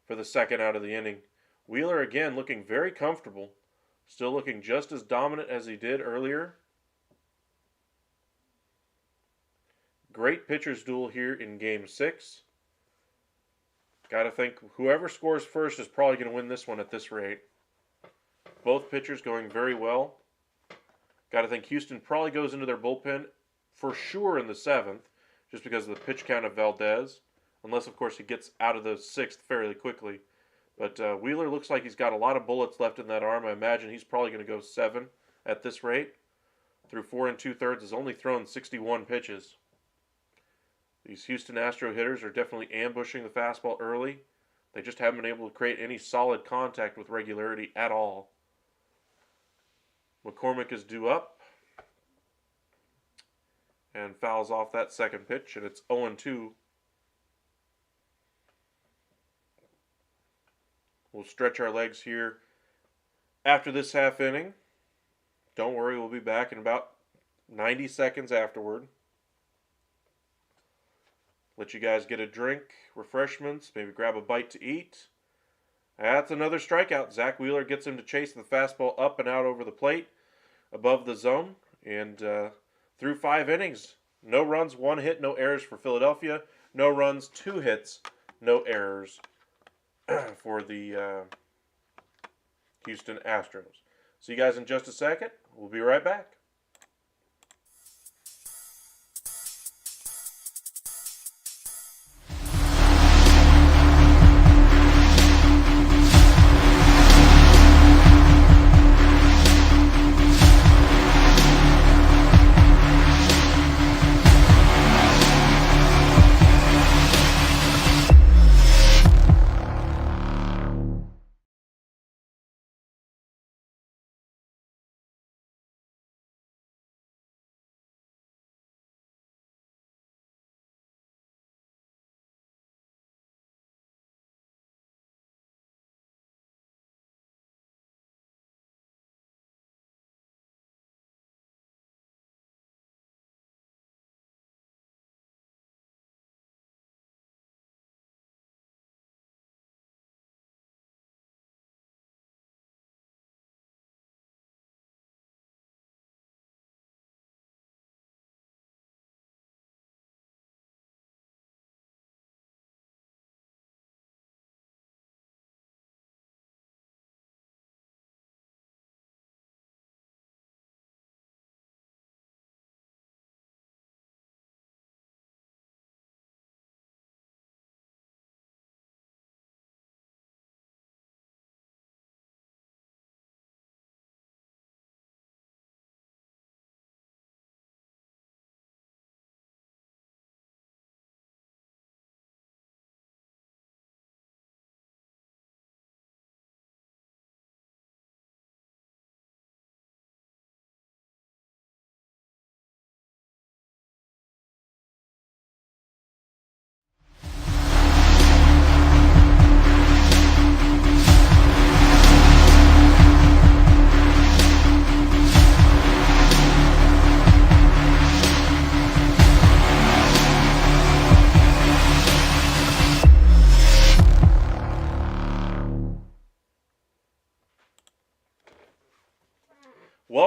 for the second out of the inning. Wheeler again looking very comfortable. Still looking just as dominant as he did earlier. Great pitcher's duel here in Game 6. Got to think whoever scores first is probably going to win this one at this rate. Both pitchers going very well. Got to think Houston probably goes into their bullpen for sure in the 7th, just because of the pitch count of Valdez. Unless, of course, he gets out of the 6th fairly quickly. But Wheeler looks like he's got a lot of bullets left in that arm. I imagine he's probably going to go 7 at this rate. Through 4 2/3 has only thrown 61 pitches. These Houston Astro hitters are definitely ambushing the fastball early. They just haven't been able to create any solid contact with regularity at all. McCormick is due up and fouls off that second pitch, and it's 0-2. We'll stretch our legs here after this half inning. Don't worry, we'll be back in about 90 seconds afterward. Let you guys get a drink, refreshments, maybe grab a bite to eat. That's another strikeout. Zach Wheeler gets him to chase the fastball up and out over the plate, above the zone, and through 5 innings. No runs, 1 hit, no errors for Philadelphia. No runs, 2 hits, no errors for the Houston Astros. See you guys in just a second. We'll be right back.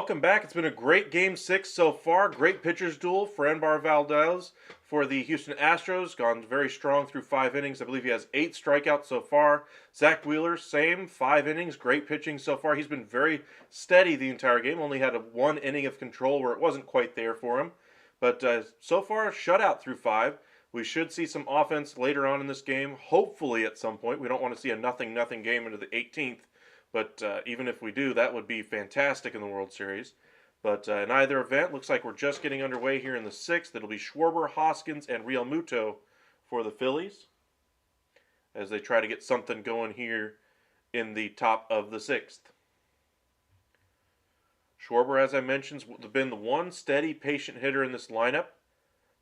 welcome back. It's been a great Game 6 so far. Great pitcher's duel. Franmar Valdez for the Houston Astros. Gone very strong through 5 innings. I believe he has 8 strikeouts so far. Zach Wheeler, same, 5 innings. Great pitching so far. He's been very steady the entire game. Only had 1 inning of control where it wasn't quite there for him. But so far, shutout through 5. We should see some offense later on in this game, hopefully at some point. We don't want to see a 0-0 game into the 18th. But even if we do, that would be fantastic in the World Series. But in either event, looks like we're just getting underway here in the 6th. It'll be Schwarber, Hoskins, and Real Muto for the Phillies as they try to get something going here in the top of the 6th. Schwarber, as I mentioned, has been the one steady, patient hitter in this lineup.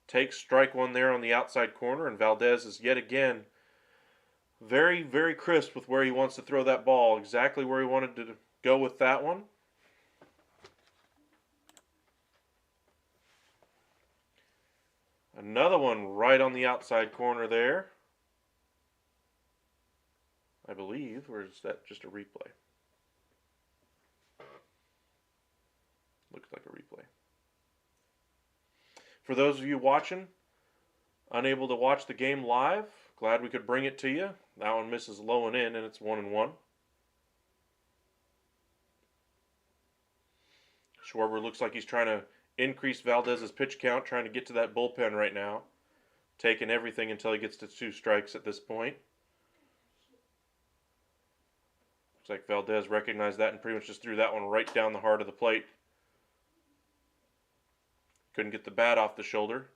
Takes strike 1 there on the outside corner, and Valdez is yet again very, very crisp with where he wants to throw that ball. Exactly where he wanted to go with that one. Another one right on the outside corner there. I believe, or is that just a replay? Looks like a replay. For those of you watching, unable to watch the game live, glad we could bring it to you. That one misses low and in, and it's 1-1. Schwarber looks like he's trying to increase Valdez's pitch count, trying to get to that bullpen right now. Taking everything until he gets to 2 strikes at this point. Looks like Valdez recognized that and pretty much just threw that one right down the heart of the plate. Couldn't get the bat off the shoulder.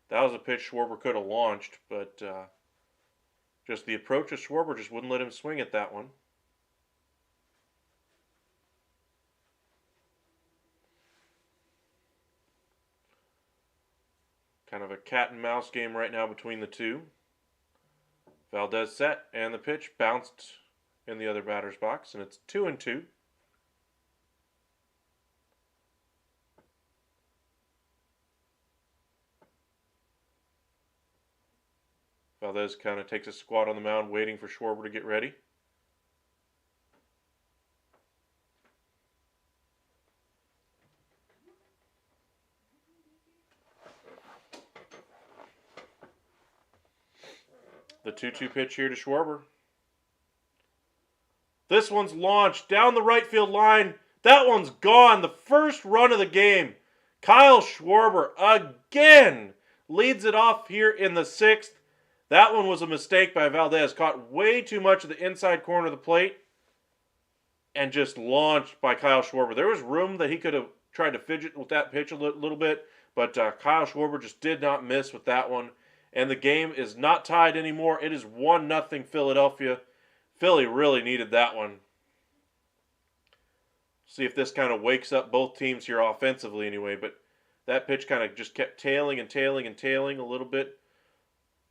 That was a pitch Schwarber could have launched, but just the approach of Schwarber just wouldn't let him swing at that one. Kind of a cat and mouse game right now between the two. Valdez set, and the pitch bounced in the other batter's box, and it's 2-2. Valdez kind of takes a squat on the mound, waiting for Schwarber to get ready. The 2-2 pitch here to Schwarber. This one's launched down the right field line. That one's gone. The first run of the game. Kyle Schwarber again leads it off here in the 6th. That one was a mistake by Valdez. Caught way too much of the inside corner of the plate and just launched by Kyle Schwarber. There was room that he could have tried to fidget with that pitch a little bit, but Kyle Schwarber just did not miss with that one. And the game is not tied anymore. It is 1-0 Philadelphia. Philly really needed that one. See if this kind of wakes up both teams here offensively anyway, but that pitch kind of just kept tailing and tailing and tailing a little bit.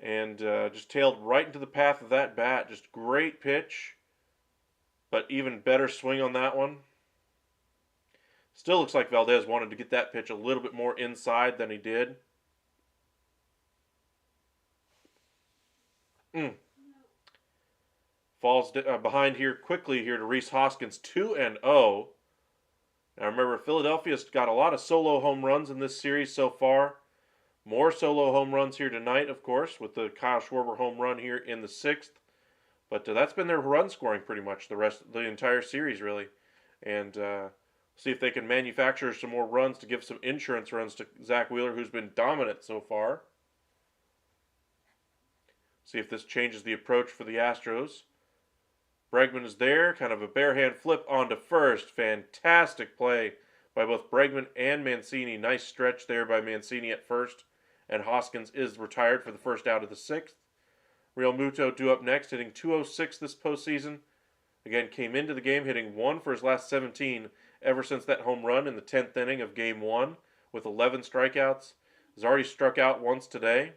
And just tailed right into the path of that bat. Just great pitch, but even better swing on that one. Still looks like Valdez wanted to get that pitch a little bit more inside than he did. Falls behind here quickly here to Rhys Hoskins, 2-0. Now remember, Philadelphia's got a lot of solo home runs in this series so far. More solo home runs here tonight, of course, with the Kyle Schwarber home run here in the 6th. But that's been their run scoring pretty much the entire series, really. And see if they can manufacture some more runs to give some insurance runs to Zach Wheeler, who's been dominant so far. See if this changes the approach for the Astros. Bregman is there, kind of a barehand flip onto first. Fantastic play by both Bregman and Mancini. Nice stretch there by Mancini at first. And Hoskins is retired for the first out of the 6th. Real Muto due up next, hitting .206 this postseason. Again, came into the game hitting 1 for his last 17 ever since that home run in the 10th inning of Game 1 with 11 strikeouts. Has already struck out once today.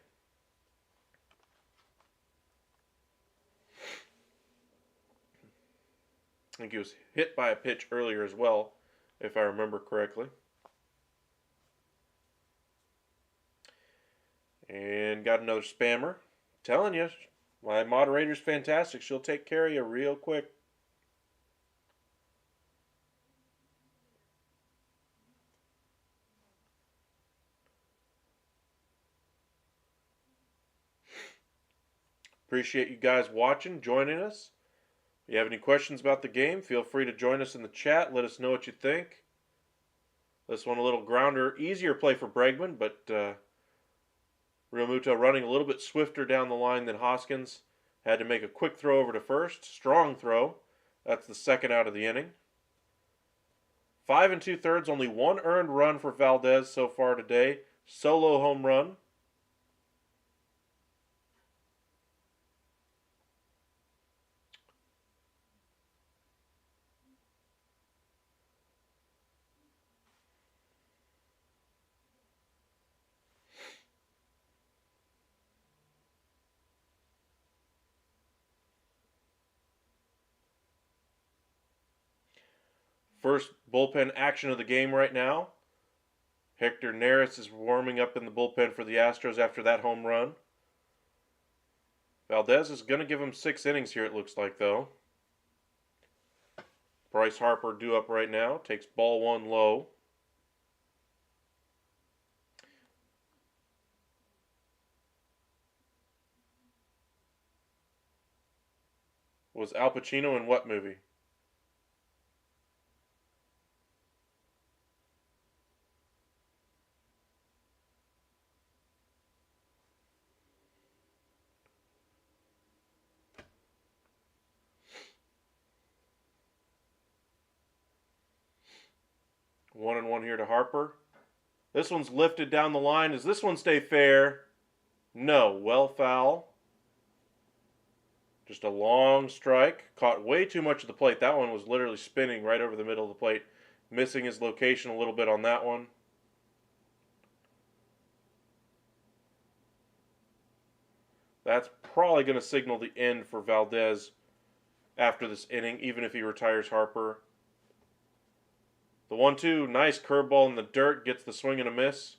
I think he was hit by a pitch earlier as well, if I remember correctly. And got another spammer. Telling you, my moderator's fantastic. She'll take care of you real quick. Appreciate you guys watching, joining us. If you have any questions about the game, feel free to join us in the chat. Let us know what you think. This one a little grounder, easier play for Bregman, but Realmuto running a little bit swifter down the line than Hoskins. Had to make a quick throw over to first. Strong throw. That's the second out of the inning. 5 2/3, only one earned run for Valdez so far today. Solo home run. First bullpen action of the game right now. Hector Neris is warming up in the bullpen for the Astros after that home run. Valdez is going to give him 6 innings here, it looks like, though. Bryce Harper due up right now. Takes ball 1 low. Was Al Pacino in what movie? 1-1 here to Harper. This one's lifted down the line. Does this one stay fair? No. Well foul. Just a long strike. Caught way too much of the plate. That one was literally spinning right over the middle of the plate. Missing his location a little bit on that one. That's probably going to signal the end for Valdez after this inning, even if he retires Harper. The 1-2, nice curveball in the dirt, gets the swing and a miss.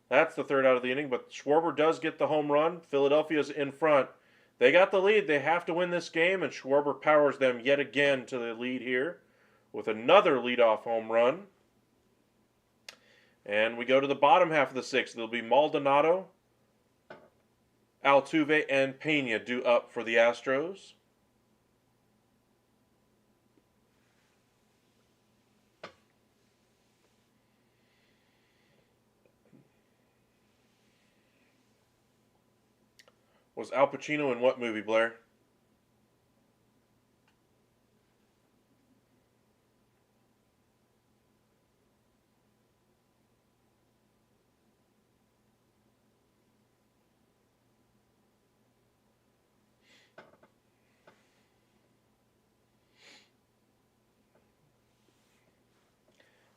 That's the third out of the inning, but Schwarber does get the home run. Philadelphia's in front. They got the lead. They have to win this game, and Schwarber powers them yet again to the lead here with another leadoff home run. And we go to the bottom half of the 6th. There'll be Maldonado, Altuve, and Pena due up for the Astros. Was Al Pacino in what movie, Blair?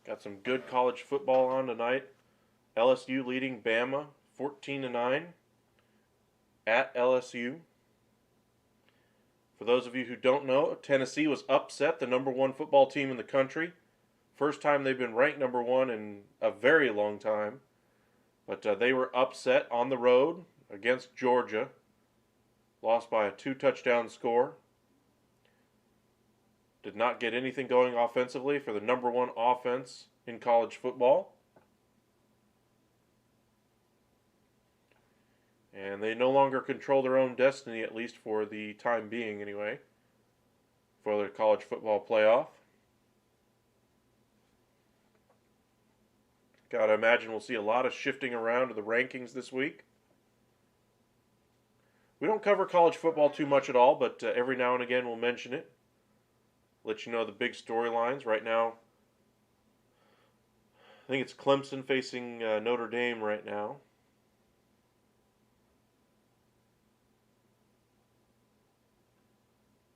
Got some good college football on tonight. LSU leading Bama 14-9 at LSU. For those of you who don't know, Tennessee was upset, the #1 football team in the country. First time they've been ranked #1 in a very long time. But they were upset on the road against Georgia. Lost by a 2-touchdown score. Did not get anything going offensively for the #1 offense in college football. And they no longer control their own destiny, at least for the time being anyway, for the college football playoff. Gotta imagine we'll see a lot of shifting around of the rankings this week. We don't cover college football too much at all, but every now and again we'll mention it. Let you know the big storylines. Right now, I think it's Clemson facing Notre Dame right now.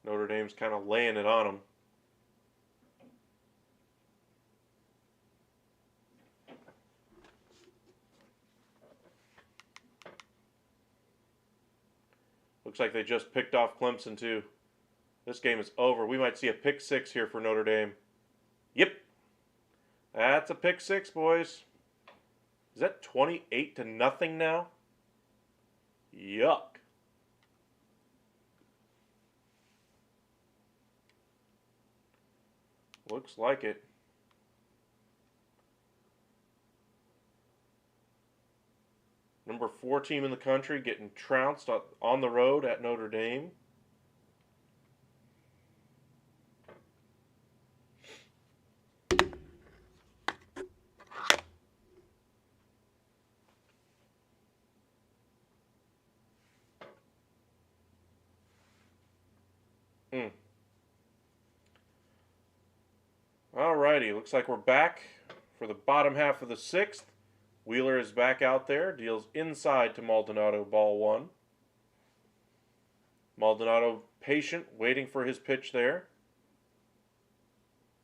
Notre Dame's kind of laying it on them. Looks like they just picked off Clemson too. This game is over. We might see a pick 6 here for Notre Dame. Yep. That's a pick 6, boys. Is that 28-0 now? Yuck. Looks like it. Number 4 team in the country getting trounced on the road at Notre Dame. Alrighty, looks like we're back for the bottom half of the 6th. Wheeler is back out there, deals inside to Maldonado, ball 1. Maldonado patient, waiting for his pitch there.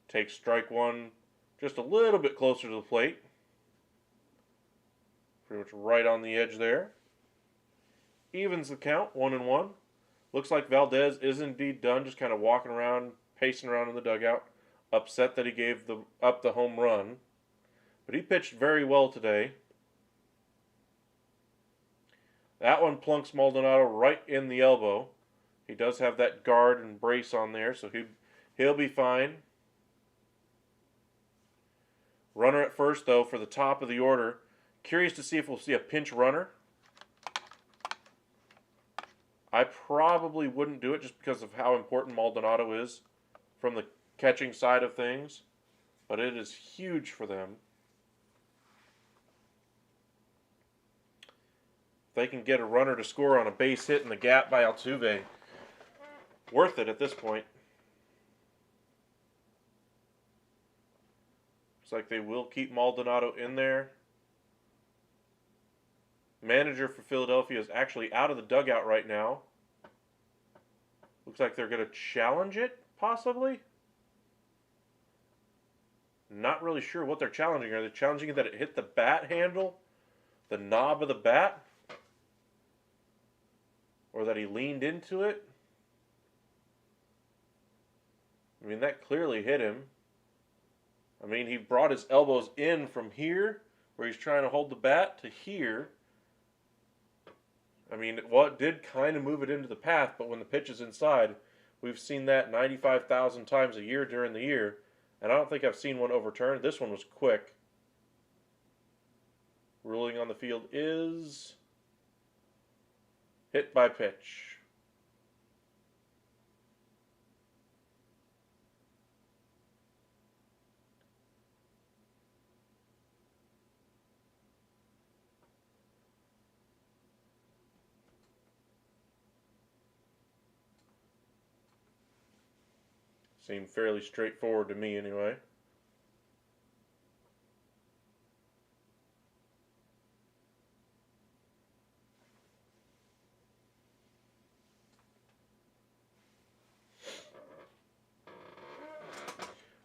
Takes strike 1 just a little bit closer to the plate. Pretty much right on the edge there. Evens the count, 1-1. Looks like Valdez is indeed done, just kind of walking around, pacing around in the dugout. Upset that he gave up the home run. But he pitched very well today. That one plunks Maldonado right in the elbow. He does have that guard and brace on there, so he'll be fine. Runner at first, though, for the top of the order. Curious to see if we'll see a pinch runner. I probably wouldn't do it just because of how important Maldonado is from the catching side of things, but it is huge for them. If they can get a runner to score on a base hit in the gap by Altuve, worth it at this point. Looks like they will keep Maldonado in there. Manager for Philadelphia is actually out of the dugout right now. Looks like they're going to challenge it, possibly. Not really sure what they're challenging. Are they challenging that it hit the bat handle? The knob of the bat? Or that he leaned into it? I mean, that clearly hit him. I mean, he brought his elbows in from here, where he's trying to hold the bat, to here. I mean, it did kind of move it into the path, but when the pitch is inside, we've seen that 95,000 times a year during the year. And I don't think I've seen one overturned. This one was quick. Ruling on the field is hit by pitch. Seemed fairly straightforward to me anyway.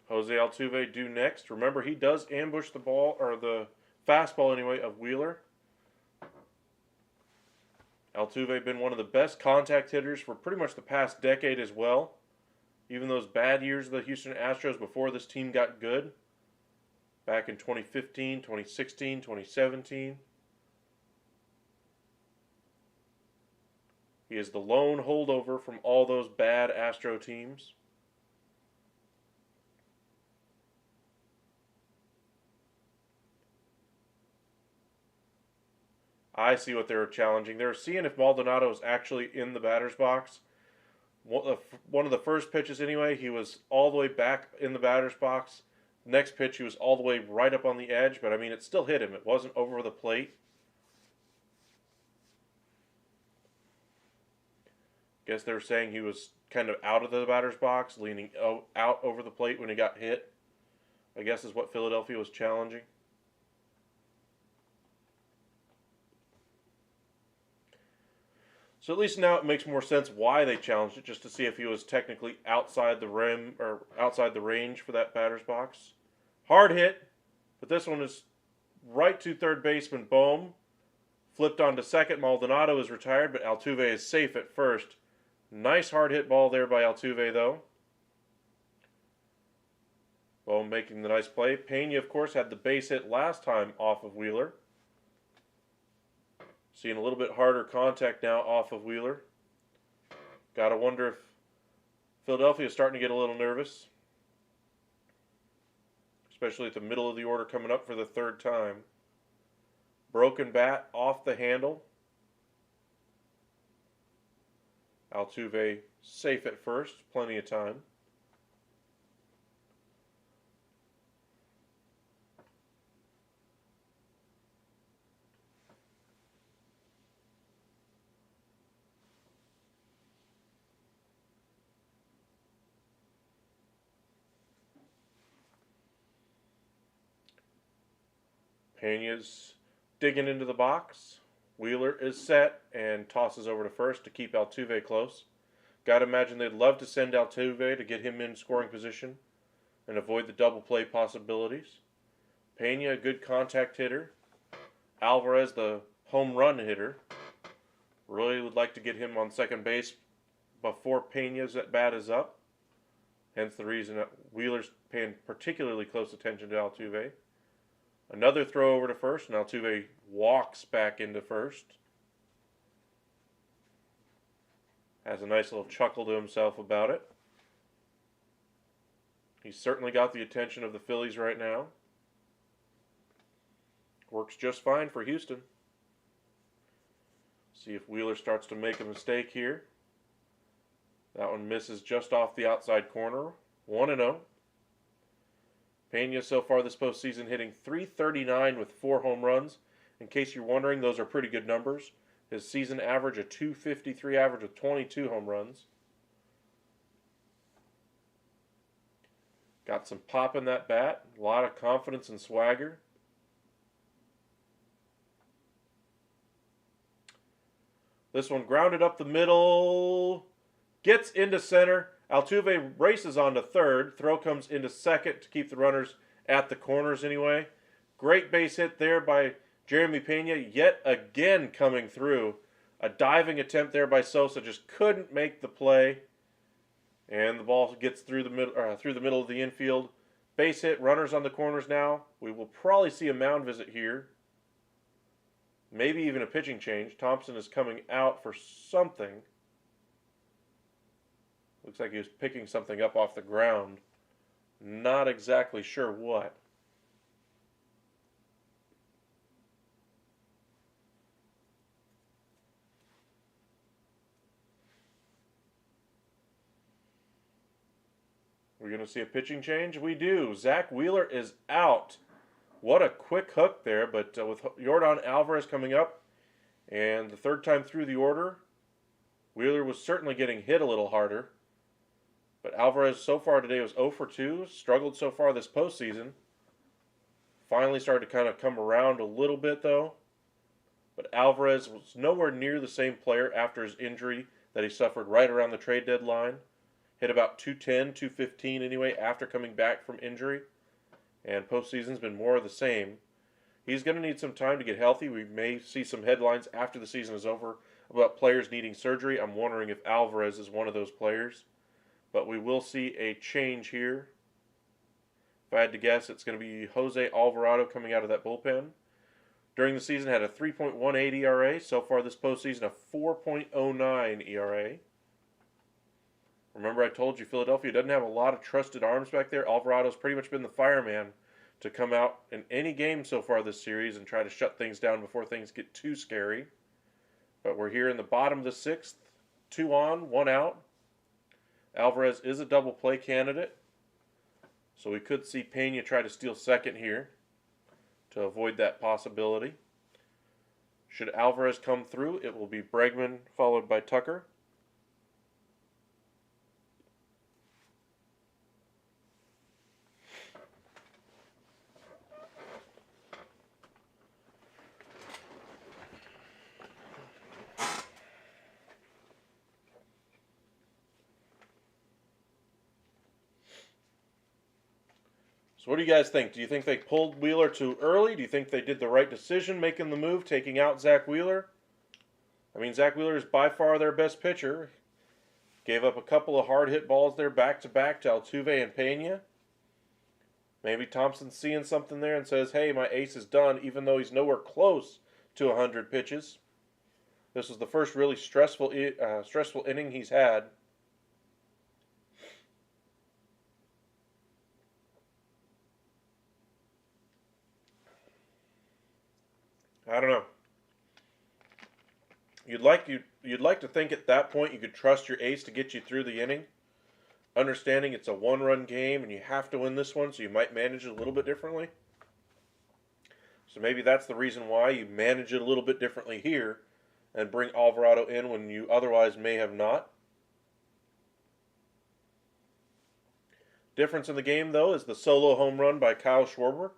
Jose Altuve due next. Remember, he does ambush the ball, or the fastball anyway, of Wheeler. Altuve been one of the best contact hitters for pretty much the past decade as well. Even those bad years of the Houston Astros before this team got good. Back in 2015, 2016, 2017. He is the lone holdover from all those bad Astro teams. I see what they were challenging. They were seeing if Maldonado was actually in the batter's box. One of the first pitches anyway, he was all the way back in the batter's box. Next pitch, he was all the way right up on the edge, but I mean, it still hit him. It wasn't over the plate. Guess they were saying he was kind of out of the batter's box, leaning out over the plate when he got hit. I guess is what Philadelphia was challenging. So at least now it makes more sense why they challenged it, just to see if he was technically outside the rim or outside the range for that batter's box. Hard hit, but this one is right to third baseman Bohm. Flipped onto second. Maldonado is retired, but Altuve is safe at first. Nice hard hit ball there by Altuve, though. Bohm making the nice play. Pena, of course, had the base hit last time off of Wheeler. Seeing a little bit harder contact now off of Wheeler. Gotta wonder if Philadelphia is starting to get a little nervous. Especially at the middle of the order coming up for the third time. Broken bat off the handle. Altuve safe at first, plenty of time. Pena's digging into the box. Wheeler is set and tosses over to first to keep Altuve close. Gotta imagine they'd love to send Altuve to get him in scoring position and avoid the double play possibilities. Pena, a good contact hitter. Alvarez, the home run hitter. Really would like to get him on second base before Pena's at bat is up. Hence the reason that Wheeler's paying particularly close attention to Altuve. Another throw over to first, and Altuve walks back into first. Has a nice little chuckle to himself about it. He's certainly got the attention of the Phillies right now. Works just fine for Houston. See if Wheeler starts to make a mistake here. That one misses just off the outside corner. 1-0. Pena so far this postseason hitting .339 with 4 home runs. In case you're wondering, those are pretty good numbers. His season average, a .253 average with 22 home runs. Got some pop in that bat. A lot of confidence and swagger. This one grounded up the middle. Gets into center. Altuve races on to third. Throw comes into second to keep the runners at the corners anyway. Great base hit there by Jeremy Pena. Yet again coming through. A diving attempt there by Sosa. Just couldn't make the play. And the ball gets through the middle of the infield. Base hit. Runners on the corners now. We will probably see a mound visit here. Maybe even a pitching change. Thompson is coming out for something. Looks like he was picking something up off the ground. Not exactly sure what. We're going to see a pitching change? We do. Zach Wheeler is out. What a quick hook there, but with Yordan Alvarez coming up, and the third time through the order, Wheeler was certainly getting hit a little harder. But Alvarez so far today was 0 for 2, struggled so far this postseason. Finally started to kind of come around a little bit though. But Alvarez was nowhere near the same player after his injury that he suffered right around the trade deadline. Hit about 210, 215 anyway after coming back from injury. And postseason's been more of the same. He's going to need some time to get healthy. We may see some headlines after the season is over about players needing surgery. I'm wondering if Alvarez is one of those players. But we will see a change here. If I had to guess, it's going to be Jose Alvarado coming out of that bullpen. During the season, had a 3.18 ERA. So far this postseason, a 4.09 ERA. Remember I told you Philadelphia doesn't have a lot of trusted arms back there. Alvarado's pretty much been the fireman to come out in any game so far this series and try to shut things down before things get too scary. But we're here in the bottom of the 6th. 2 on, 1 out. Alvarez is a double play candidate. So we could see Pena try to steal second here to avoid that possibility. Should Alvarez come through, it will be Bregman followed by Tucker. So what do you guys think? Do you think they pulled Wheeler too early? Do you think they did the right decision making the move, taking out Zach Wheeler? I mean, Zach Wheeler is by far their best pitcher. Gave up a couple of hard hit balls there back-to-back to Altuve and Pena. Maybe Thompson's seeing something there and says, hey, my ace is done, even though he's nowhere close to 100 pitches. This was the first really stressful inning he's had. I don't know. You'd like to think at that point you could trust your ace to get you through the inning, understanding it's a one-run game and you have to win this one, so you might manage it a little bit differently. So maybe that's the reason why you manage it a little bit differently here and bring Alvarado in when you otherwise may have not. Difference in the game, though, is the solo home run by Kyle Schwarber,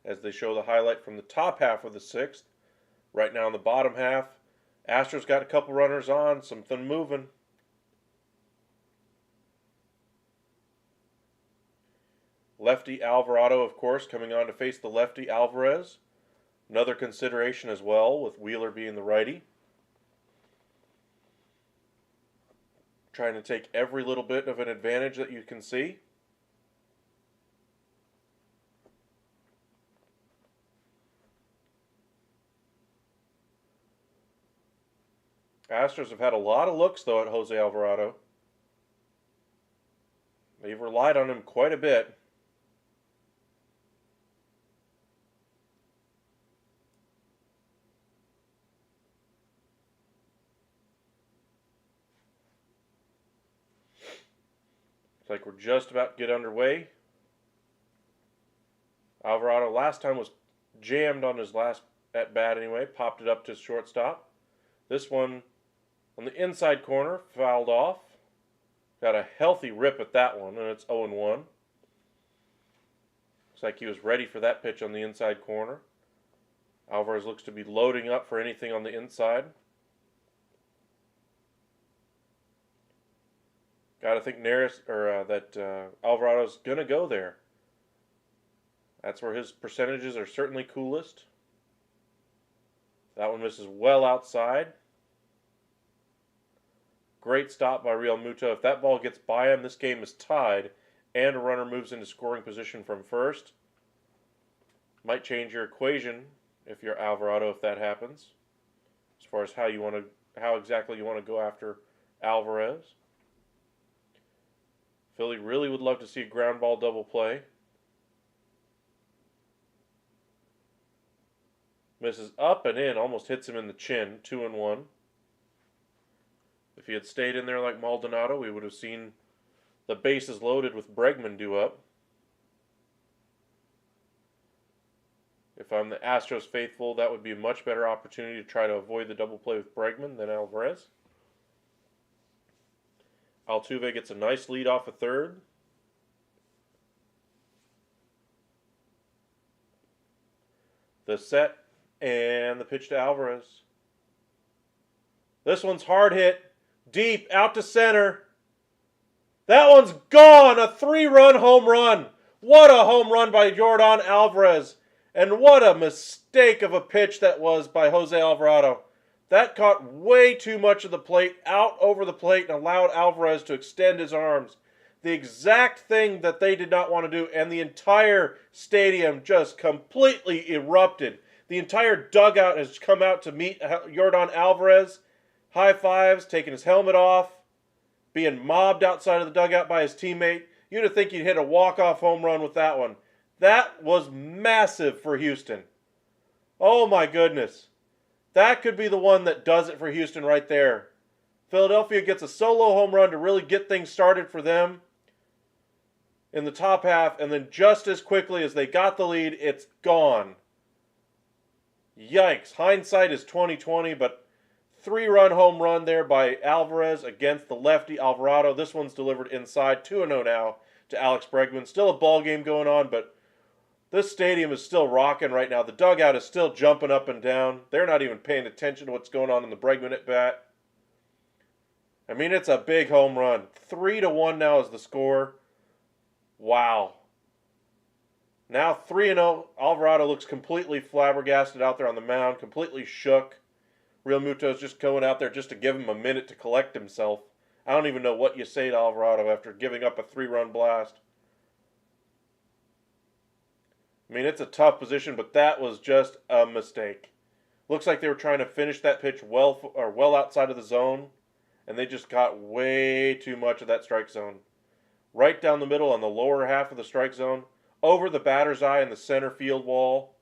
as they show the highlight from the top half of the sixth. Right now in the bottom half, Astros got a couple runners on, something moving. Lefty Alvarado, of course, coming on to face the lefty Alvarez. Another consideration as well, with Wheeler being the righty. Trying to take every little bit of an advantage that you can see. Astros have had a lot of looks, though, at Jose Alvarado. They've relied on him quite a bit. Looks like we're just about to get underway. Alvarado last time was jammed on his last at bat anyway, popped it up to shortstop. This one on the inside corner, fouled off. Got a healthy rip at that one, and it's 0-1. Looks like he was ready for that pitch on the inside corner. Alvarez looks to be loading up for anything on the inside. Got to think Alvarado's going to go there. That's where his percentages are certainly coolest. That one misses well outside. Great stop by Real Muto. If that ball gets by him, this game is tied, and a runner moves into scoring position from first. Might change your equation if you're Alvarado if that happens, as far as how exactly you want to go after Alvarez. Philly really would love to see a ground ball double play. Misses up and in, almost hits him in the chin, 2-1. If he had stayed in there like Maldonado, we would have seen the bases loaded with Bregman due up. If I'm the Astros faithful, that would be a much better opportunity to try to avoid the double play with Bregman than Alvarez. Altuve gets a nice lead off a third. The set and the pitch to Alvarez. This one's hard hit. Deep, out to center. That one's gone. A 3-run home run. What a home run by Yordan Alvarez. And what a mistake of a pitch that was by Jose Alvarado. That caught way too much of the plate, out over the plate, and allowed Alvarez to extend his arms. The exact thing that they did not want to do, and the entire stadium just completely erupted. The entire dugout has come out to meet Yordan Alvarez. High fives, taking his helmet off, being mobbed outside of the dugout by his teammate. You'd have think he'd hit a walk-off home run with that one. That was massive for Houston. Oh my goodness. That could be the one that does it for Houston right there. Philadelphia gets a solo home run to really get things started for them in the top half, and then just as quickly as they got the lead, it's gone. Yikes. Hindsight is 20/20, but 3-run home run there by Alvarez against the lefty Alvarado. This one's delivered inside. 2-0 now to Alex Bregman. Still a ball game going on, but this stadium is still rocking right now. The dugout is still jumping up and down. They're not even paying attention to what's going on in the Bregman at bat. I mean, it's a big home run. 3-1 now is the score. Wow. Now 3-0. Alvarado looks completely flabbergasted out there on the mound, completely shook. Real Muto's just going out there just to give him a minute to collect himself. I don't even know what you say to Alvarado after giving up a 3-run blast. I mean, it's a tough position, but that was just a mistake. Looks like they were trying to finish that pitch well outside of the zone, and they just got way too much of that strike zone. Right down the middle on the lower half of the strike zone, over the batter's eye in the center field wall.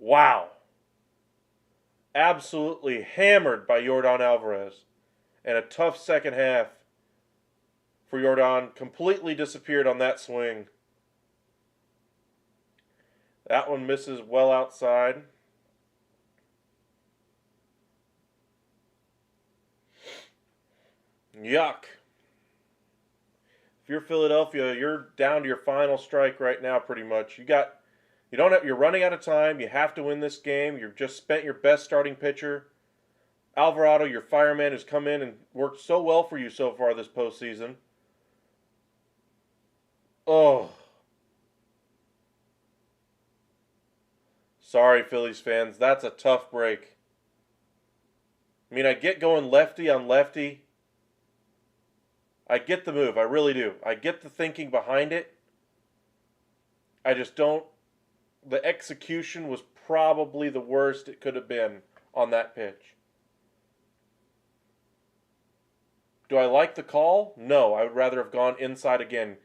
Wow. Absolutely hammered by Yordan Alvarez. And a tough second half for Yordan. Completely disappeared on that swing. That one misses well outside. Yuck. If you're Philadelphia, you're down to your final strike right now pretty much. You're running out of time. You have to win this game. You've just spent your best starting pitcher. Alvarado, your fireman, who's come in and worked so well for you so far this postseason. Oh. Sorry, Phillies fans. That's a tough break. I mean, I get going lefty on lefty. I get the move. I really do. I get the thinking behind it. I just don't. The execution was probably the worst it could have been on that pitch. Do I like the call? No. I would rather have gone inside again.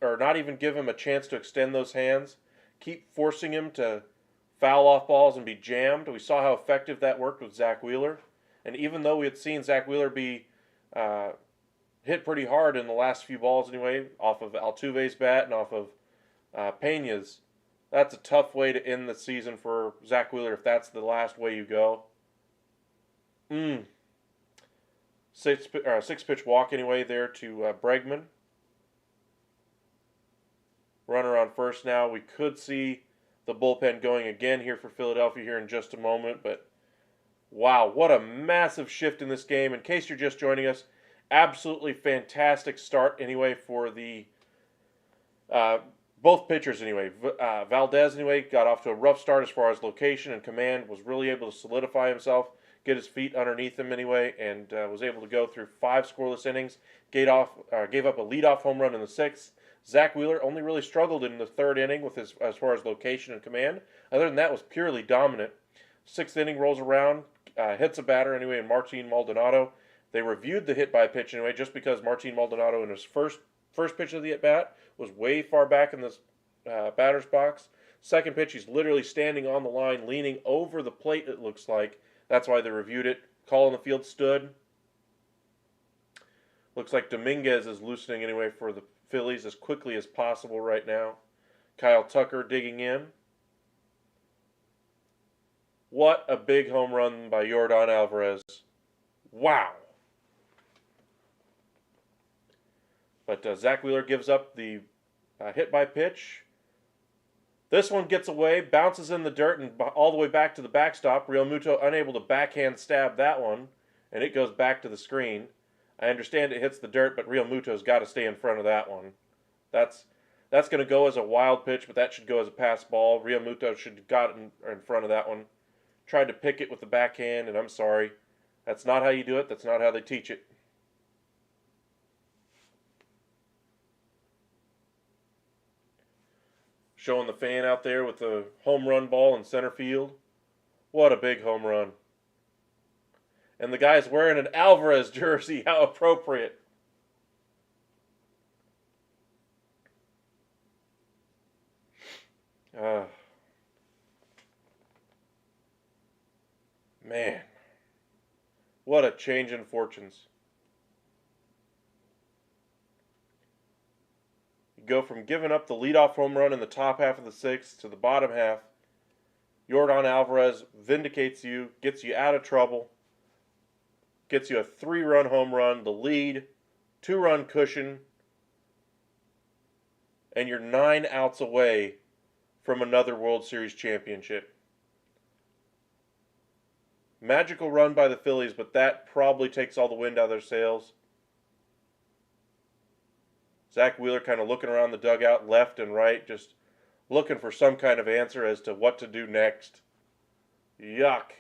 Not even give him a chance to extend those hands. Keep forcing him to foul off balls and be jammed. We saw how effective that worked with Zach Wheeler. And even though we had seen Zach Wheeler be hit pretty hard in the last few balls anyway, off of Altuve's bat and off of Pena's, that's a tough way to end the season for Zach Wheeler if that's the last way you go. Six pitch walk anyway there to Bregman. Runner on first now. We could see the bullpen going again here for Philadelphia here in just a moment, but wow, what a massive shift in this game. In case you're just joining us, absolutely fantastic start anyway for the both pitchers anyway. Valdez anyway got off to a rough start as far as location and command, was really able to solidify himself, get his feet underneath him anyway, and was able to go through 5 scoreless innings, gave up a leadoff home run in the 6th. Zach Wheeler only really struggled in the 3rd inning with as far as location and command. Other than that, was purely dominant. 6th inning rolls around, hits a batter anyway in Martin Maldonado. They reviewed the hit by pitch anyway, just because Martin Maldonado in his first pitch of the at bat was way far back in this batter's box. Second pitch, he's literally standing on the line, leaning over the plate. It looks like that's why they reviewed it. Call on the field stood. Looks like Dominguez is loosening anyway for the Phillies as quickly as possible right now. Kyle Tucker digging in. What a big home run by Yordan Alvarez. Wow. But Zach Wheeler gives up the hit by pitch. This one gets away, bounces in the dirt, and all the way back to the backstop. Real Muto unable to backhand stab that one, and it goes back to the screen. I understand it hits the dirt, but Real Muto's got to stay in front of that one. That's going to go as a wild pitch, but that should go as a pass ball. Real Muto should have got in front of that one. Tried to pick it with the backhand, and I'm sorry. That's not how you do it. That's not how they teach it. Showing the fan out there with the home run ball in center field. What a big home run. And the guy's wearing an Alvarez jersey. How appropriate. Man. What a change in fortunes. You go from giving up the leadoff home run in the top half of the 6th to the bottom half. Yordan Alvarez vindicates you, gets you out of trouble. Gets you a 3-run home run, the lead, 2-run cushion, and you're 9 outs away from another World Series championship. Magical run by the Phillies, but that probably takes all the wind out of their sails. Zach Wheeler kind of looking around the dugout left and right, just looking for some kind of answer as to what to do next. Yuck.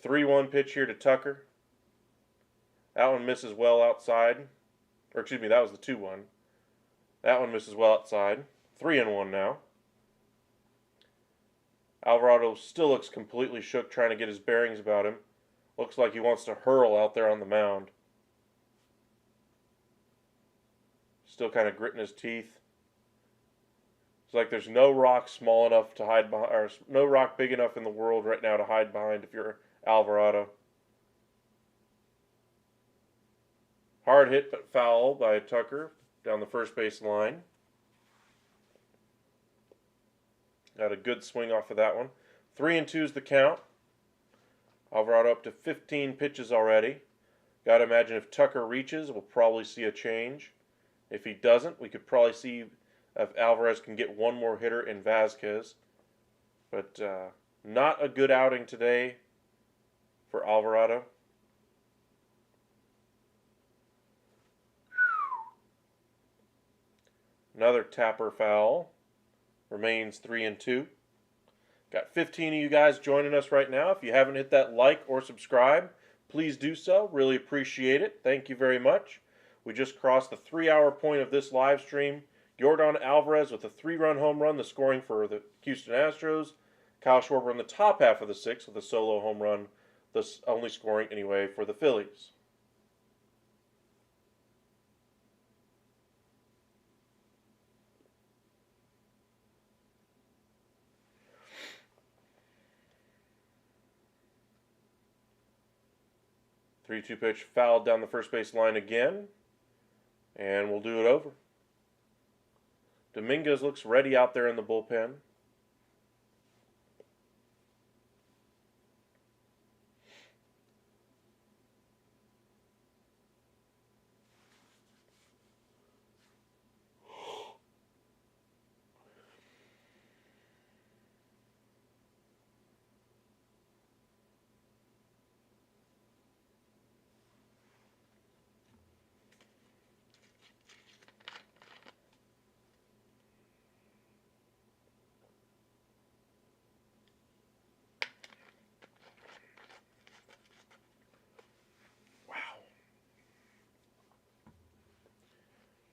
3-1 pitch here to Tucker. That one misses well outside. Or excuse me, that was the 2-1. That one misses well outside. 3-1 now. Alvarado still looks completely shook, trying to get his bearings about him. Looks like he wants to hurl out there on the mound. Still kind of gritting his teeth. It's like there's no rock small enough to hide behind, or no rock big enough in the world right now to hide behind if you're Alvarado. Hard hit but foul by Tucker down the first base line. Got a good swing off of that one. 3-2 is the count. Alvarado up to 15 pitches already. Got to imagine if Tucker reaches, we'll probably see a change. If he doesn't, we could probably see if Alvarez can get one more hitter in Vasquez. But not a good outing today for Alvarado. Another tapper foul. Remains 3-2. Got 15 of you guys joining us right now. If you haven't hit that like or subscribe, please do so. Really appreciate it. Thank you very much. We just crossed the 3-hour point of this live stream. Yordan Alvarez with a 3-run home run, the scoring for the Houston Astros. Kyle Schwarber in the top half of the 6th with a solo home run, the only scoring anyway for the Phillies. Three-two pitch fouled down the first base line again, and we'll do it over. Dominguez looks ready out there in the bullpen.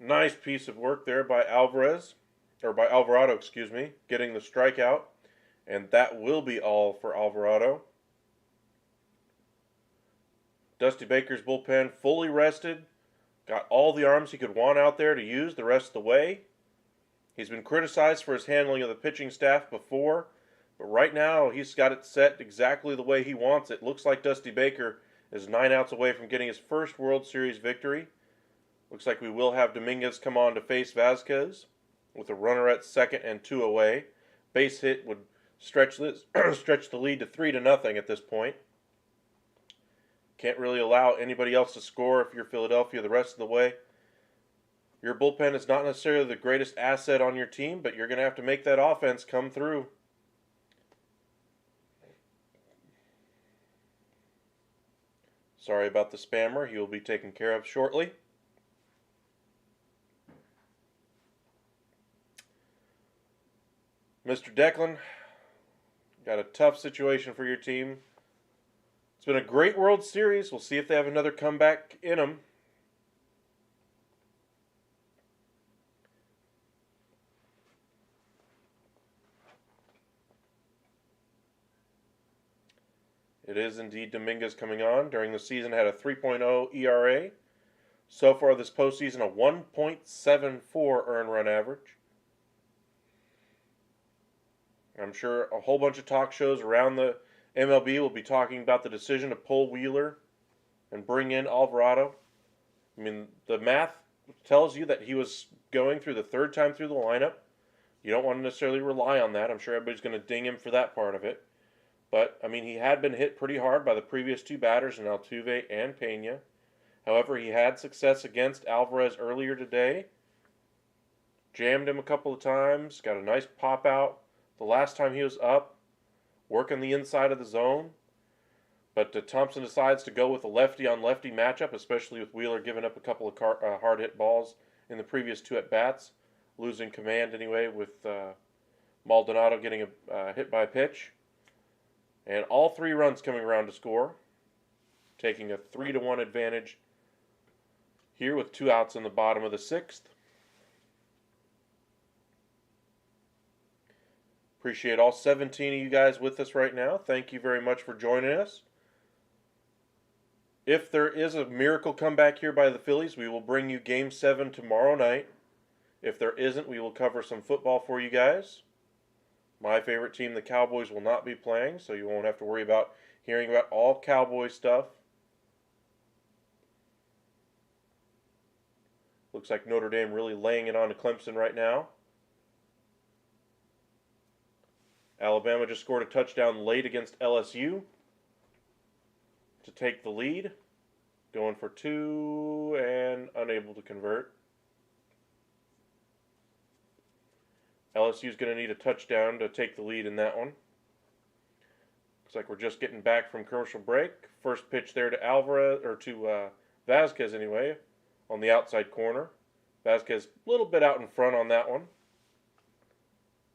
Nice piece of work there by Alvarado, excuse me, getting the strikeout. And that will be all for Alvarado. Dusty Baker's bullpen fully rested. Got all the arms he could want out there to use the rest of the way. He's been criticized for his handling of the pitching staff before, but right now he's got it set exactly the way he wants it. Looks like Dusty Baker is 9 outs away from getting his first World Series victory. Looks like we will have Dominguez come on to face Vasquez with a runner at second and 2 away. Base hit would stretch the lead to 3-0 at this point. Can't really allow anybody else to score if you're Philadelphia the rest of the way. Your bullpen is not necessarily the greatest asset on your team, but you're going to have to make that offense come through. Sorry about the spammer. He will be taken care of shortly. Mr. Declan, got a tough situation for your team. It's been a great World Series. We'll see if they have another comeback in them. It is indeed Dominguez coming on. During the season, had a 3.0 ERA. So far this postseason, a 1.74 earned run average. I'm sure a whole bunch of talk shows around the MLB will be talking about the decision to pull Wheeler and bring in Alvarado. I mean, the math tells you that he was going through the 3rd time through the lineup. You don't want to necessarily rely on that. I'm sure everybody's going to ding him for that part of it. But, I mean, he had been hit pretty hard by the previous 2 batters in Altuve and Pena. However, he had success against Alvarez earlier today. Jammed him a couple of times. Got a nice pop out the last time he was up, working the inside of the zone. But Thompson decides to go with a lefty-on-lefty matchup, especially with Wheeler giving up a couple of hard-hit balls in the previous 2 at-bats. Losing command anyway with Maldonado getting a hit by pitch. And all 3 runs coming around to score. Taking a 3-1 advantage here with 2 outs in the bottom of the 6th. Appreciate all 17 of you guys with us right now. Thank you very much for joining us. If there is a miracle comeback here by the Phillies, we will bring you Game 7 tomorrow night. If there isn't, we will cover some football for you guys. My favorite team, the Cowboys, will not be playing, so you won't have to worry about hearing about all Cowboy stuff. Looks like Notre Dame really laying it on to Clemson right now. Alabama just scored a touchdown late against LSU to take the lead. Going for 2 and unable to convert. LSU is going to need a touchdown to take the lead in that one. Looks like we're just getting back from commercial break. First pitch there to Alvarez, or to Vasquez anyway, on the outside corner. Vasquez a little bit out in front on that one.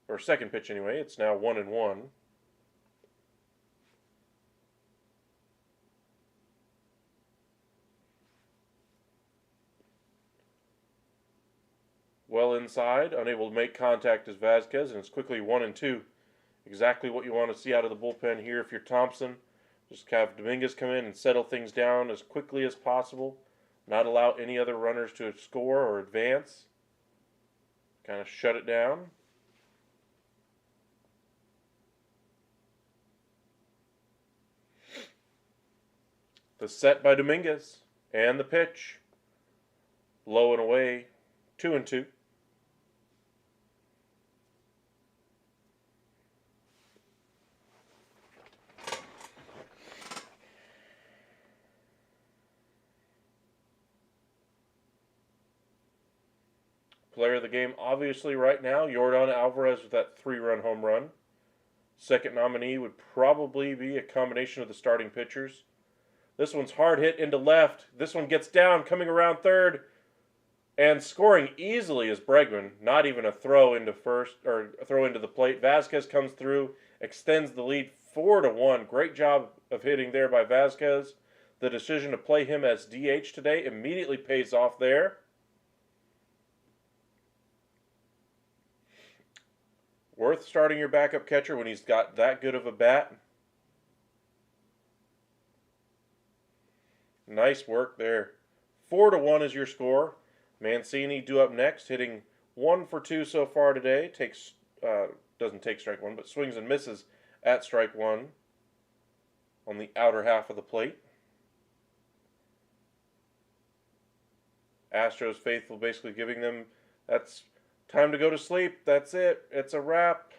Or second pitch anyway. It's now 1-1. Well inside, unable to make contact is Vasquez, and it's quickly 1-2. Exactly what you want to see out of the bullpen here if you're Thompson. Just have Dominguez come in and settle things down as quickly as possible. Not allow any other runners to score or advance. Kind of shut it down. The set by Dominguez. And the pitch. Low and away. 2-2. Player of the game, obviously, right now, Yordan Alvarez with that 3-run home run. Second nominee would probably be a combination of the starting pitchers. This one's hard hit into left. This one gets down, coming around third, and scoring easily is Bregman. Not even a throw into first, or a throw into the plate. Vasquez comes through, extends the lead 4-1. Great job of hitting there by Vasquez. The decision to play him as DH today immediately pays off there. Worth starting your backup catcher when he's got that good of a bat. Nice work there. 4-1 is your score. Mancini due up next, hitting 1 for 2 so far today. Doesn't take strike one, but swings and misses at strike one on the outer half of the plate. Astros faithful basically giving them, that's time to go to sleep. That's it. It's a wrap.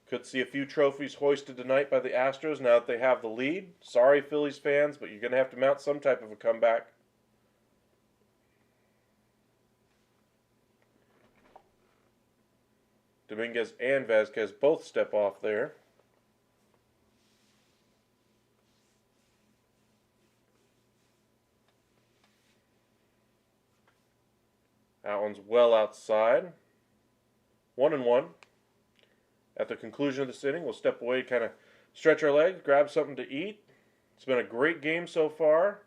Could see a few trophies hoisted tonight by the Astros now that they have the lead. Sorry, Phillies fans, but you're going to have to mount some type of a comeback. Dominguez and Vasquez both step off there. That one's well outside. 1-1. At the conclusion of this inning, we'll step away, kind of stretch our legs, grab something to eat. It's been a great game so far.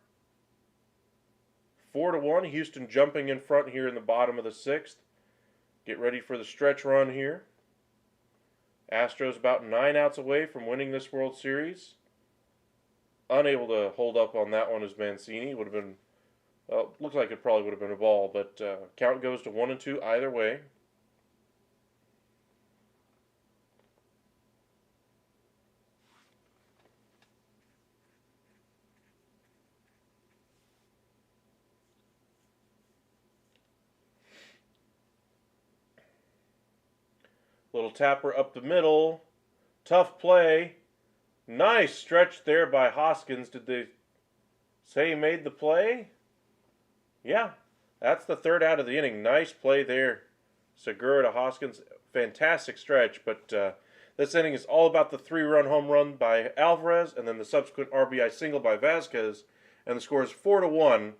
4-1. Houston jumping in front here in the bottom of the 6th. Get ready for the stretch run here. Astros about 9 outs away from winning this World Series. Unable to hold up on that one as Mancini. Would have been, well, looks like it probably would have been a ball, but count goes to 1-2 either way. Little tapper up the middle. Tough play. Nice stretch there by Hoskins. Did they say he made the play? Yeah, that's the 3rd out of the inning. Nice play there. Segura to Hoskins. Fantastic stretch, but this inning is all about the 3-run home run by Alvarez and then the subsequent RBI single by Vasquez. And the score is 4-1.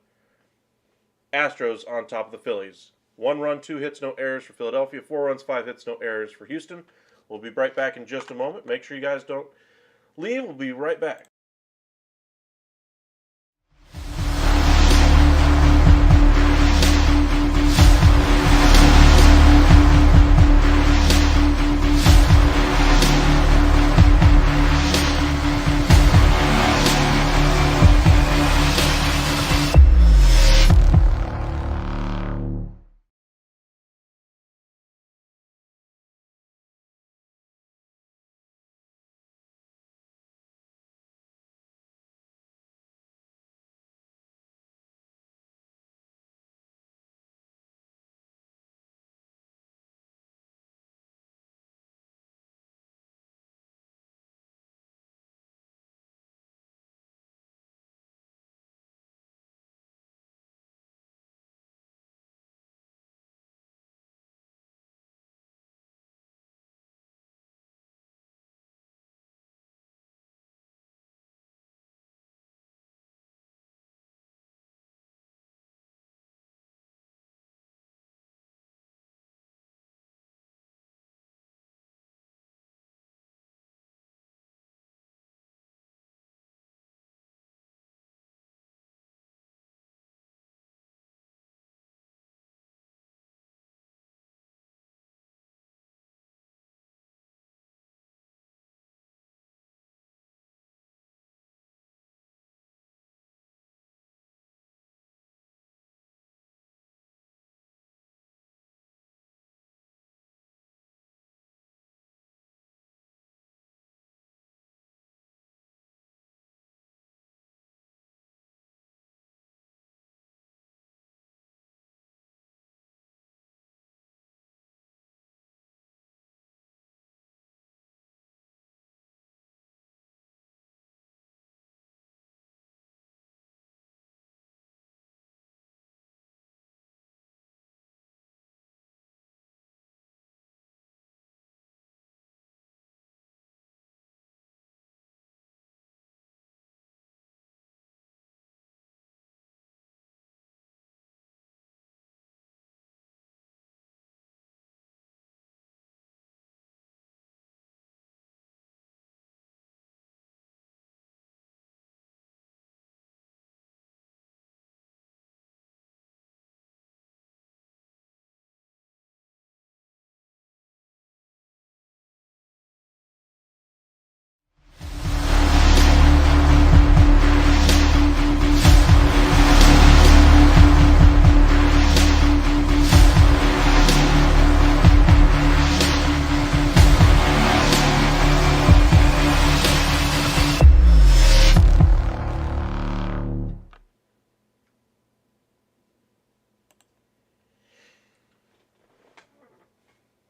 Astros on top of the Phillies. 1 run, 2 hits, no errors for Philadelphia. 4 runs, 5 hits, no errors for Houston. We'll be right back in just a moment. Make sure you guys don't leave. We'll be right back.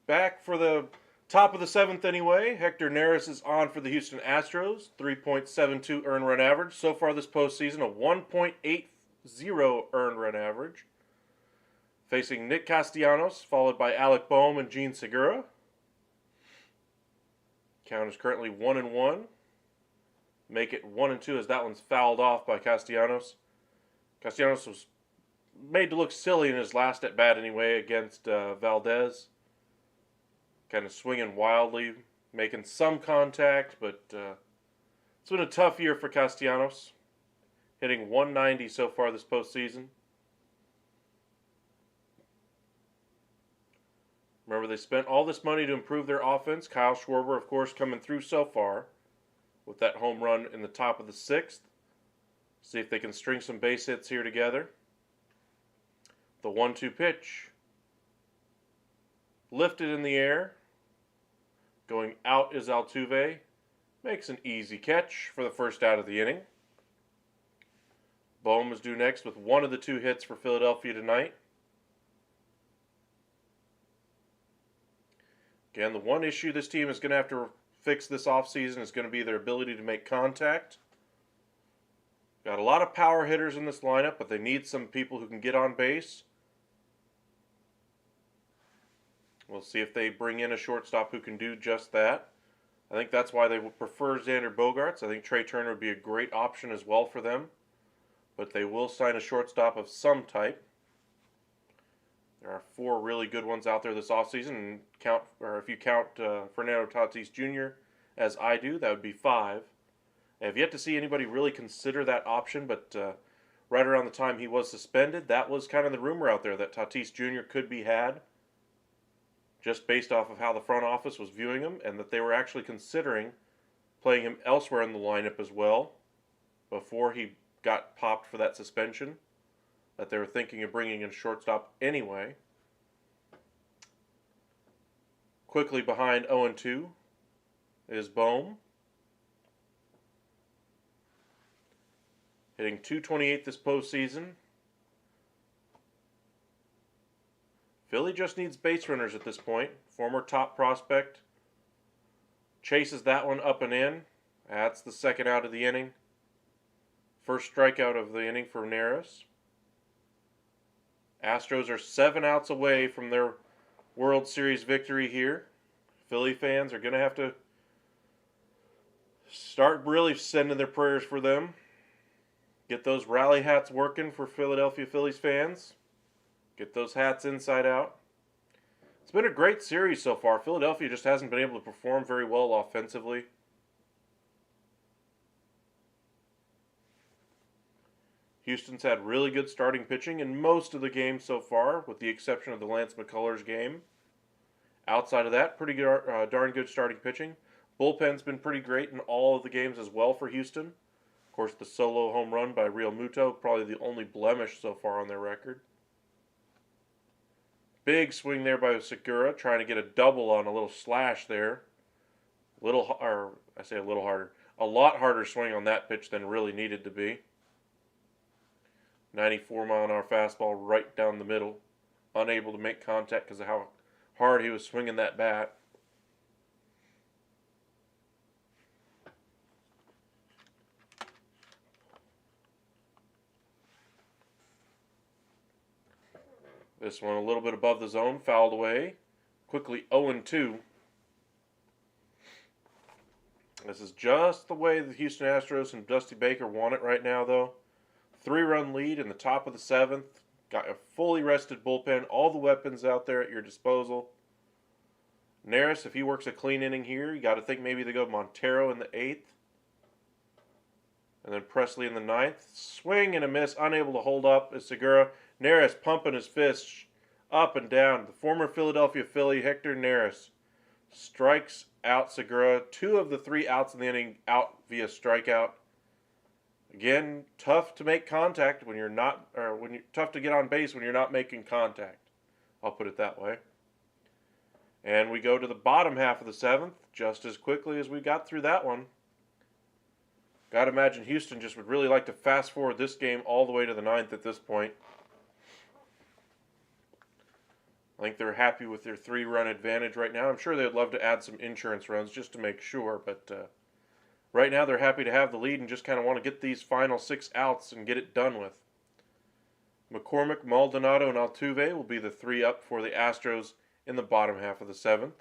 Back for the top of the 7th anyway. Hector Neris is on for the Houston Astros. 3.72 earned run average. So far this postseason, a 1.80 earned run average. Facing Nick Castellanos, followed by Alec Boehm and Gene Segura. Count is currently 1-1. Make it 1-2 as that one's fouled off by Castellanos. Castellanos was made to look silly in his last at bat anyway against Valdez. Kind of swinging wildly, making some contact, but it's been a tough year for Castellanos. Hitting 190 so far this postseason. Remember, they spent all this money to improve their offense. Kyle Schwarber, of course, coming through so far with that home run in the top of the 6th. See if they can string some base hits here together. The 1-2 pitch. Lifted in the air. Going out is Altuve. Makes an easy catch for the first out of the inning. Boehm is due next with one of the 2 hits for Philadelphia tonight. Again, the one issue this team is going to have to fix this offseason is going to be their ability to make contact. Got a lot of power hitters in this lineup, but they need some people who can get on base. We'll see if they bring in a shortstop who can do just that. I think that's why they would prefer Xander Bogaerts. I think Trey Turner would be a great option as well for them. But they will sign a shortstop of some type. There are 4 really good ones out there this offseason, and if you count Fernando Tatis Jr. as I do, that would be 5. I have yet to see anybody really consider that option, but right around the time he was suspended, that was kind of the rumor out there that Tatis Jr. could be had, just based off of how the front office was viewing him, and that they were actually considering playing him elsewhere in the lineup as well before he got popped for that suspension. That they were thinking of bringing in shortstop anyway. Quickly behind 0-2 is Boehm. Hitting .228 this postseason. Philly just needs base runners at this point. Former top prospect. Chases that one up and in. That's the second out of the inning. First strikeout of the inning for Neris. Astros are 7 outs away from their World Series victory here. Philly fans are going to have to start really sending their prayers for them. Get those rally hats working for Philadelphia Phillies fans. Get those hats inside out. It's been a great series so far. Philadelphia just hasn't been able to perform very well offensively. Houston's had really good starting pitching in most of the games so far, with the exception of the Lance McCullers game. Outside of that, pretty good, darn good starting pitching. Bullpen's been pretty great in all of the games as well for Houston. Of course, the solo home run by Real Muto, probably the only blemish so far on their record. Big swing there by Segura, trying to get a double on a little slash there. A lot harder swing on that pitch than really needed to be. 94-mile-an-hour fastball right down the middle. Unable to make contact because of how hard he was swinging that bat. This one a little bit above the zone, fouled away. Quickly 0-2. This is just the way the Houston Astros and Dusty Baker want it right now, though. 3-run lead in the top of the 7th. Got a fully rested bullpen. All the weapons out there at your disposal. Neris, if he works a clean inning here, you got to think maybe they go Montero in the 8th. And then Presley in the 9th. Swing and a miss. Unable to hold up is Segura. Neris pumping his fists up and down. The former Philadelphia Philly, Hector Neris, strikes out Segura. 2 of the 3 outs in the inning out via strikeout. Again, tough to make contact when you're not, tough to get on base when you're not making contact. I'll put it that way. And we go to the bottom half of the 7th just as quickly as we got through that one. Got to imagine Houston just would really like to fast forward this game all the way to the 9th at this point. I think they're happy with their 3-run advantage right now. I'm sure they'd love to add some insurance runs just to make sure, but right now they're happy to have the lead and just kind of want to get these final 6 outs and get it done with. McCormick, Maldonado, and Altuve will be the 3 up for the Astros in the bottom half of the 7th.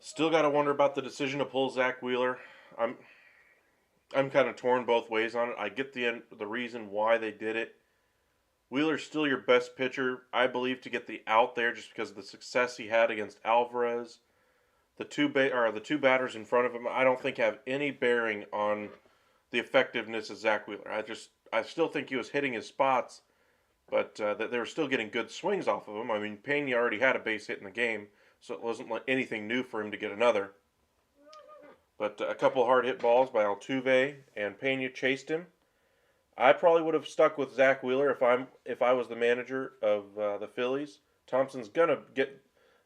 Still got to wonder about the decision to pull Zach Wheeler. I'm I'm kind of torn both ways on it. I get the reason why they did it. Wheeler's still your best pitcher, I believe, to get the out there just because of the success he had against Alvarez. The two batters in front of him, I don't think have any bearing on the effectiveness of Zach Wheeler. I still think he was hitting his spots, but that they were still getting good swings off of him. I mean, Pena already had a base hit in the game, so it wasn't like anything new for him to get another. But a couple hard hit balls by Altuve and Pena chased him. I probably would have stuck with Zach Wheeler if I was the manager of the Phillies. Thompson's gonna get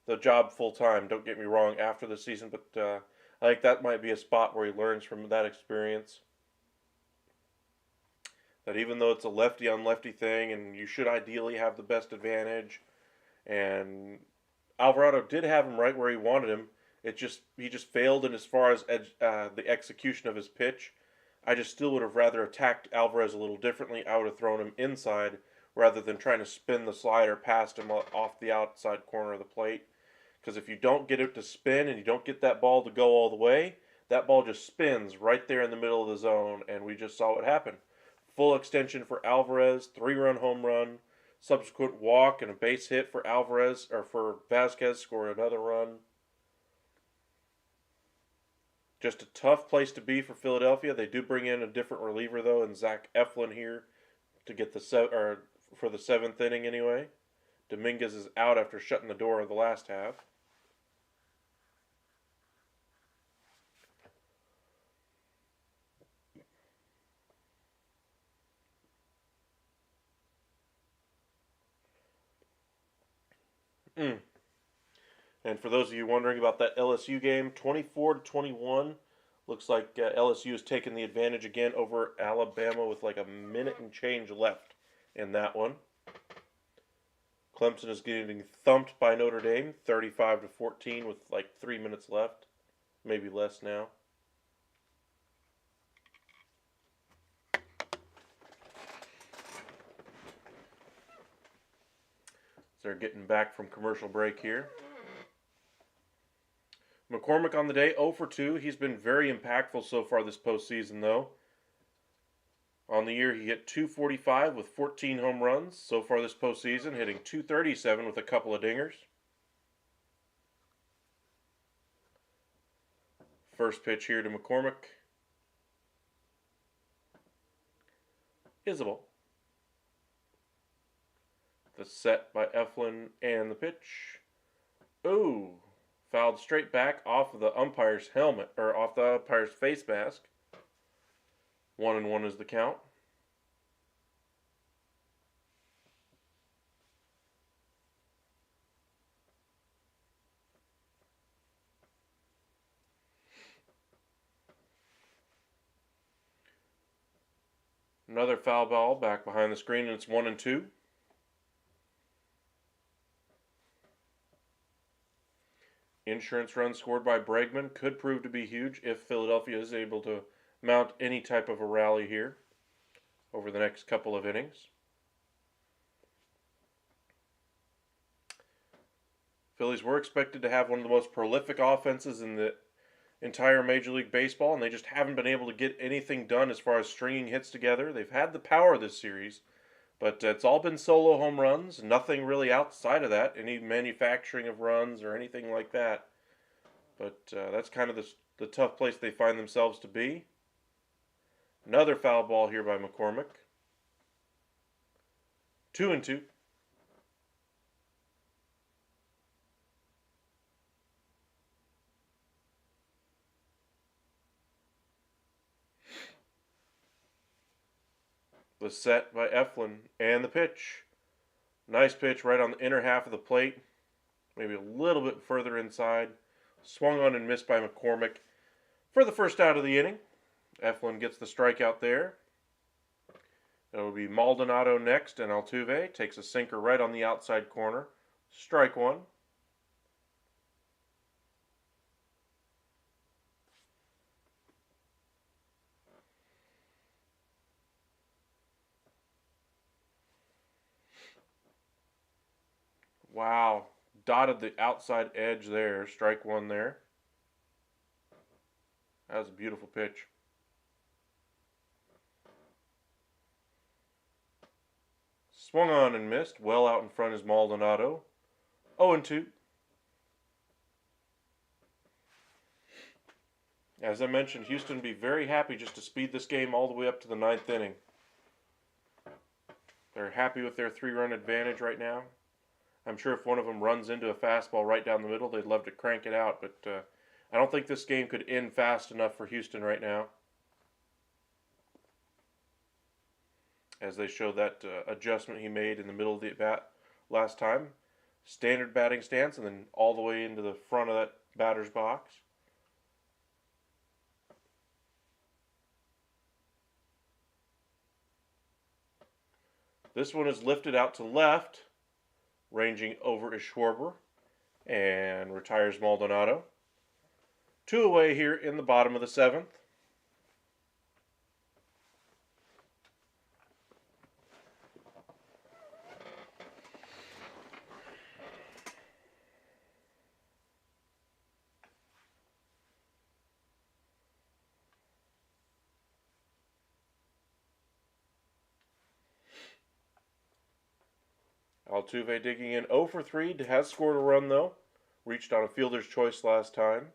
the job full time. Don't get me wrong after the season, but I think that might be a spot where he learns from that experience. That even though it's a lefty on lefty thing, and you should ideally have the best advantage, and Alvarado did have him right where he wanted him. He just failed in as far as the execution of his pitch. I just still would have rather attacked Alvarez a little differently. I would have thrown him inside rather than trying to spin the slider past him off the outside corner of the plate. Because if you don't get it to spin and you don't get that ball to go all the way, that ball just spins right there in the middle of the zone, and we just saw what happened. Full extension for Alvarez, 3-run home run, subsequent walk and a base hit for Alvarez or for Vasquez, scored another run. Just a tough place to be for Philadelphia. They do bring in a different reliever though, in Zach Eflin here to get for the 7th inning anyway. Dominguez is out after shutting the door of the last half. And for those of you wondering about that LSU game, 24-21, looks like LSU has taken the advantage again over Alabama with like a minute and change left in that one. Clemson is getting thumped by Notre Dame, 35-14, with like 3 minutes left, maybe less now. So they're getting back from commercial break here. McCormick on the day, 0 for 2. He's been very impactful so far this postseason, though. On the year, he hit .245 with 14 home runs. So far this postseason, hitting .237 with a couple of dingers. First pitch here to McCormick is a ball. The set by Eflin and the pitch. Ooh. Fouled straight back off of the umpire's helmet, or off the umpire's face mask. 1-1 is the count. Another foul ball back behind the screen, and it's 1-2. Insurance run scored by Bregman could prove to be huge if Philadelphia is able to mount any type of a rally here over the next couple of innings. Phillies were expected to have one of the most prolific offenses in the entire Major League Baseball, and they just haven't been able to get anything done as far as stringing hits together. They've had the power this series, but it's all been solo home runs, nothing really outside of that, any manufacturing of runs or anything like that. But that's kind of the tough place they find themselves to be. Another foul ball here by McCormick. 2-2. The set by Eflin and the pitch. Nice pitch right on the inner half of the plate. Maybe a little bit further inside. Swung on and missed by McCormick for the first out of the inning. Eflin gets the strikeout there. It will be Maldonado next, and Altuve takes a sinker right on the outside corner. Strike one. Wow. Dotted the outside edge there. Strike one there. That was a beautiful pitch. Swung on and missed. Well out in front is Maldonado. 0-2. As I mentioned, Houston would be very happy just to speed this game all the way up to the 9th inning. They're happy with their 3-run advantage right now. I'm sure if one of them runs into a fastball right down the middle, they'd love to crank it out. But I don't think this game could end fast enough for Houston right now. As they show that adjustment he made in the middle of the bat last time. Standard batting stance and then all the way into the front of that batter's box. This one is lifted out to left. Ranging over is Schwarber, and retires Maldonado. 2 away here in the bottom of the 7th. Altuve digging in 0 for 3. Has scored a run, though. Reached on a fielder's choice last time.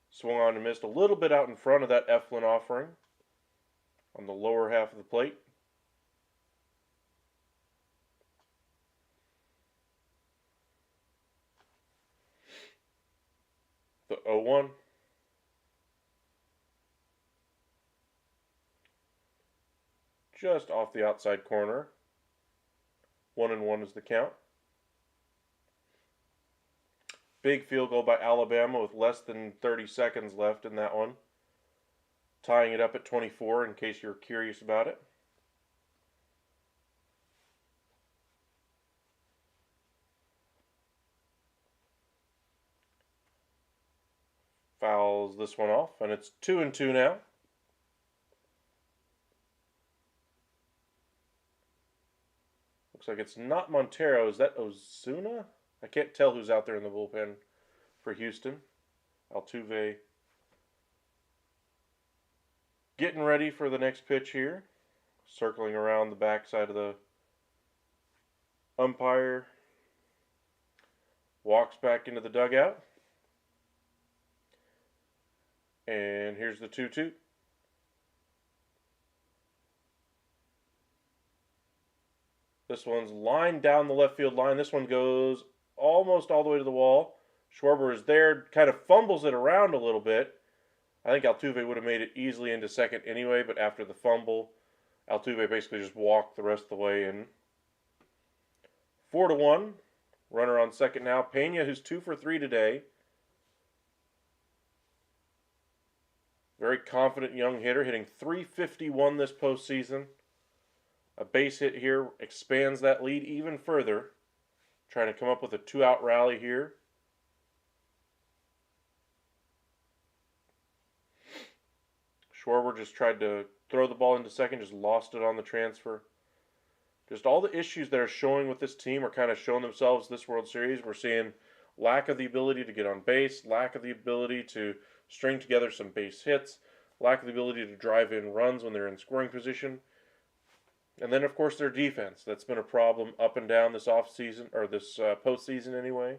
Swung on and missed a little bit out in front of that Eflin offering. On the lower half of the plate. The 0-1. Just off the outside corner. 1-1 is the count. Big field goal by Alabama with less than 30 seconds left in that one. Tying it up at 24 in case you're curious about it. Fouls this one off, and it's 2-2 now. Looks like it's not Montero. Is that Ozuna? I can't tell who's out there in the bullpen for Houston. Altuve getting ready for the next pitch here. Circling around the backside of the umpire. Walks back into the dugout. And here's the 2-2. This one's lined down the left field line. This one goes almost all the way to the wall. Schwarber is there, kind of fumbles it around a little bit. I think Altuve would have made it easily into second anyway, but after the fumble, Altuve basically just walked the rest of the way in. 4-1. Runner on second now. Pena, who's 2 for 3 today. Very confident young hitter, hitting .351 this postseason. A base hit here expands that lead even further. Trying to come up with a 2-out rally here. Schwarber just tried to throw the ball into second, just lost it on the transfer. just all the issues that are showing with this team are kind of showing themselves this World Series. We're seeing lack of the ability to get on base, lack of the ability to string together some base hits, lack of the ability to drive in runs when they're in scoring position. And then, of course, their defense. That's been a problem up and down this offseason, or this postseason anyway.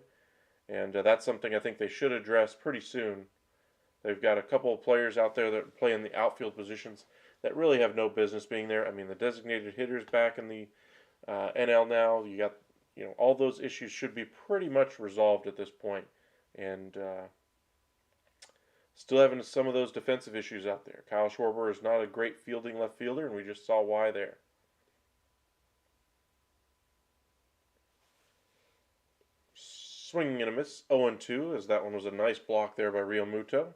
And that's something I think they should address pretty soon. They've got a couple of players out there that play in the outfield positions that really have no business being there. I mean, the designated hitters back in the NL now. You got, all those issues should be pretty much resolved at this point. And still having some of those defensive issues out there. Kyle Schwarber is not a great fielding left fielder, and we just saw why there. Swinging and a miss, 0-2, as that one was a nice block there by Real Muto.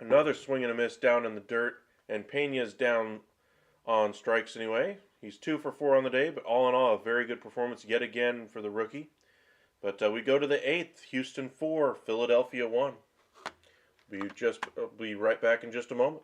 Another swing and a miss down in the dirt, and Pena's down on strikes anyway. He's 2 for 4 on the day, but all in all, a very good performance yet again for the rookie. But we go to the 8th, Houston 4, Philadelphia 1. We'll be right back in just a moment.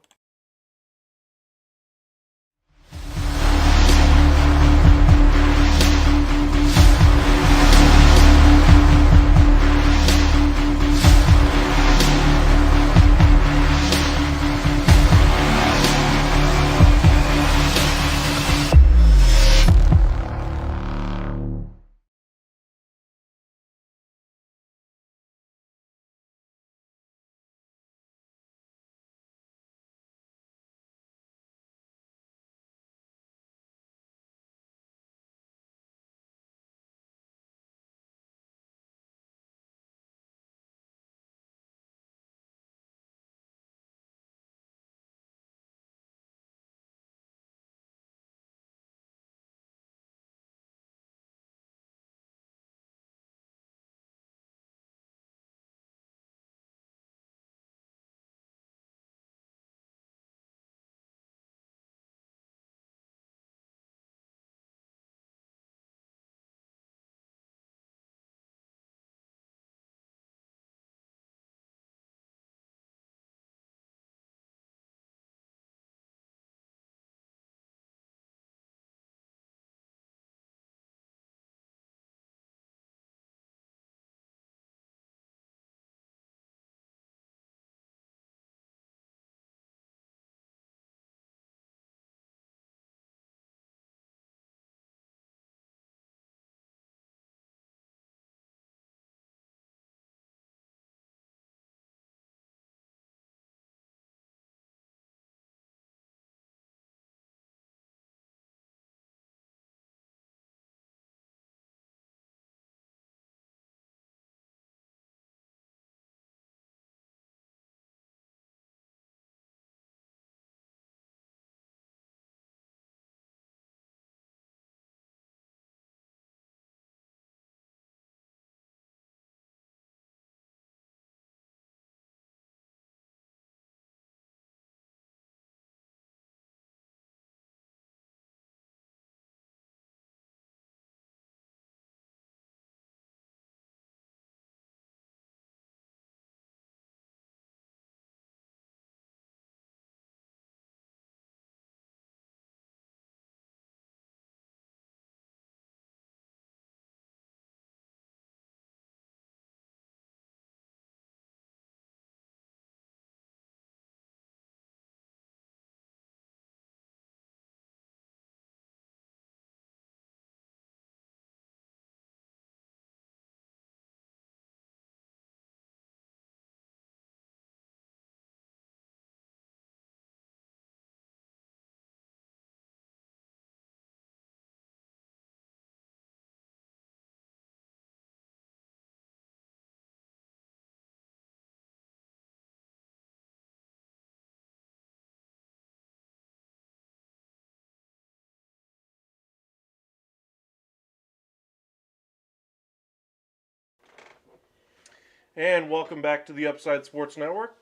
And welcome back to the Upside Sports Network.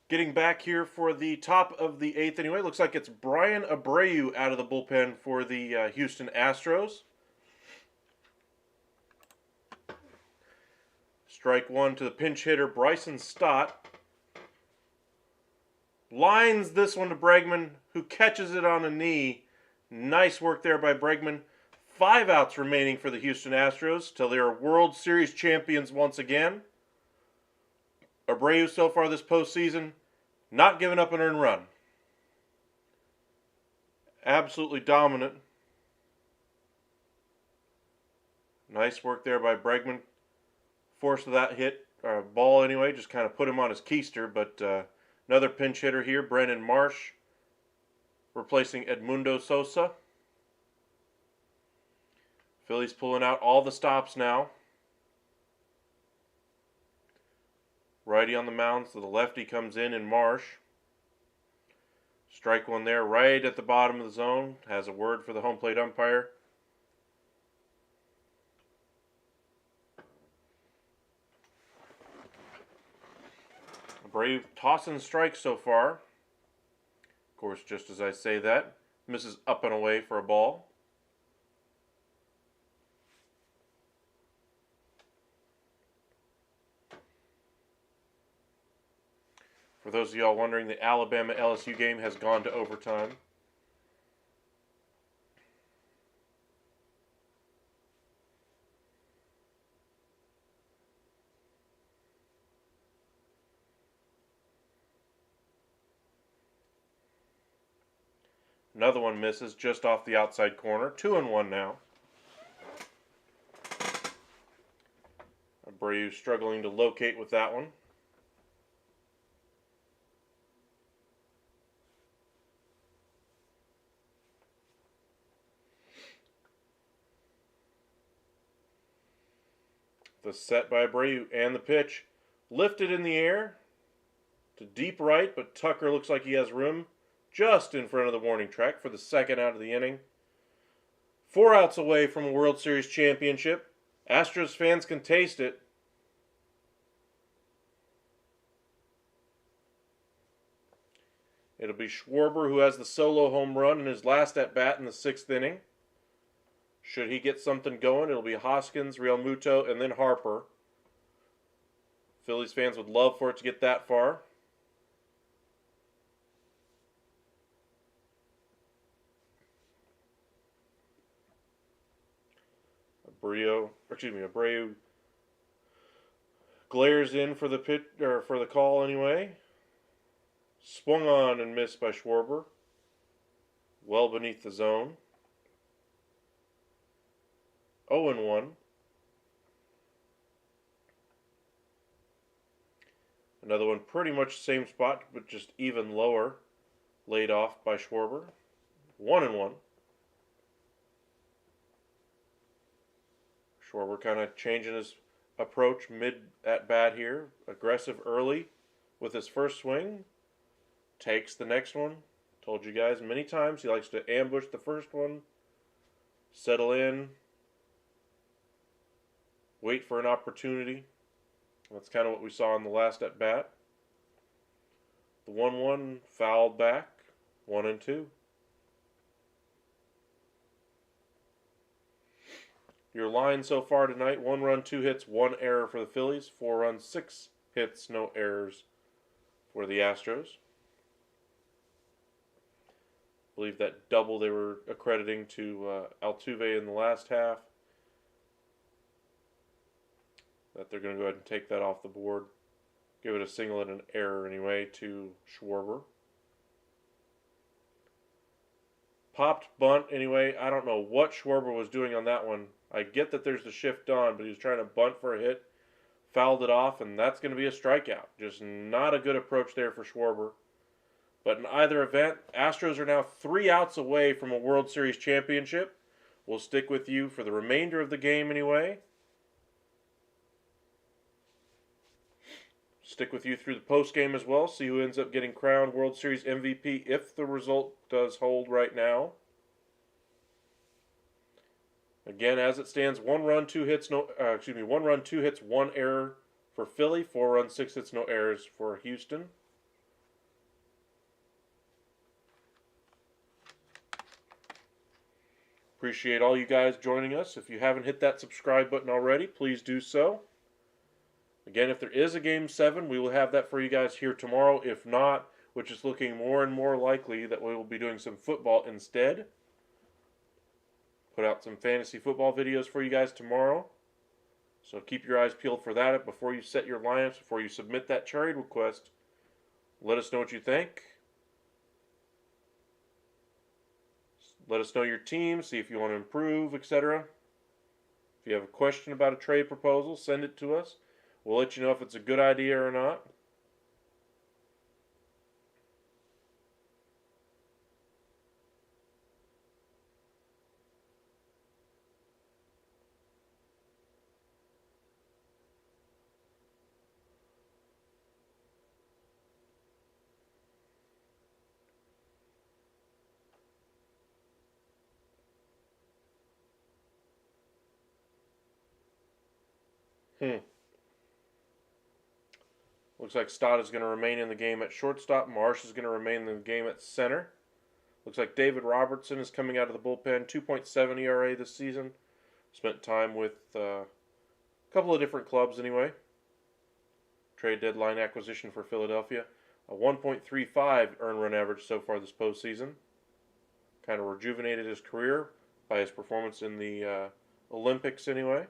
Getting back here for the top of the 8th anyway. Looks like it's Brian Abreu out of the bullpen for the Houston Astros. Strike one to the pinch hitter, Bryson Stott. Lines this one to Bregman, who catches it on a knee. Nice work there by Bregman. 5 outs remaining for the Houston Astros till they are World Series champions once again. Abreu so far this postseason, not giving up an earned run. Absolutely dominant. Nice work there by Bregman. Forced that hit, ball anyway, just kind of put him on his keister, but another pinch hitter here, Brennan Marsh, replacing Edmundo Sosa. Phillies pulling out all the stops now. Righty on the mound, so the lefty comes in Marsh. Strike one there, right at the bottom of the zone. Has a word for the home plate umpire. Abreu tossing strikes so far. Of course, just as I say that, misses up and away for a ball. For those of y'all wondering, the Alabama-LSU game has gone to overtime. Another one misses just off the outside corner. 2-1 now. Abreu struggling to locate with that one. The set by Abreu and the pitch. Lifted in the air to deep right, but Tucker looks like he has room just in front of the warning track for the second out of the inning. 4 outs away from a World Series championship. Astros fans can taste it. It'll be Schwarber who has the solo home run in his last at-bat in the 6th inning. Should he get something going, it'll be Hoskins, Real Muto, and then Harper. Phillies fans would love for it to get that far. Abreu glares in for the pitch, or for the call anyway. Swung on and missed by Schwarber. Well beneath the zone. 0-1. Another one pretty much same spot, but just even lower. Laid off by Schwarber. 1-1. Schwarber kind of changing his approach mid at bat here. Aggressive early with his first swing. Takes the next one. Told you guys many times he likes to ambush the first one. Settle in. Wait for an opportunity. That's kind of what we saw in the last at bat. The 1-1 fouled back. 1-2. Your line so far tonight: 1 run, 2 hits, 1 error for the Phillies. 4 runs, 6 hits, no errors for the Astros. I believe that double they were accrediting to Altuve in the last half. That they're going to go ahead and take that off the board. Give it a single and an error anyway to Schwarber. Popped bunt anyway. I don't know what Schwarber was doing on that one. I get that there's the shift on, but he was trying to bunt for a hit. Fouled it off, and that's going to be a strikeout. Just not a good approach there for Schwarber. But in either event, Astros are now 3 outs away from a World Series championship. We'll stick with you for the remainder of the game anyway. Stick with you through the postgame as well. See who ends up getting crowned World Series MVP if the result does hold right now. Again, as it stands, 1 run, 2 hits, 1 run, 2 hits, 1 error for Philly. 4 runs, 6 hits, no errors for Houston. Appreciate all you guys joining us. If you haven't hit that subscribe button already, please do so. Again, if there is a Game 7, we will have that for you guys here tomorrow. If not, which is looking more and more likely that we will be doing some football instead. Put out some fantasy football videos for you guys tomorrow. So keep your eyes peeled for that before you set your lineups, before you submit that trade request. Let us know what you think. Let us know your team, see if you want to improve, etc. If you have a question about a trade proposal, send it to us. We'll let you know if it's a good idea or not. Looks like Stott is going to remain in the game at shortstop. Marsh is going to remain in the game at center. Looks like David Robertson is coming out of the bullpen. 2.7 ERA this season. Spent time with a couple of different clubs anyway. Trade deadline acquisition for Philadelphia. A 1.35 earned run average so far this postseason. Kind of rejuvenated his career by his performance in the Olympics anyway.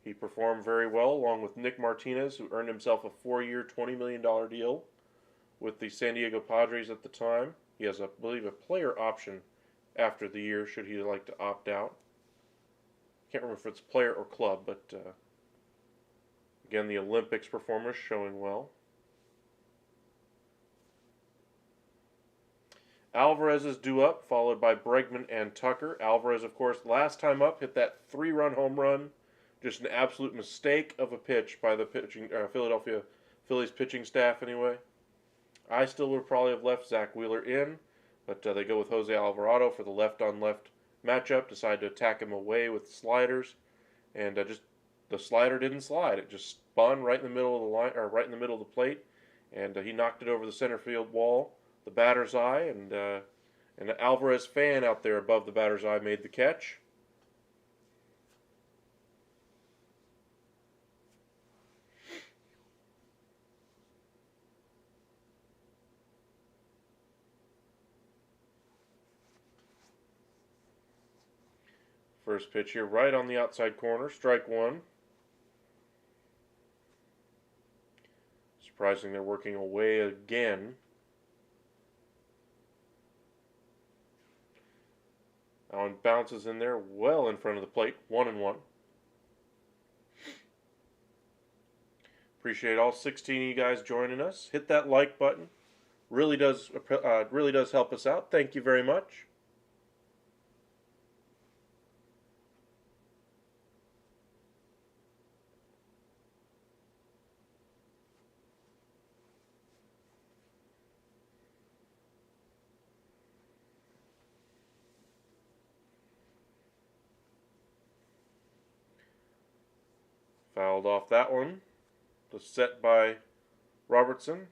He performed very well along with Nick Martinez, who earned himself a 4-year, $20 million deal with the San Diego Padres at the time. He has, I believe, a player option after the year should he like to opt out. Can't remember if it's player or club, but again, the Olympics performance showing well. Alvarez is due up, followed by Bregman and Tucker. Alvarez, of course, last time up, hit that 3-run home run. Just an absolute mistake of a pitch by the Philadelphia Phillies pitching staff anyway. I still would probably have left Zach Wheeler in, but they go with Jose Alvarado for the left-on-left matchup. Decide to attack him away with sliders, and just the slider didn't slide. It just spun right in the middle of the line, or right in the middle of the plate, and he knocked it over the center field wall, the batter's eye, and an Alvarez fan out there above the batter's eye made the catch. First pitch here, right on the outside corner, strike one. Surprising they're working away again. That one bounces in there well in front of the plate, 1-1. Appreciate all 16 of you guys joining us. Hit that like button. Really does help us out. Thank you very much. Fouled off that one. The set by Robertson.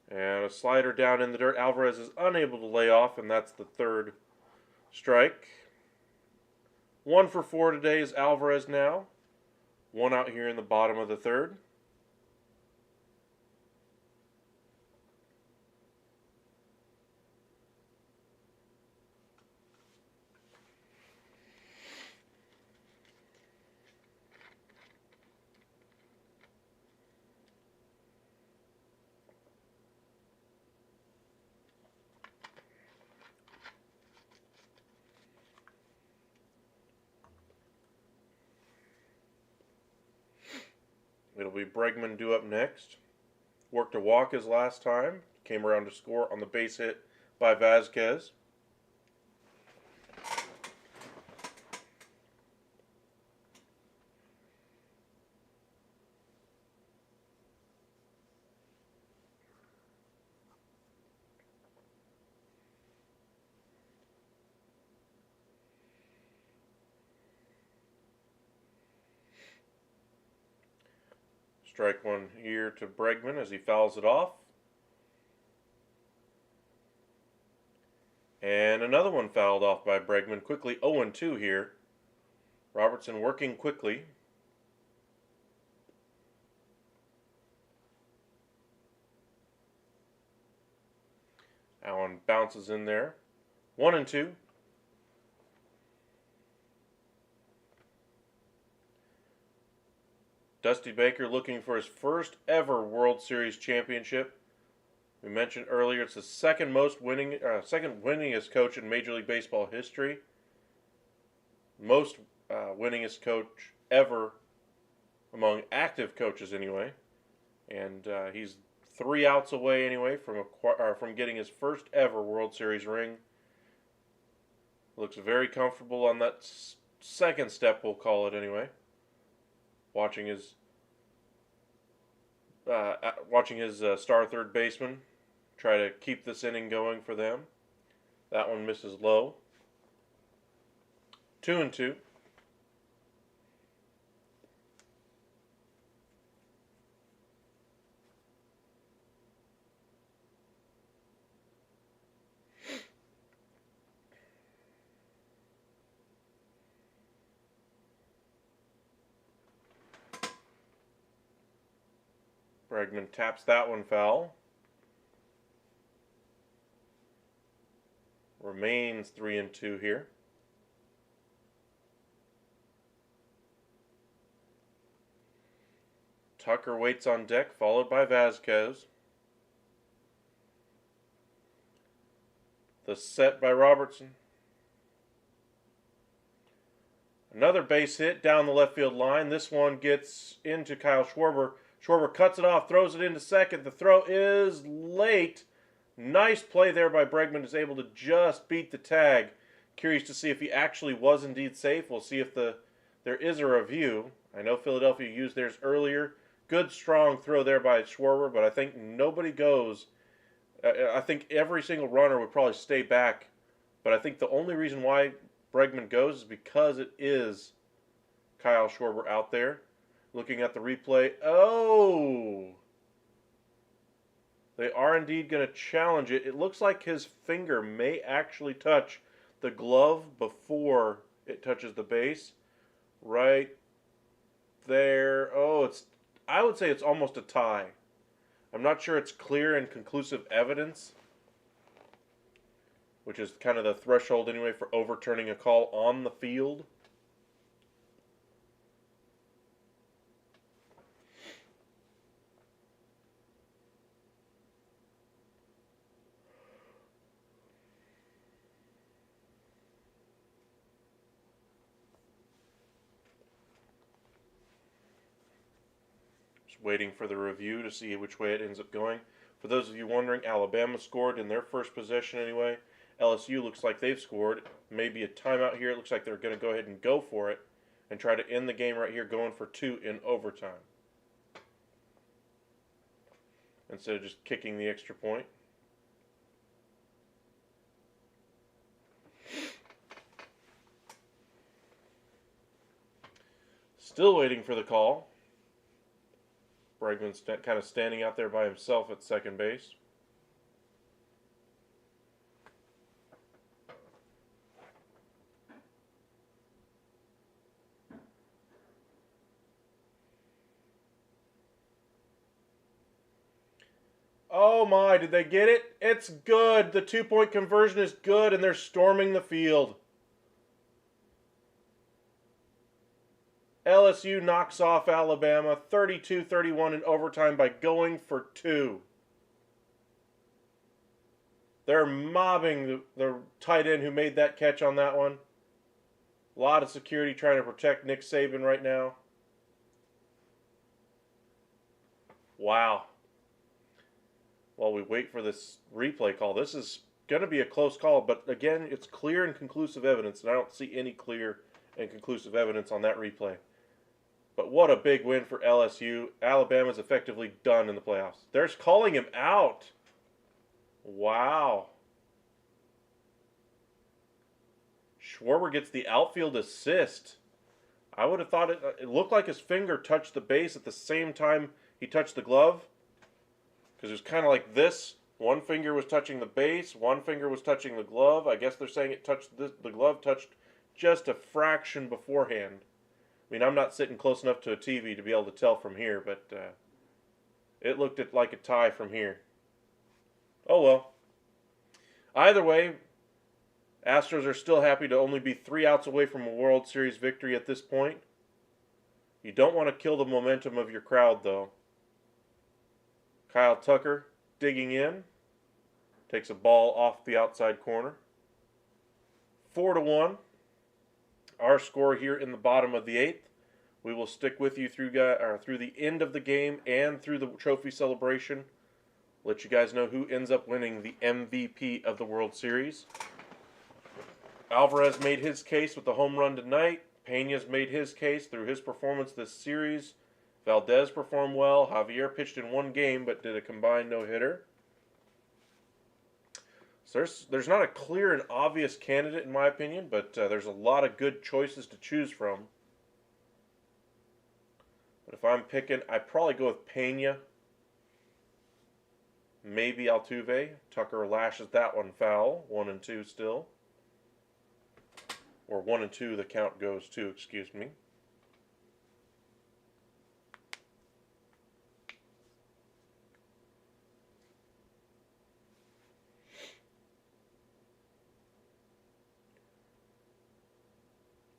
And a slider down in the dirt. Alvarez is unable to lay off, and that's the third strike. 1 for 4 today is Alvarez now. 1 out here in the bottom of the third. It'll be Bregman due up next. Worked a walk his last time. Came around to score on the base hit by Vasquez. Strike one here to Bregman as he fouls it off. And another one fouled off by Bregman. Quickly 0-2 here Robertson working quickly. Allen bounces in there. 1-2. Dusty Baker looking for his first ever World Series championship. We mentioned earlier it's the second winningest coach in Major League Baseball history. Most winningest coach ever among active coaches, anyway. And he's 3 outs away anyway from getting his first ever World Series ring. Looks very comfortable on that second step, we'll call it anyway. Watching his star third baseman try to keep this inning going for them. That one misses low. 2-2. Bregman taps that one foul. Remains 3-2 here. Tucker waits on deck, followed by Vasquez. The set by Robertson. Another base hit down the left field line. This one gets into Kyle Schwarber. Schwarber cuts it off, throws it into second. The throw is late. Nice play there by Bregman, is able to just beat the tag. Curious to see if he actually was indeed safe. We'll see if there is a review. I know Philadelphia used theirs earlier. Good strong throw there by Schwarber, but I think nobody goes. I think every single runner would probably stay back. But I think the only reason why Bregman goes is because it is Kyle Schwarber out there. Looking at the replay. Oh! They are indeed going to challenge it. It looks like his finger may actually touch the glove before it touches the base. Right there. Oh, I would say it's almost a tie. I'm not sure it's clear and conclusive evidence, which is kind of the threshold anyway for overturning a call on the field. Waiting for the review to see which way it ends up going. For those of you wondering, Alabama scored in their first possession anyway. LSU looks like they've scored. Maybe a timeout here. It looks like they're going to go ahead and go for it and try to end the game right here, going for 2 in overtime, instead of just kicking the extra point. Still waiting for the call. Bregman's kind of standing out there by himself at second base. Oh my, did they get it? It's good. The 2-point conversion is good, and they're storming the field. LSU knocks off Alabama 32-31 in overtime by going for 2. They're mobbing the tight end who made that catch on that one. A lot of security trying to protect Nick Saban right now. Wow. While we wait for this replay call, this is going to be a close call, but again, it's clear and conclusive evidence, and I don't see any clear and conclusive evidence on that replay. But what a big win for LSU. Alabama's effectively done in the playoffs. They're calling him out. Wow. Schwarber gets the outfield assist. I would have thought it looked like his finger touched the base at the same time he touched the glove. Because it was kind of like this. One finger was touching the base. One finger was touching the glove. I guess they're saying it touched the glove touched just a fraction beforehand. I mean, I'm not sitting close enough to a TV to be able to tell from here, but it looked like a tie from here. Oh well. Either way, Astros are still happy to only be 3 outs away from a World Series victory at this point. You don't want to kill the momentum of your crowd, though. Kyle Tucker digging in. Takes a ball off the outside corner. 4-1. Our score here in the bottom of the 8th. We will stick with you through the end of the game and through the trophy celebration. Let you guys know who ends up winning the MVP of the World Series. Alvarez made his case with the home run tonight. Pena's made his case through his performance this series. Valdez performed well. Javier pitched in one game but did a combined no-hitter. So there's not a clear and obvious candidate in my opinion, but there's a lot of good choices to choose from. But if I'm picking, I'd probably go with Pena. Maybe Altuve. Tucker lashes that one foul. 1-2 still. Or 1-2 the count goes to, excuse me.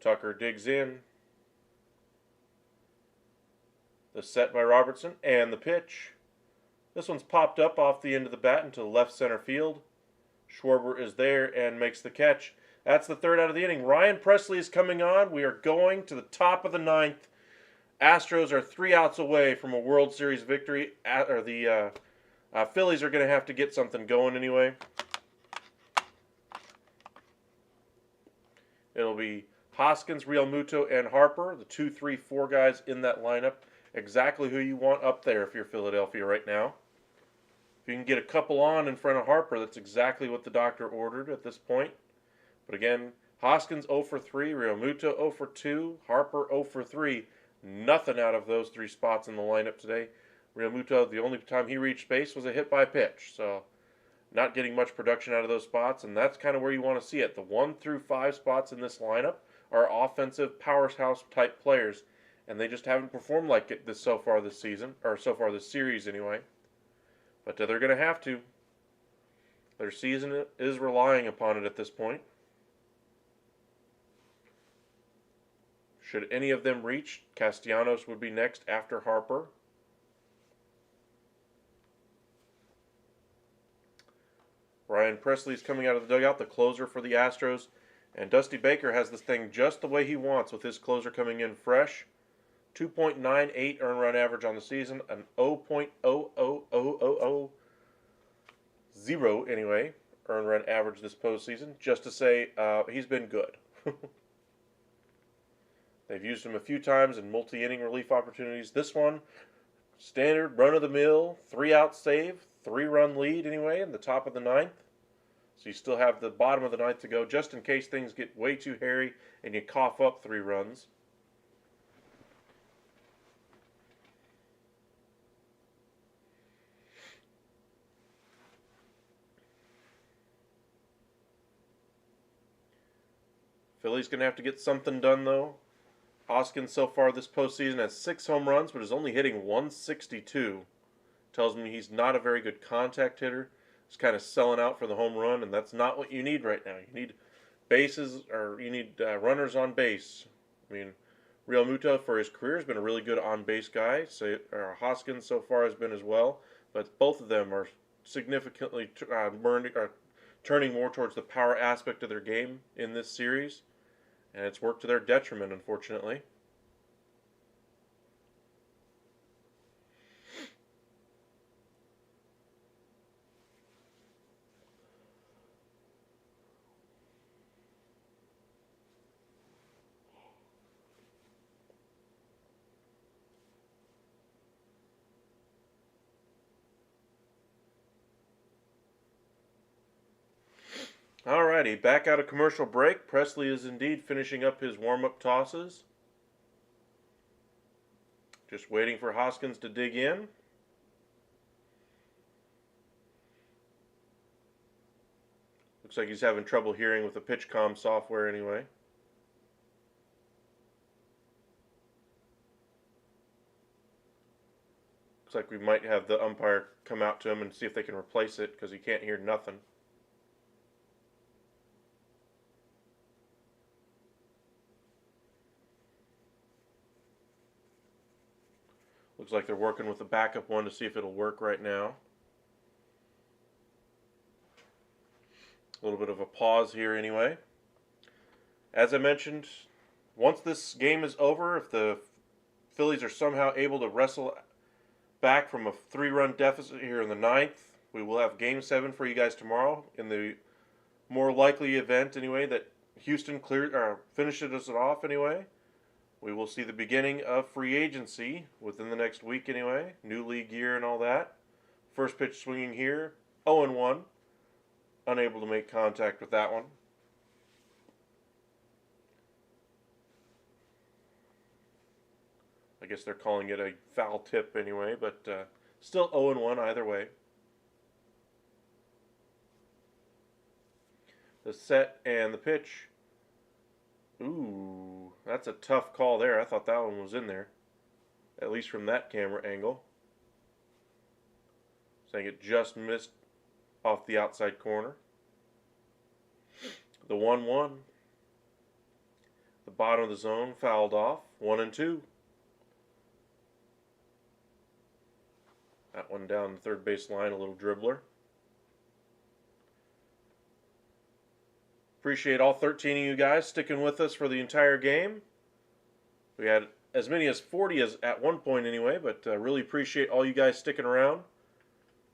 Tucker digs in. The set by Robertson and the pitch. This one's popped up off the end of the bat into left center field. Schwarber is there and makes the catch. That's the 3rd out of the inning. Ryan Presley is coming on. We are going to the top of the 9th. Astros are 3 outs away from a World Series victory. The Phillies are going to have to get something going anyway. It'll be Hoskins, Realmuto, and Harper, the 2, 3, 4 guys in that lineup. Exactly who you want up there if you're Philadelphia right now. If you can get a couple on in front of Harper, that's exactly what the doctor ordered at this point. But again, Hoskins 0 for 3, Realmuto 0 for 2, Harper 0 for 3. Nothing out of those 3 spots in the lineup today. Realmuto, the only time he reached base was a hit by pitch. So not getting much production out of those spots, and that's kind of where you want to see it. The 1 through 5 spots in this lineup are offensive powerhouse type players, and they just haven't performed like it so far this season, or so far this series anyway. But they're going to have to. Their season is relying upon it at this point. Should any of them reach, Castellanos would be next after Harper. Ryan Presley's coming out of the dugout, the closer for the Astros. And Dusty Baker has this thing just the way he wants with his closer coming in fresh. 2.98 earned run average on the season, an 0.00000 anyway earned run average this postseason. Just to say he's been good. They've used him a few times in multi-inning relief opportunities. This one, standard run-of-the-mill, 3-out save, 3-run lead anyway in the top of the 9th. So you still have the bottom of the 9th to go just in case things get way too hairy and you cough up 3 runs. Philly's going to have to get something done though. Hoskins so far this postseason has 6 home runs, but is only hitting 162. Tells me he's not a very good contact hitter. He's kind of selling out for the home run, and that's not what you need right now. You need bases, or you need runners on base. I mean, Realmuto for his career has been a really good on-base guy. So Hoskins so far has been as well, but both of them are significantly turning more towards the power aspect of their game in this series. And it's worked to their detriment, unfortunately. Alrighty, back out of commercial break. Presley is indeed finishing up his warm-up tosses. Just waiting for Hoskins to dig in. Looks like he's having trouble hearing with the PitchCom software anyway. Looks like we might have the umpire come out to him and see if they can replace it because he can't hear nothing. Looks like they're working with the backup one to see if it'll work right now. A little bit of a pause here anyway. As I mentioned, once this game is over, if the Phillies are somehow able to wrestle back from a 3-run deficit here in the 9th, we will have Game 7 for you guys tomorrow. In the more likely event, anyway, that Houston finishes it off anyway, we will see the beginning of free agency within the next week anyway. New league year and all that. First pitch swinging here, 0-1. Unable to make contact with that one. I guess they're calling it a foul tip anyway, but still 0-1 either way. The set and the pitch. Ooh, that's a tough call there. I thought that one was in there, at least from that camera angle. Saying it just missed off the outside corner. The 1-1. The bottom of the zone fouled off. 1-2. That one down the third base line, a little dribbler. Appreciate all 13 of you guys sticking with us for the entire game. We had as many as 40 at one point anyway, but really appreciate all you guys sticking around.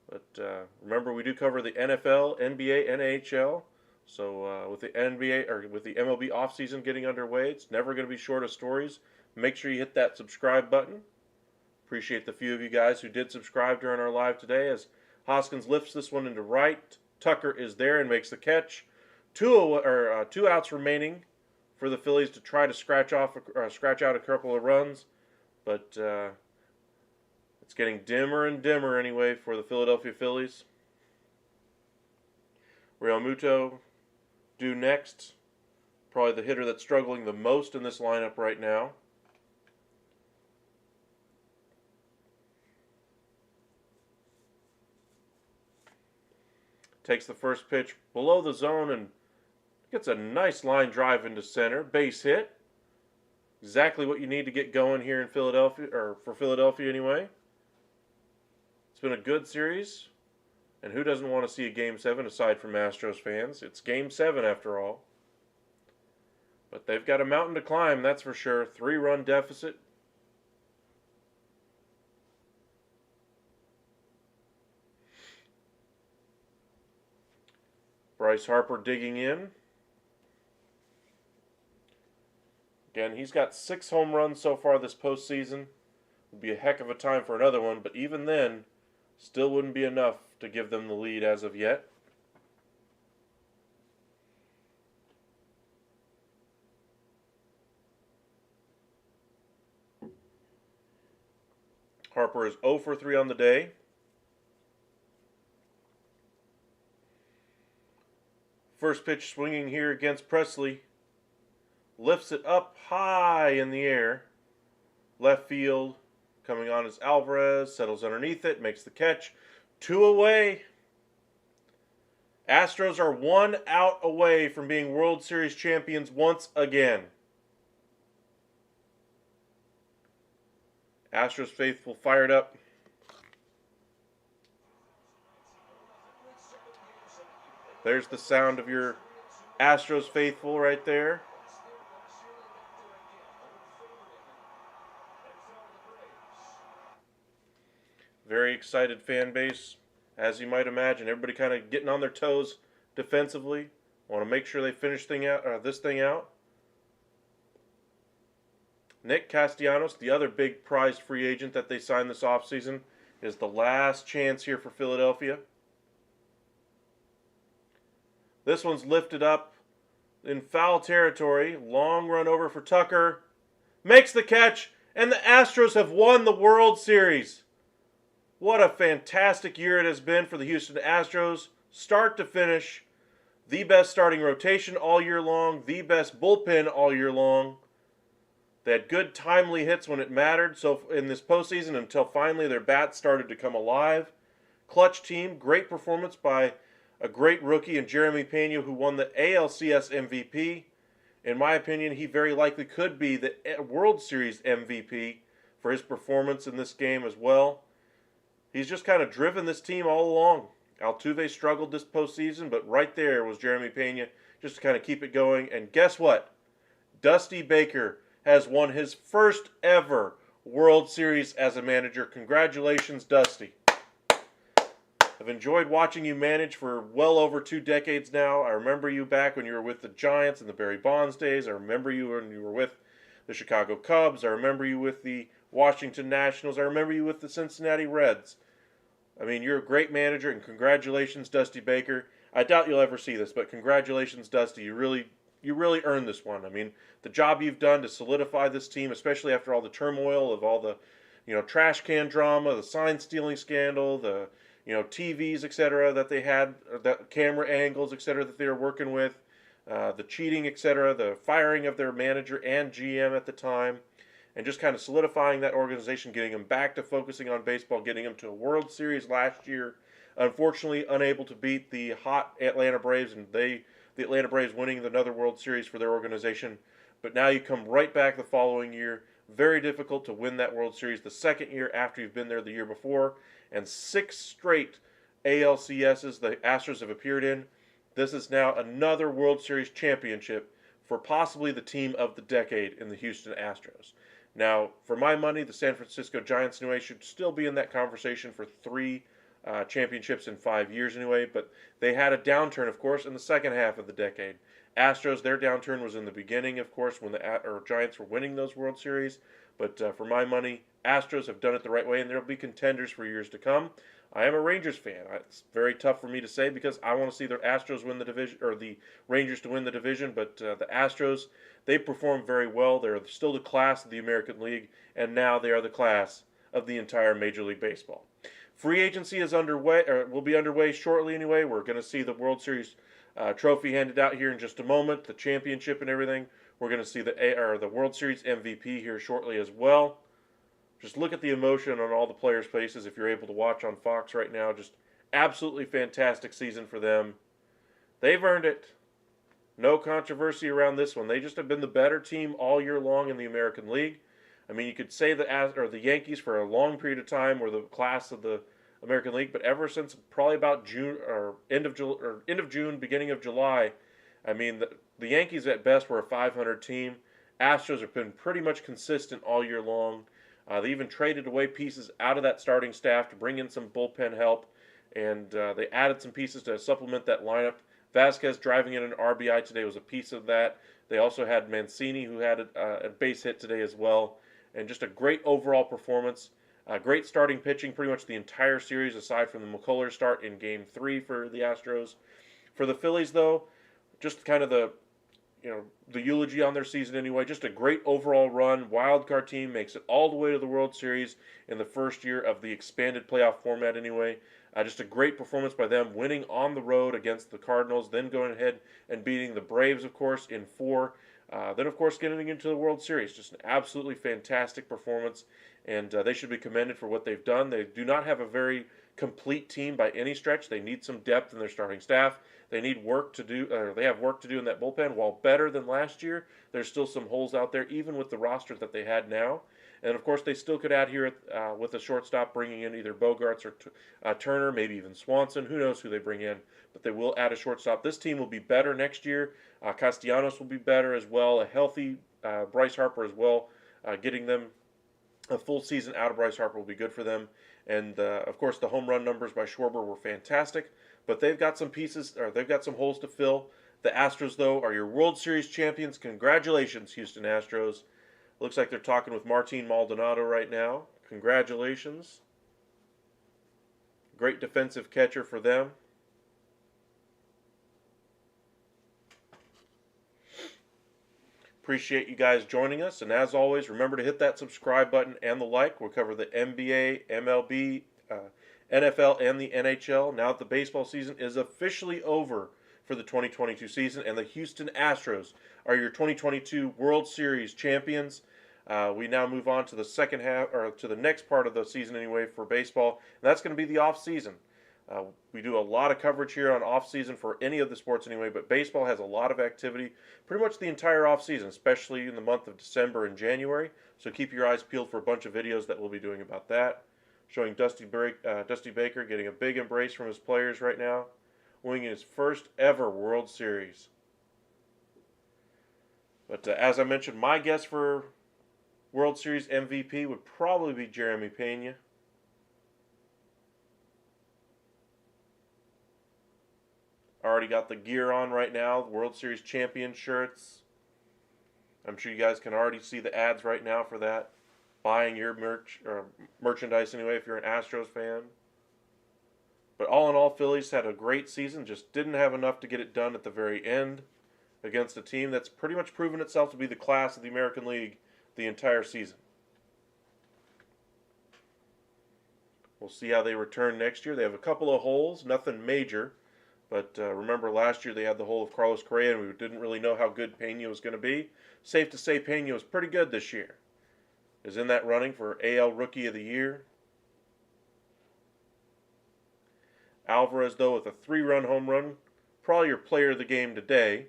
But remember, we do cover the NFL, NBA, NHL. So with the NBA or with the MLB offseason getting underway, it's never going to be short of stories. Make sure you hit that subscribe button. Appreciate the few of you guys who did subscribe during our live today. As Hoskins lifts this one into right, Tucker is there and makes the catch. Two outs remaining for the Phillies to try to scratch out a couple of runs, but it's getting dimmer and dimmer anyway for the Philadelphia Phillies. Real Muto due next, probably the hitter that's struggling the most in this lineup right now. Takes the first pitch below the zone and gets a nice line drive into center. Base hit. Exactly what you need to get going here in Philadelphia, or for Philadelphia anyway. It's been a good series. And who doesn't want to see a Game 7 aside from Astros fans? It's Game 7 after all. But they've got a mountain to climb, that's for sure. 3-run deficit. Bryce Harper digging in. Again, he's got 6 home runs so far this postseason. Would be a heck of a time for another one, but even then, still wouldn't be enough to give them the lead as of yet. Harper is 0 for 3 on the day. First pitch swinging here against Presley. Lifts it up high in the air. Left field. Coming on is Alvarez. Settles underneath it. Makes the catch. 2 away. Astros are 1 out away from being World Series champions once again. Astros faithful fired up. There's the sound of your Astros faithful right there. Very excited fan base, as you might imagine. Everybody kind of getting on their toes defensively. Want to make sure they finish this thing out. Nick Castellanos, the other big prized free agent that they signed this offseason, is the last chance here for Philadelphia. This one's lifted up in foul territory. Long run over for Tucker. Makes the catch, and the Astros have won the World Series. What a fantastic year it has been for the Houston Astros. Start to finish. The best starting rotation all year long. The best bullpen all year long. They had good, timely hits when it mattered. So in this postseason, until finally their bats started to come alive. Clutch team, great performance by a great rookie in Jeremy Pena, who won the ALCS MVP. In my opinion, he very likely could be the World Series MVP for his performance in this game as well. He's just kind of driven this team all along. Altuve struggled this postseason, but right there was Jeremy Pena just to kind of keep it going. And guess what? Dusty Baker has won his first ever World Series as a manager. Congratulations, Dusty. I've enjoyed watching you manage for well over 2 decades now. I remember you back when you were with the Giants in the Barry Bonds days. I remember you when you were with the Chicago Cubs. I remember you with the Washington Nationals. I remember you with the Cincinnati Reds. I mean, you're a great manager, and congratulations, Dusty Baker. I doubt you'll ever see this, but congratulations, Dusty. You really earned this one. I mean, the job you've done to solidify this team, especially after all the turmoil of all the, trash can drama, the sign stealing scandal, the TVs, etc., that they had, the camera angles, etc., that they were working with, the cheating, etc., the firing of their manager and GM at the time, and just kind of solidifying that organization, getting them back to focusing on baseball, getting them to a World Series last year. Unfortunately, unable to beat the hot Atlanta Braves, and the Atlanta Braves winning another World Series for their organization. But now you come right back the following year. Very difficult to win that World Series the second year after you've been there the year before. And 6 straight ALCSs the Astros have appeared in. This is now another World Series championship for possibly the team of the decade in the Houston Astros. Now, for my money, the San Francisco Giants, anyway, should still be in that conversation for 3 championships in 5 years, anyway. But they had a downturn, of course, in the second half of the decade. Astros, their downturn was in the beginning, of course, when the Giants were winning those World Series. But for my money, Astros have done it the right way, and there will be contenders for years to come. I am a Rangers fan. It's very tough for me to say because I want to see the Astros win the division, or the Rangers to win the division. But the Astros, they perform very well. They're still the class of the American League, and now they are the class of the entire Major League Baseball. Free agency is underway, or will be underway shortly anyway. We're going to see the World Series trophy handed out here in just a moment, the championship and everything. We're going to see the World Series MVP here shortly as well. Just look at the emotion on all the players' faces if you're able to watch on Fox right now. Just absolutely fantastic season for them. They've earned it. No controversy around this one. They just have been the better team all year long in the American League. I mean, you could say the Yankees for a long period of time were the class of the American League, but ever since probably about June or end of June, beginning of July, I mean, the Yankees at best were a 500 team. Astros have been pretty much consistent all year long. They even traded away pieces out of that starting staff to bring in some bullpen help, and they added some pieces to supplement that lineup. Vasquez driving in an RBI today was a piece of that. They also had Mancini, who had a base hit today as well, and just a great overall performance. Great starting pitching pretty much the entire series, aside from the McCullers start in Game 3 for the Astros. For the Phillies, though, just kind of the eulogy on their season anyway. Just a great overall run. Wild card team makes it all the way to the World Series in the first year of the expanded playoff format anyway. Just a great performance by them, winning on the road against the Cardinals, then going ahead and beating the Braves, of course, in 4. Then, of course, getting into the World Series. Just an absolutely fantastic performance, and they should be commended for what they've done. They do not have a very complete team by any stretch. They need some depth in their starting staff. They need work to do. They have work to do in that bullpen. While better than last year, there's still some holes out there, even with the roster that they had now. And of course, they still could add here with a shortstop, bringing in either Bogarts or Turner, maybe even Swanson. Who knows who they bring in? But they will add a shortstop. This team will be better next year. Castellanos will be better as well. A healthy Bryce Harper as well. Getting them a full season out of Bryce Harper will be good for them. And of course, the home run numbers by Schwarber were fantastic. But they've got some pieces, or they've got some holes to fill. The Astros, though, are your World Series champions. Congratulations, Houston Astros. Looks like they're talking with Martin Maldonado right now. Congratulations. Great defensive catcher for them. Appreciate you guys joining us. And as always, remember to hit that subscribe button and the like. We'll cover the NBA, MLB, NFL, and the NHL. Now that the baseball season is officially over for the 2022 season, and the Houston Astros are your 2022 World Series champions. We now move on to the second half, or to the next part of the season anyway, for baseball, and that's going to be the off season. We do a lot of coverage here on off season for any of the sports anyway, but baseball has a lot of activity pretty much the entire off season, especially in the month of December and January. So keep your eyes peeled for a bunch of videos that we'll be doing about that. Showing Dusty Baker getting a big embrace from his players right now, winning his first ever World Series. But as I mentioned, my guess for World Series MVP would probably be Jeremy Pena. Already got the gear on right now, World Series champion shirts. I'm sure you guys can already see the ads right now for that. Buying your merchandise anyway if you're an Astros fan. But all in all, Phillies had a great season, just didn't have enough to get it done at the very end against a team that's pretty much proven itself to be the class of the American League the entire season. We'll see how they return next year. They have a couple of holes, nothing major. But remember last year they had the hole of Carlos Correa, and we didn't really know how good Pena was going to be. Safe to say Pena was pretty good this year. Is in that running for AL Rookie of the Year. Alvarez, though, with a 3-run home run, probably your player of the game today.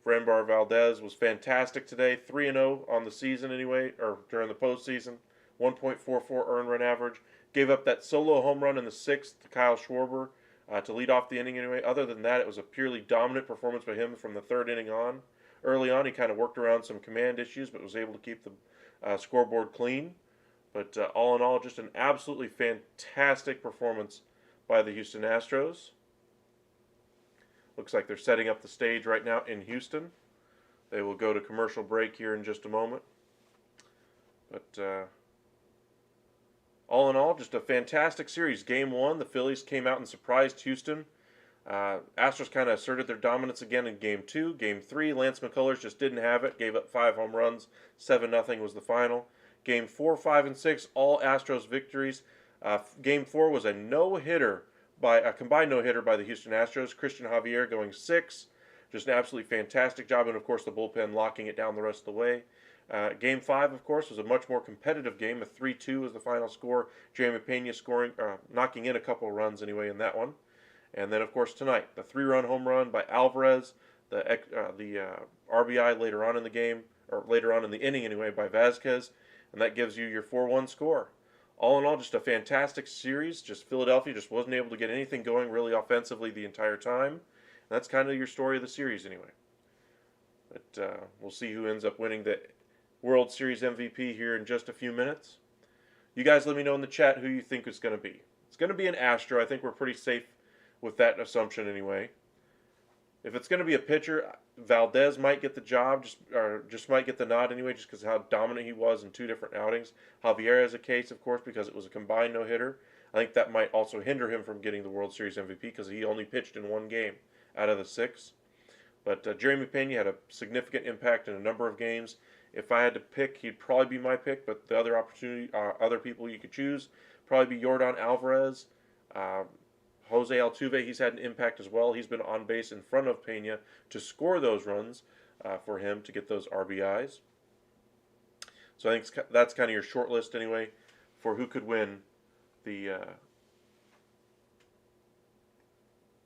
Framber Valdez was fantastic today, 3-0 on the season anyway, or during the postseason. 1.44 earned run average. Gave up that solo home run in the 6th to Kyle Schwarber to lead off the inning anyway. Other than that, it was a purely dominant performance by him from the 3rd inning on. Early on, he kind of worked around some command issues, but was able to keep the scoreboard clean. But all in all, just an absolutely fantastic performance by the Houston Astros. Looks like they're setting up the stage right now in Houston. They will go to commercial break here in just a moment. But all in all, just a fantastic series. Game 1, the Phillies came out and surprised Houston. Astros kind of asserted their dominance again in Game 2. Game 3, Lance McCullers just didn't have it. Gave up 5 home runs. 7-0 was the final. Game 4, 5, and 6, all Astros victories. Game 4 was a no-hitter, by a combined no-hitter by the Houston Astros. Christian Javier going 6. Just an absolutely fantastic job. And, of course, the bullpen locking it down the rest of the way. Game 5, of course, was a much more competitive game. A 3-2 was the final score. Jeremy Pena scoring, knocking in a couple of runs anyway in that one. And then, of course, tonight, the 3-run home run by Alvarez, the RBI later on in the game, or later on in the inning anyway, by Vasquez, and that gives you your 4-1 score. All in all, just a fantastic series. Just Philadelphia just wasn't able to get anything going really offensively the entire time. And that's kind of your story of the series anyway. But we'll see who ends up winning the World Series MVP here in just a few minutes. You guys let me know in the chat who you think it's going to be. It's going to be an Astro. I think we're pretty safe with that assumption anyway. If it's going to be a pitcher, Valdez might get the job, just might get the nod anyway, just because of how dominant he was in 2 different outings. Javier has a case, of course, because it was a combined no-hitter. I think that might also hinder him from getting the World Series MVP because he only pitched in 1 game out of the 6. But Jeremy Pena had a significant impact in a number of games. If I had to pick, he'd probably be my pick. But the other people you could choose, probably be Yordan Alvarez, Jose Altuve. He's had an impact as well. He's been on base in front of Pena to score those runs for him to get those RBIs. So I think that's kind of your short list anyway for who could win the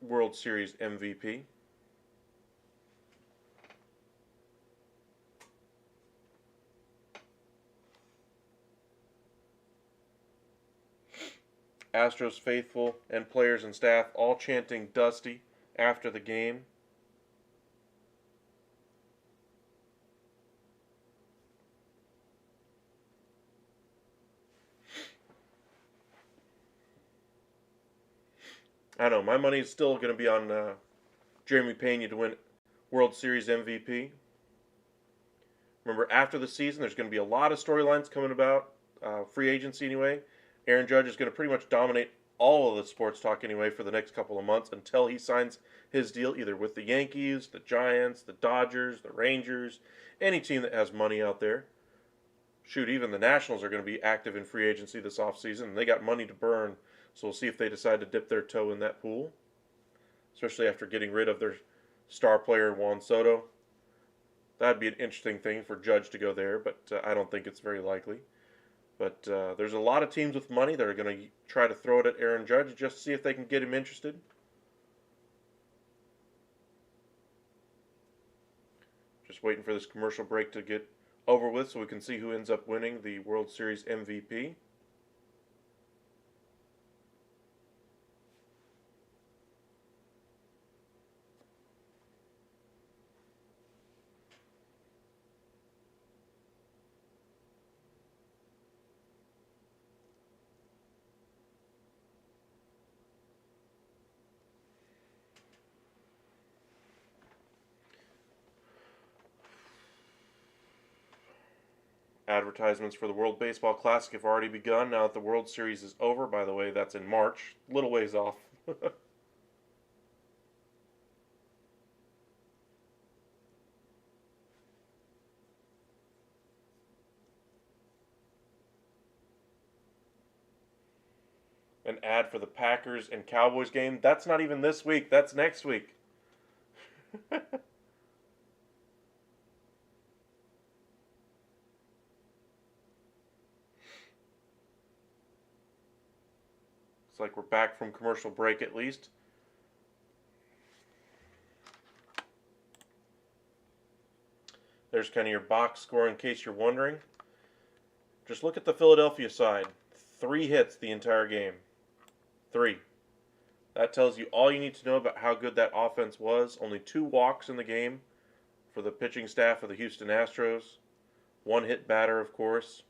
World Series MVP. Astros faithful and players and staff all chanting Dusty after the game. I know, my money is still going to be on Jeremy Pena to win World Series MVP. Remember, after the season, there's going to be a lot of storylines coming about, free agency anyway. Aaron Judge is going to pretty much dominate all of the sports talk anyway for the next couple of months until he signs his deal either with the Yankees, the Giants, the Dodgers, the Rangers, any team that has money out there. Shoot, even the Nationals are going to be active in free agency this offseason, and they got money to burn, so we'll see if they decide to dip their toe in that pool, especially after getting rid of their star player Juan Soto. That'd be an interesting thing for Judge to go there, but I don't think it's very likely. But there's a lot of teams with money that are going to try to throw it at Aaron Judge just to see if they can get him interested. Just waiting for this commercial break to get over with so we can see who ends up winning the World Series MVP. Advertisements for the World Baseball Classic have already begun now that the World Series is over. By the way, that's in March. Little ways off. An ad for the Packers and Cowboys game. That's not even this week. That's next week. Looks like we're back from commercial break at least. There's kind of your box score in case you're wondering. Just look at the Philadelphia side. 3 hits the entire game. 3. That tells you all you need to know about how good that offense was. Only 2 walks in the game for the pitching staff of the Houston Astros. 1 hit batter, of course.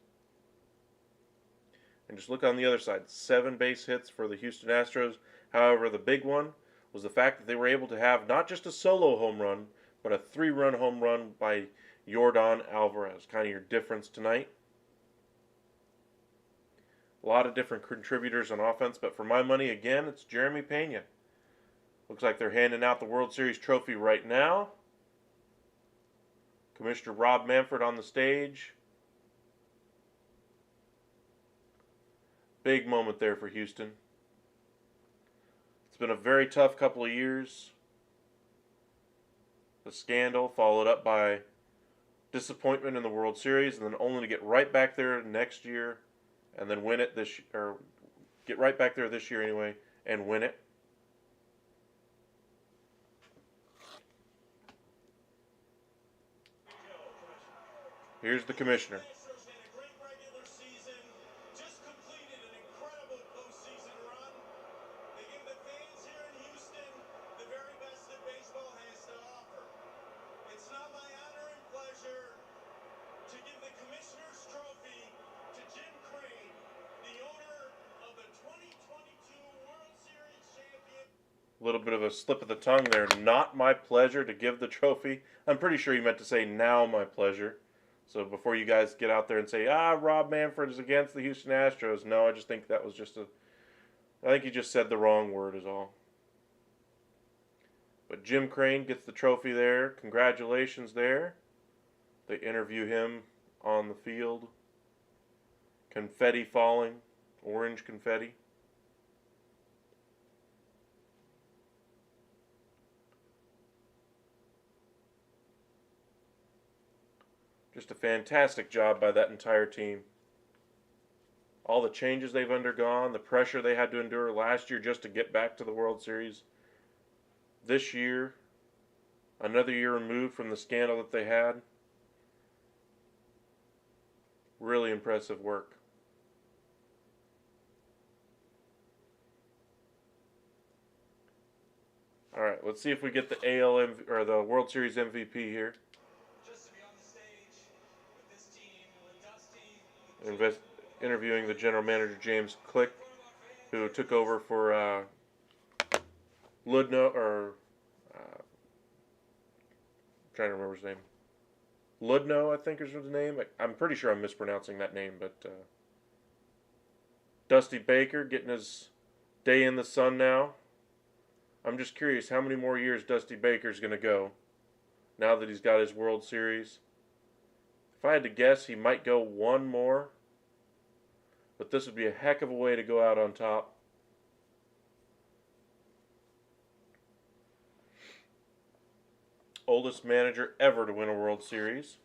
And just look on the other side. 7 base hits for the Houston Astros. However, the big one was the fact that they were able to have not just a solo home run, but a 3-run home run by Yordan Alvarez. Kind of your difference tonight. A lot of different contributors on offense, but for my money, again, it's Jeremy Pena. Looks like they're handing out the World Series trophy right now. Commissioner Rob Manfred on the stage. Big moment there for Houston. It's been a very tough couple of years. The scandal followed up by disappointment in the World Series, and then only to get right back there next year, and then win it this, or get right back there this year anyway, and win it. Here's the commissioner. A little bit of a slip of the tongue there. Not my pleasure to give the trophy. I'm pretty sure he meant to say now my pleasure. So before you guys get out there and say, Rob Manfred is against the Houston Astros. No, I just think that was just I think he just said the wrong word is all. But Jim Crane gets the trophy there. Congratulations there. They interview him on the field. Confetti falling. Orange confetti. Just a fantastic job by that entire team. All the changes they've undergone, the pressure they had to endure last year just to get back to the World Series. This year, another year removed from the scandal that they had. Really impressive work. All right, let's see if we get the or the World Series MVP here. Interviewing the general manager James Click, who took over for Ludno, or trying to remember his name. Ludno, I think is his name. I'm pretty sure I'm mispronouncing that name, but Dusty Baker getting his day in the sun now. I'm just curious how many more years Dusty Baker's going to go now that he's got his World Series. If I had to guess, he might go one more. But this would be a heck of a way to go out on top. oldest manager ever to win a World Series.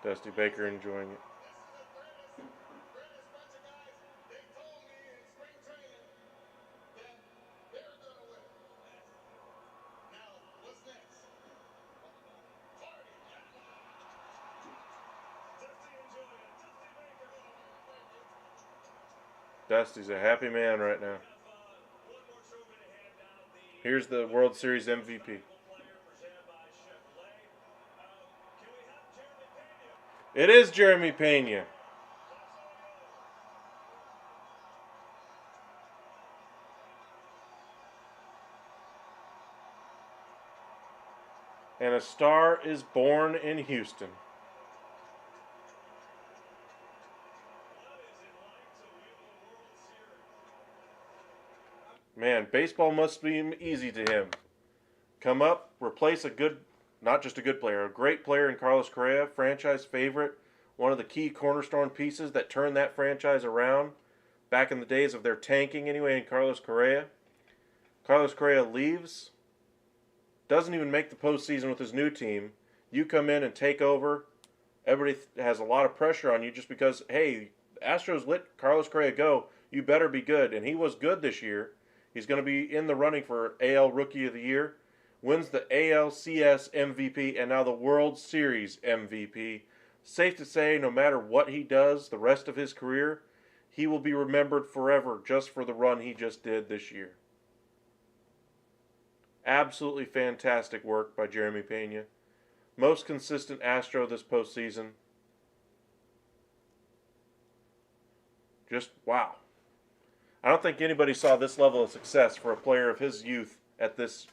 Dusty Baker enjoying it. Dusty's a happy man right now. Here's the World Series MVP. It is Jeremy Pena. And a star is born in Houston. Man, baseball must be easy to him. Come up, replace a good, not just a good player, a great player in Carlos Correa, franchise favorite, one of the key cornerstone pieces that turned that franchise around back in the days of their tanking anyway in Carlos Correa. Carlos Correa leaves, doesn't even make the postseason with his new team. You come in and take over. Everybody has a lot of pressure on you just because, hey, Astros let Carlos Correa go. You better be good. And he was good this year. He's going to be in the running for AL Rookie of the Year. Wins the ALCS MVP and now the World Series MVP. Safe to say, no matter what he does the rest of his career, he will be remembered forever just for the run he just did this year. Absolutely fantastic work by Jeremy Pena. Most consistent Astro this postseason. Just wow. I don't think anybody saw this level of success for a player of his youth at this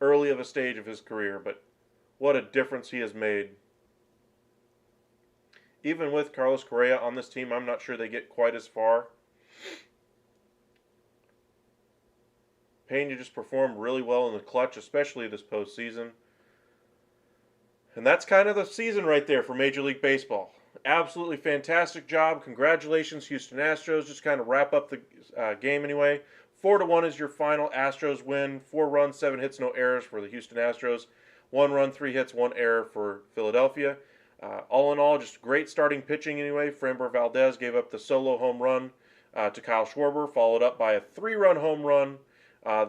early of a stage of his career, but what a difference he has made. Even with Carlos Correa on this team, I'm not sure they get quite as far. Pena just performed really well in the clutch, especially this postseason. And that's kind of the season right there for Major League Baseball. Absolutely fantastic job. Congratulations, Houston Astros. Just kind of wrap up the game anyway. 4-1 is your final Astros win. 4 runs, 7 hits, no errors for the Houston Astros. 1 run, 3 hits, 1 error for Philadelphia. All in all, just great starting pitching anyway. Framber Valdez gave up the solo home run to Kyle Schwarber, followed up by a 3-run home run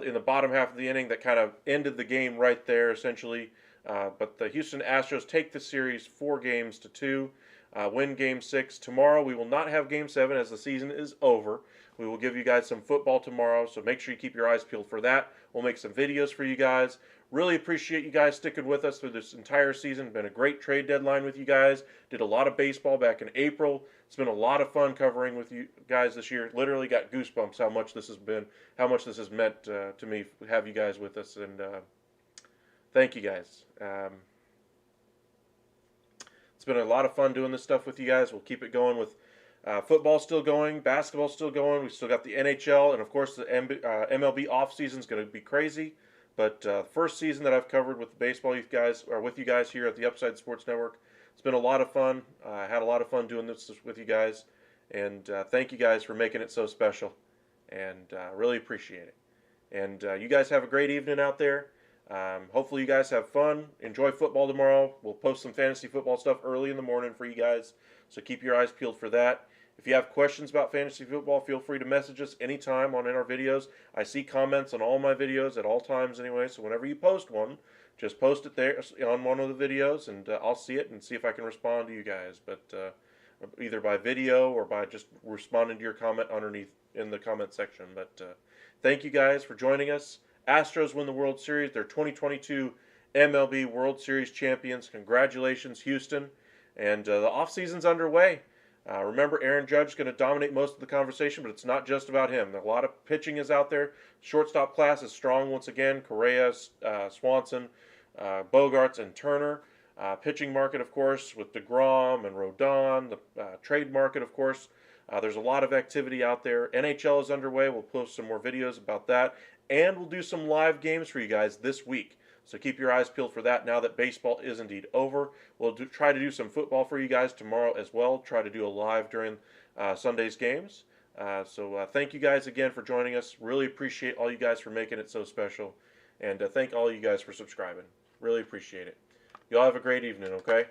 in the bottom half of the inning that kind of ended the game right there, essentially. But the Houston Astros take the series 4-2, win Game 6. Tomorrow we will not have Game 7 as the season is over. We will give you guys some football tomorrow, so make sure you keep your eyes peeled for that. We'll make some videos for you guys. Really appreciate you guys sticking with us through this entire season. Been a great trade deadline with you guys. Did a lot of baseball back in April. It's been a lot of fun covering with you guys this year. Literally got goosebumps how much this has been, how much this has meant to me. Have you guys with us, and thank you guys. It's been a lot of fun doing this stuff with you guys. We'll keep it going with football still going, basketball still going. We still got the NHL, and of course the MLB off season is going to be crazy. But first season that I've covered with the baseball youth guys, or with you guys here at the Upside Sports Network, it's been a lot of fun. I had a lot of fun doing this with you guys, and thank you guys for making it so special, and really appreciate it. And you guys have a great evening out there. Hopefully you guys have fun. Enjoy football tomorrow. We'll post some fantasy football stuff early in the morning for you guys, so keep your eyes peeled for that. If you have questions about fantasy football, feel free to message us anytime in our videos. I see comments on all my videos at all times anyway, so whenever you post one, just post it there on one of the videos, and I'll see it and see if I can respond to you guys. But either by video or by just responding to your comment underneath in the comment section. But thank you guys for joining us. Astros win the World Series. They're 2022 MLB World Series champions. Congratulations, Houston. And the offseason's underway. Remember, Aaron Judge is going to dominate most of the conversation, but it's not just about him. A lot of pitching is out there. Shortstop class is strong once again. Correa, Swanson, Bogarts, and Turner. Pitching market, of course, with DeGrom and Rodon. The trade market, of course. There's a lot of activity out there. NHL is underway. We'll post some more videos about that. And we'll do some live games for you guys this week. So keep your eyes peeled for that now that baseball is indeed over. We'll try to do some football for you guys tomorrow as well. Try to do a live during Sunday's games. So thank you guys again for joining us. Really appreciate all you guys for making it so special. And thank all you guys for subscribing. Really appreciate it. You all have a great evening, okay?